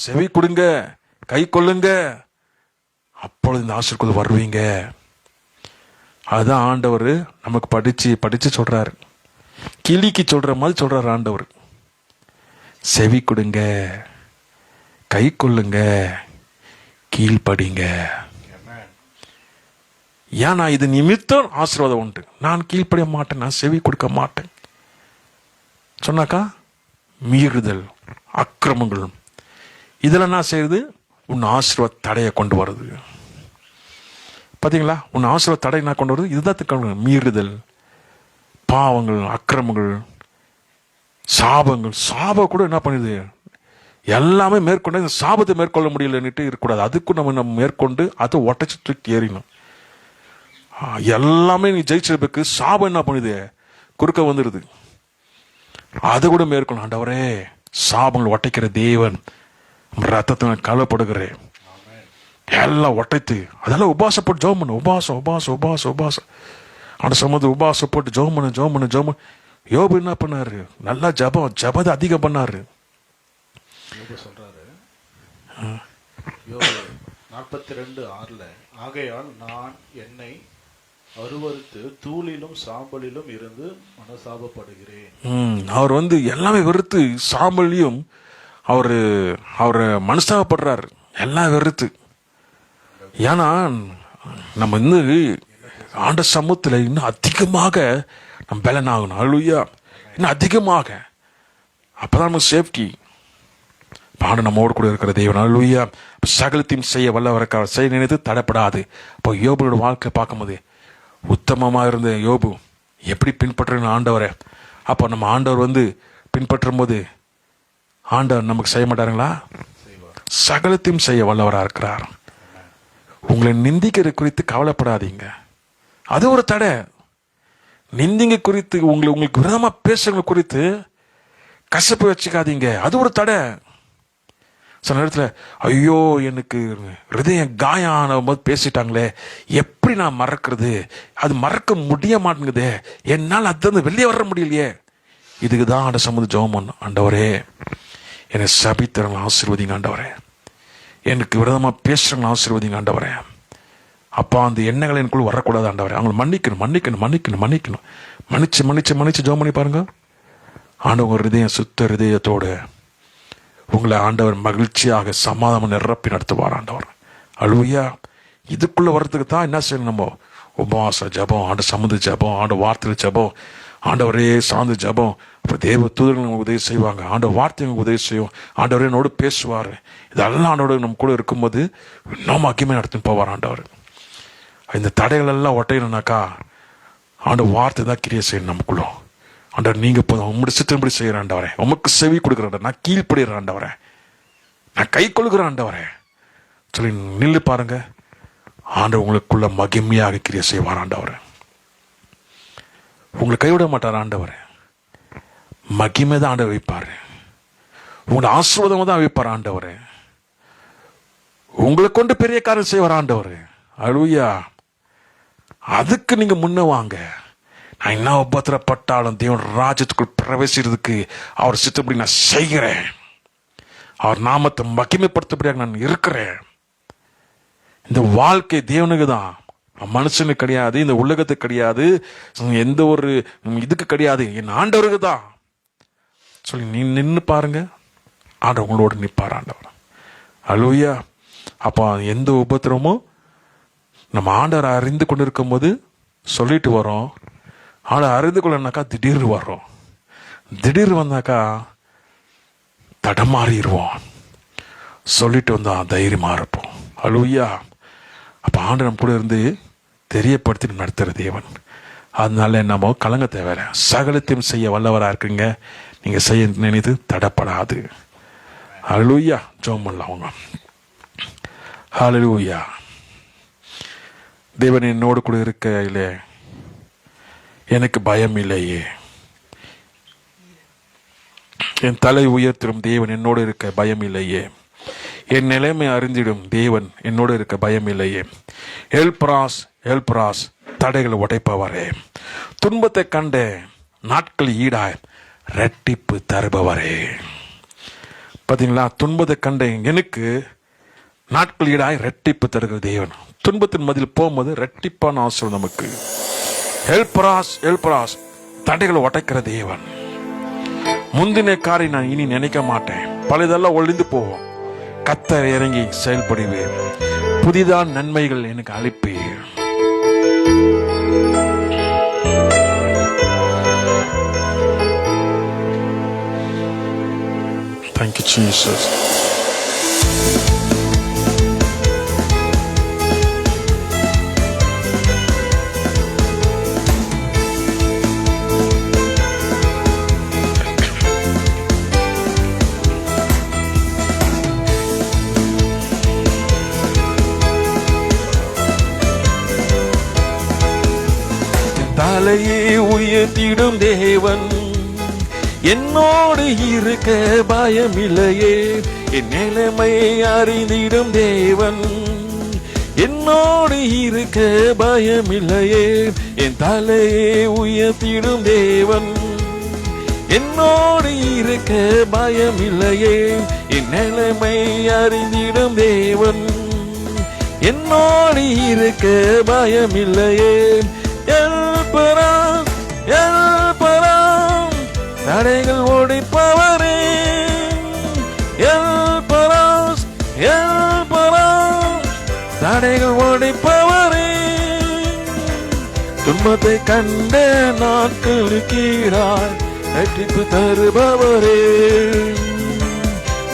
செவி கொடுங்க, கை கொள்ளுங்க, அப்பொழுது இந்த ஆசீர்வாதம் வருவீங்க. அதுதான் ஆண்டவர் நமக்கு படிச்சு சொல்றாரு. கிளிக்கு சொல்ற மாதிரி சொல்றாரு ஆண்டவர். செவி கொடுங்க, கை கொள்ளுங்க, கீழ்படிங்க. ஏன்னா இது நிமித்தம் ஆசீர்வாதம் உண்டு. நான் கீழ்ப்படிய மாட்டேன், நான் செவி கொடுக்க மாட்டேன் சொன்னாக்கா மீறுதல், அக்கிரமங்கள், இதெல்லாம் நான் செய்யுது உன் ஆசீர்வாத தடையை கொண்டு வருது. பார்த்தீங்களா, உன் ஆசீர்வாத தடை நான் கொண்டு வருது. இதுதான் மீறுதல், பாவங்கள், அக்கிரமங்கள், சாபங்கள். சாபம் கூட என்ன பண்ணுது, எல்லாமே மேற்கொண்டு இந்த சாபத்தை மேற்கொள்ள முடியலன்னுட்டு இருக்கக்கூடாது. அதுக்கும் நம்ம மேற்கொண்டு அதை ஒட்டச்சு தூக்கி ஏறினோம். எல்லாமே நீ ஜெயிச்சிருப்பக்கு சாபம் என்ன பண்ணுது, குறுக்க வந்துடுது. அதை கூட மேற்கொள்ள ஆண்டவரே, சாபங்கள் ஒட்டைக்கிற தேவன், ரத்தத்தை கலப்படுகிறேன், எல்லாம் ஒட்டைத்து அதெல்லாம் உபாசப்பட்டு ஜெபம் பண்ணு. உபாசம் அந்த சமத்து உபாசப்பட்டு ஜெபம் பண்ணு. யோபு என்ன பண்ணாரு, நல்லா ஜபத்தை அதிகம் பண்ணாரு. சொல்றாரு 42:6 ஆகையால் நான் என்னை அருவருத்து தூளிலும் சாம்பலிலும் இருந்து மனசாபப்படுகிறேன். அவர் எல்லாமே வெறுத்து சாம்பலையும் அவரு மனசாபப்படுறாரு, எல்லாம் வெறுத்து. ஏன்னா நம்ம ஆண்ட சமூகத்தில் இன்னும் அதிகமாக நம்ம பலன் ஆகணும். அல்லேலூயா, இன்னும் அதிகமாக. அப்பதான் நமக்கு சேஃப்டி. ஆண்டு நம்மோடு கூட இருக்கிற தேவன். அல்லேலூயா, சகலத்தையும் செய்ய வல்லவரை செய்ய நினைத்து தடைப்படாது. இப்போ யோபுவோட வாழ்க்கை பார்க்கும்போது உத்தமமாக இருந்த யோபு எப்படி பின்பற்றுன்னு ஆண்டவரை. அப்போ நம்ம ஆண்டவர் பின்பற்றும் போது ஆண்டவர் நமக்கு செய்ய மாட்டாருங்களா? சகலத்தையும் செய்ய வல்லவராக இருக்கிறார். உங்களை நிந்திக்கிற குறித்து கவலைப்படாதீங்க, அது ஒரு தடை. நிந்திங்க குறித்து உங்களுக்கு விரோதமா பேசுறவங்க குறித்து கசப்பு வச்சுக்காதீங்க, அது ஒரு தடை. சில நேரத்தில் ஐயோ எனக்கு ஹிருதயம் காயம் ஆன போது பேசிட்டாங்களே, எப்படி நான் மறக்கிறது, அது மறக்க முடிய மாட்டேங்குது, என்னால் அது வெளியே வர முடியலையே. இதுக்கு தான் ஆண்ட சம்மந்த ஜெபம் பண்ணணும். ஆண்டவரே, என்னை சபித்தவங்களை ஆசீர்வதிங்க ஆண்டவரே, எனக்கு விரோதமாக பேசுறவங்களை ஆசீர்வதிங்க ஆண்டவரே. அப்பா, அந்த எண்ணங்கள் எனக்குள்ள வரக்கூடாது ஆண்டவரே. அவங்களை மன்னிக்கணும். மன்னிச்சு ஜெபம் பண்ணி பாருங்க. ஆண்டவங்க ஹிருதயம் சுத்த ஹிருதயத்தோடு உங்களை ஆண்டவர் மகிழ்ச்சியாக சமாதானம் நிரப்பி நடத்துவார் ஆண்டவர். அல்லேலூயா. இதுக்குள்ள வர்றதுக்கு தான் என்ன செய்யணும், நம்ம உபவாச ஜபம், ஆண்ட சமுத ஜபம், ஆண்ட வார்த்தையில் ஜபம், ஆண்டவரே சார்ந்த ஜபம். அப்புறம் தேவ தூதர்கள் உதவி செய்வாங்க, ஆண்ட வார்த்தை உதவி செய்வோம், ஆண்டவரே என்னோடு பேசுவார். இதெல்லாம் ஆண்டோட நம்ம கூட இருக்கும்போது இன்னும் மகிமை நடத்தின்னு போவார் ஆண்டவர். இந்த தடைகள் எல்லாம் ஒட்டையணும்னாக்கா ஆண்ட வார்த்தை தான் கிரியை செய்யணும் நமக்குள்ள. ஆண்டவர், நீங்க போதும், உங்களுடைய சித்தம்படி செய்யற ஆண்டவரே, உமக்கு செவி கொடுக்குற, நான் கீழ்ப்படுகிற ஆண்டவரே, நான் கை கொள்கிற ஆண்டவரே சொல்லி நில்லு பாருங்க. ஆண்டவர் உங்களுக்குள்ள மகிமையாக கிரியை செய்வார் ஆண்டவரே. உங்களை கைவிட மாட்டார் ஆண்டவரே. மகிமை தான் ஆண்டவர் வைப்பாரு, உங்களை ஆசீர்வாதமா தான் வைப்பார் ஆண்டவரே. உங்களை கொண்டு பெரிய காரியம் செய்வார் ஆண்டவரே. அல்லேலூயா. அதுக்கு நீங்க முன்ன வாங்க. நான் என்ன உபத்திரப்பட்டாலும் தேவன் ராஜ்யத்துக்குள் பிரவேசிக்கிறதுக்கு அவர் சித்தப்படி நான் செய்கிறேன். அவர் நாமத்தை மகிமைப்படுத்தபடியாக நான் இருக்கிறேன். இந்த வாழ்க்கை தேவனுக்கு தான், மனுஷனுக்கு கிடையாது, இந்த உலகத்துக்கு கிடையாது, எந்த ஒரு இதுக்கு கிடையாது, என் ஆண்டவருக்கு தான் சொல்லி நீ நின்று பாருங்க. ஆண்டவர் உங்களோடு நிற்பார் ஆண்டவர். அல்லேலூயா. அப்போ எந்த உபத்திரமும் நம்ம ஆண்டவரை அறிந்து கொண்டு இருக்கும் போது சொல்லிட்டு வரோம். ஆண்டவர் அறிந்து கொள்ளனாக்கா திடீர் வர்றோம், திடீர் வந்தாக்கா தடமாறிடுவோம். சொல்லிட்டு வந்தா தைரியமா இருப்போம். அல்லேலூயா. அப்ப ஆண்டவர் நம்ம கூட இருந்து தெரியப்படுத்தி நடத்துற தேவன். அதனால நம்ம கலங்க தேவையில்லை. சகலத்தையும் செய்ய வல்லவராக இருக்குங்க. நீங்க செய்ய நினைத்து தடப்படாது. அல்லேலூயா. ஜெபம் பண்ணலாம் அவங்க. அல்லேலூயா. தேவன் என்னோடு கூட இருக்கையிலே எனக்கு பயம் இல்லையே. என் தலை உயர்த்திடும் தேவன் என்னோடு இருக்க பயம் இல்லையே. என் நிலைமை அறிந்திடும் தேவன் என்னோடு இருக்க பயம் இல்லையே. எல்பிராஸ் எல்பிராஸ், தடைகளை உடைப்பவரே, துன்பத்தை கண்ட நாட்கள் ஈடாய் இரட்டிப்பு தருபவரே. பார்த்தீங்களா, துன்பத்தை கண்ட எனக்கு நாட்கள் ஈடாய் இரட்டிப்பு தருகிற தேவன். துன்பத்தின் மதில் போகும்போது இரட்டிப்பான ஆசீர்வாதம் நமக்கு. எல்பிராஸ் எல்பிராஸ், தடைகளை உடைக்கிற தேவன். முந்தின காரியம் நான் இனி நினைக்க மாட்டேன், பழையதெல்லாம் ஒழிந்து போவோம். கர்த்தர் இறங்கி செயல்படுவேன், புதிதான நன்மைகள் எனக்கு அளிப்பேன். Thank you, Jesus. தலையை உயர்த்திடும் தேவன் என்னோடு இருக்க பயமில்லையே. என் நிலைமை அறிந்திடும் தேவன் என்னோடு இருக்க பயமில்லையே. என் தலையை உயர்த்திடும் தேவன் என்னோடு இருக்க பயமில்லையே. என் நிலைமை அறிந்திடும் தேவன் என்னோடு இருக்க பயமில்லையே. எல்பிராஸ் எல்பிராஸ், தடைகள் உடைப்பவரே. எல்பிராஸ் எல்பிராஸ், தடைகள் உடைப்பவரே. துன்பத்தை கண்ட நாட்களுக்கீடாய் இரட்டிப்பு தருபவரே.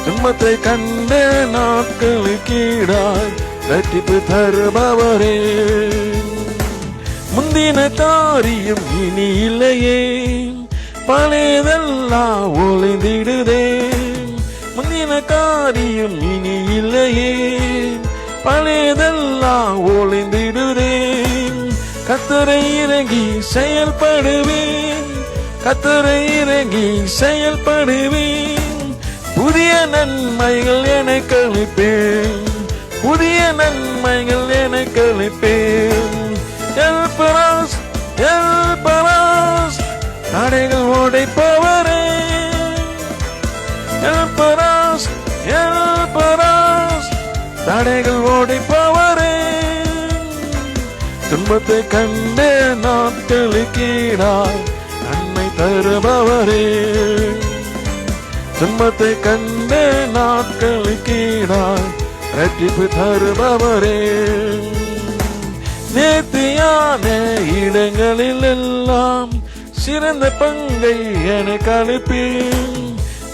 துன்பத்தை கண்ட நாட்களுக்கீடாய் இரட்டிப்பு தருபவரே. முந்தின காரியம் இனி இல்லையே, பழையதெல்லாம் ஒளிந்திடுதே. முந்தின காரியம் இனி இல்லையே, பழையதெல்லாம் ஒளிந்திடுதே. கர்த்தரை இறங்கி செயல்படுவேன், கர்த்தரை இறங்கி செயல்படுவேன். புதிய நன்மைகள் எனக்கு அளிப்பேன், புதிய நன்மைகள் எனக்கு அளிப்பேன். எல்பிராஸ் எல்பிராஸ், தடைகள் உடைப்பவரே. எல்பிராஸ் எல்பிராஸ், தடைகள் உடைப்பவரே. துன்பத்தை கண்ட நாட்களுக்கீடாய் நன்மை தருபவரே. துன்பத்தை கண்ட நாட்களுக்கீடாய் இரட்டிப்பு தருபவரே. நேர்த்தியான இடங்களில் எல்லாம் சிறந்த பங்கை எனக்கு அளிப்பேன்.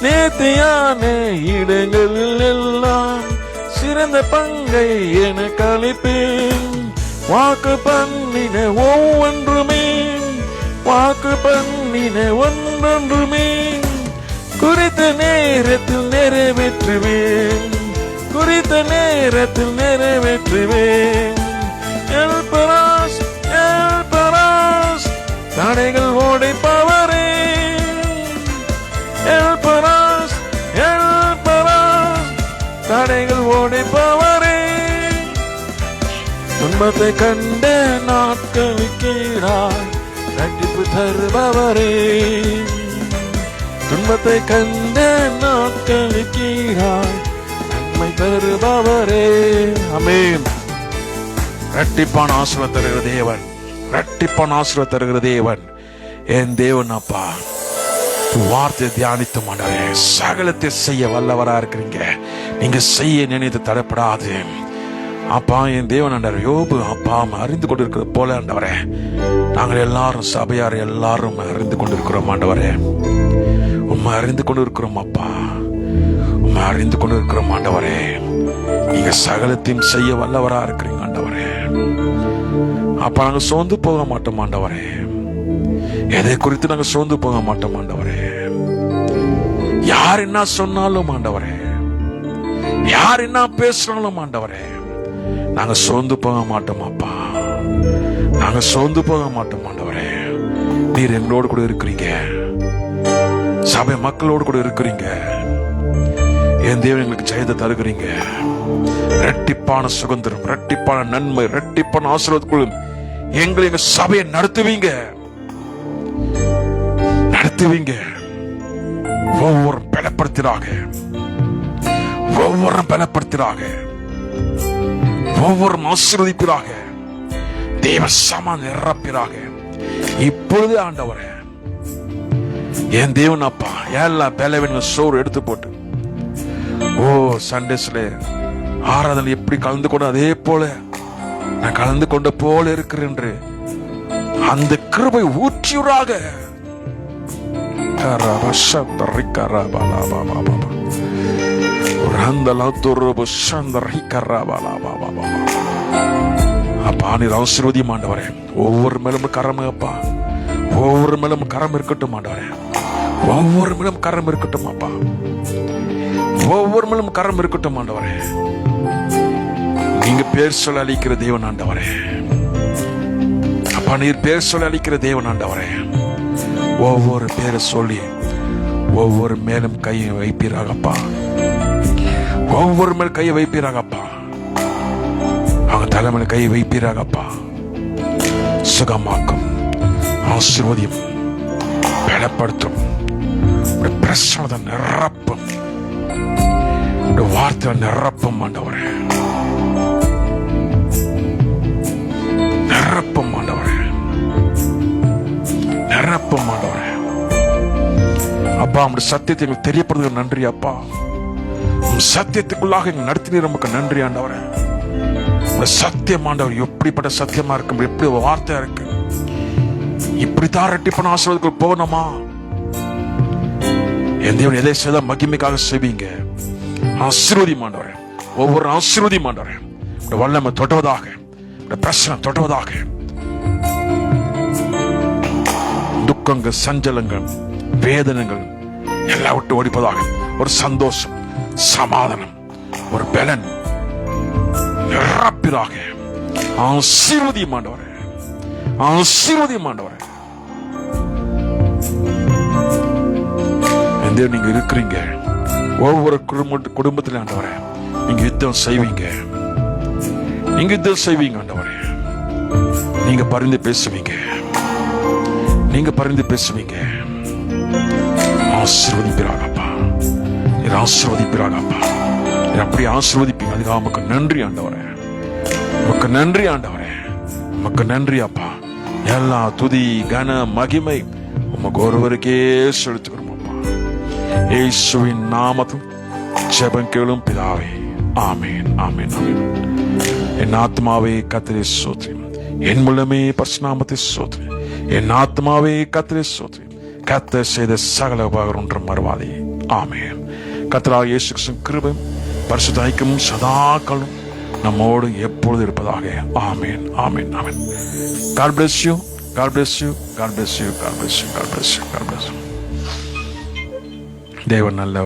நேர்த்தியான இடங்களில் எல்லாம் சிறந்த பங்கை எனக்கு அளிப்பேன். வாக்கு பண்ணின ஒவ்வொன்றுமே, வாக்கு பண்ணின ஒன்றொன்றுமே குறித்த நேரத்தில் நிறைவேற்றுவேன், குறித்த நேரத்தில் நிறைவேற்றுவேன். எல்பிராஸ் எல்பிராஸ், தடைகள் உடைப்பவரே. எல்பிராஸ் எல்பிராஸ், தடைகள் உடைப்பவரே. துன்பத்தை கண்ட நாட்களுக்கீடாய் இரட்டிப்பு தருபவரே. துன்பத்தை கண்ட நாட்களுக்கீடாய் நன்மை தருபவரே. ஆமென். இரட்டிப்பான ஆசீர்வாதம் தருகிற தேவன், இரட்டிப்பான ஆசீர்வாதம் தருகிற தேவன் என் தேவன். அப்பா, வார்த்தை தியானித்து ஆண்டவரே, சகலத்தை செய்ய வல்லவரா இருக்கிறீங்க. நீங்க செய்ய நினைத்து தடப்படாது அப்பா. என் தேவன் ஆண்டவர் யோபு அப்பா அறிந்து கொண்டிருக்கிறது போல ஆண்டவரே, நாங்கள் எல்லாரும் சபையார் எல்லாரும் அறிந்து கொண்டிருக்கிறோம் ஆண்டவரே. உண்மை அறிந்து கொண்டிருக்கிறோம் அப்பா, உண்மை அறிந்து கொண்டிருக்கிறோம் ஆண்டவரே. நீங்க சகலத்தையும் செய்ய வல்லவரா இருக்கிறீங்க ஆண்டவரே. அப்ப நாங்க சோர்ந்து போக மாட்டோம் ஆண்டவரே. எதை குறித்து நாங்க சோர்ந்து போக மாட்டோம் ஆண்டவரே. யார் என்ன சொன்னாலும் ஆண்டவரே, யார் என்ன பேசினாலும் ஆண்டவரே, நாங்க சோர்ந்து போக மாட்டோம் அப்பா. நாங்க சோர்ந்து போக மாட்டோம் ஆண்டவரே. நீர் எங்களோடு கூட இருக்கிறீங்க, சபை மக்களோடு கூட இருக்கிறீங்க. என் தேவன் எங்களுக்கு ஜெயத்தை தருகிறீங்க. இரட்டிப்பான சுதந்திரம், இரட்டிப்பான நன்மை, இரட்டிப்பான ஆசீர்வாதத்துக்குள்ளும் எங்களை எங்க சபையை நடத்துவீங்க. ஒவ்வொரு பலப்படுத்தினாக, ஒவ்வொரு பலப்படுத்தினாக, ஒவ்வொரு ஆசீர்வதிப்பிறாக, தேவ சம நிரப்பிறாக. இப்பொழுது ஆண்டவரே, என் தேவன் அப்பா எல்லா பலவீன சோறு எடுத்து போட்டு சண்டேஸ்ல ஆராதனை எப்படி கலந்து கொண்டு அதே போல நான் கலந்து கொண்ட போல இருக்கிறேன் என்று அந்த கிருபை ஊற்றியூராக. அப்பா நீர் ஆசீர்வதியும் ஆண்டவரே. ஒவ்வொரு மேலும் கரம் அப்பா, ஒவ்வொரு மேலும் கரம் இருக்கட்டும் ஆண்டவரே. ஒவ்வொரு மேலும் கரம் இருக்கட்டும் அப்பா, ஒவ்வொரு மேலும் கரம் இருக்கட்டும் ஆண்டவரே. நீங்க பேர் சொல்ல அளிக்கிற தேவன் ஆண்டவரே. அப்பா நீர் பேர் சொல்ல அளிக்கிற தேவன் ஆண்டவரே. ஒவ்வொரு பேரை சொல்லி ஒவ்வொரு மேலும் கையை வைப்பீராகப்பா, ஒவ்வொரு மேல் கையை வைப்பீராகப்பா, அவங்க தலைமையில கையை வைப்பீராகப்பா. சுகமாக்கும், ஆசீர்வதியும், பலப்படுத்தும், பிரசனத்தை நிரப்பும், வார்த்தை நிரப்பும் ஆண்டவரே. நிரப்பும் ஆண்டவரே, நிரப்பும் ஆண்டவரே. அப்பா உங்களுடைய சத்தியத்தை எங்களுக்கு தெரியப்படுறது நன்றி அப்பா. சத்தியத்துக்குள்ளாக எங்க நடத்தினீர், நமக்கு நன்றி ஆண்டவரே. சத்தியம் ஆண்டவர் எப்படிப்பட்ட சத்தியமா இருக்கு, எப்படி வார்த்தையா இருக்கு. இப்படித்தான் இரட்டிப்பான ஆசீர்வாதத்துக்கு போகணுமா? என் தேவன் எதை செய்த மகிமைக்காக செய்வீங்க. ஆசீர்வதியும் ஆண்டவரே, ஒவ்வொரு ஆசீர்வதியும் ஆண்டவரே. வல்லமை தொடுவதாக, பிரச்சனை தொடுவதாக, துக்கங்கள், சஞ்சலங்கள், வேதனைகள் எல்லாம் விட்டு ஓடிப்பதாக. ஒரு சந்தோஷம், சமாதானம், ஒரு பலன் நிரப்பிதாக. ஆசீர்வதியும் ஆண்டவரே, ஆசீர்வதியும் ஆண்டவரே. நீங்க இருக்கிறீங்க ஒவ்வொரு குடும்பத்தில ஆண்டவரே. நீங்க யுத்தம் செய்வீங்க, நீங்க யுத்தம் செய்வீங்க ஆண்டவரே. நீங்க பரிந்து பேசுவீங்க, நீங்க பரிந்து பேசுவீங்க. ஆசீர்வதிப்பிறாகப்பா, ஆசீர்வதிப்பிறாகப்பா. அப்படி ஆசீர்வதிப்பீங்க. அதுக்காக நமக்கு நன்றி ஆண்டவரே, நமக்கு நன்றி ஆண்டவரே, நமக்கு நன்றி அப்பா. எல்லா துதி கன மகிமை உமக்கு ஒருவருக்கே செலுத்துகிறோம். இயேசுவின் நாமத்தில் ஜெபம் கேளும் பிதாவே, ஆமென், ஆமென், ஆமென். என் ஆத்மாவே கர்த்தரை ஸ்தோத்திரி, என் முழுமே பரிசுத்த நாமத்தை ஸ்தோத்திரி. என் ஆத்மாவே கர்த்தரை ஸ்தோத்திரி, கர்த்தர் செய்த சகல உபகாரம் ஒன்றும் மறவாதே. ஆமென். கர்த்தராகிய இயேசு கிறிஸ்துவின் கிருபை பரிசுத்த ஐக்கியமும் சதாகாலம் நம்மோடு எப்பொழுது இருப்பதாக. ஆமென், ஆமென், ஆமென். God bless you, God bless you, God bless you, God bless you, God bless you, God bless you. தேவன் நல்ல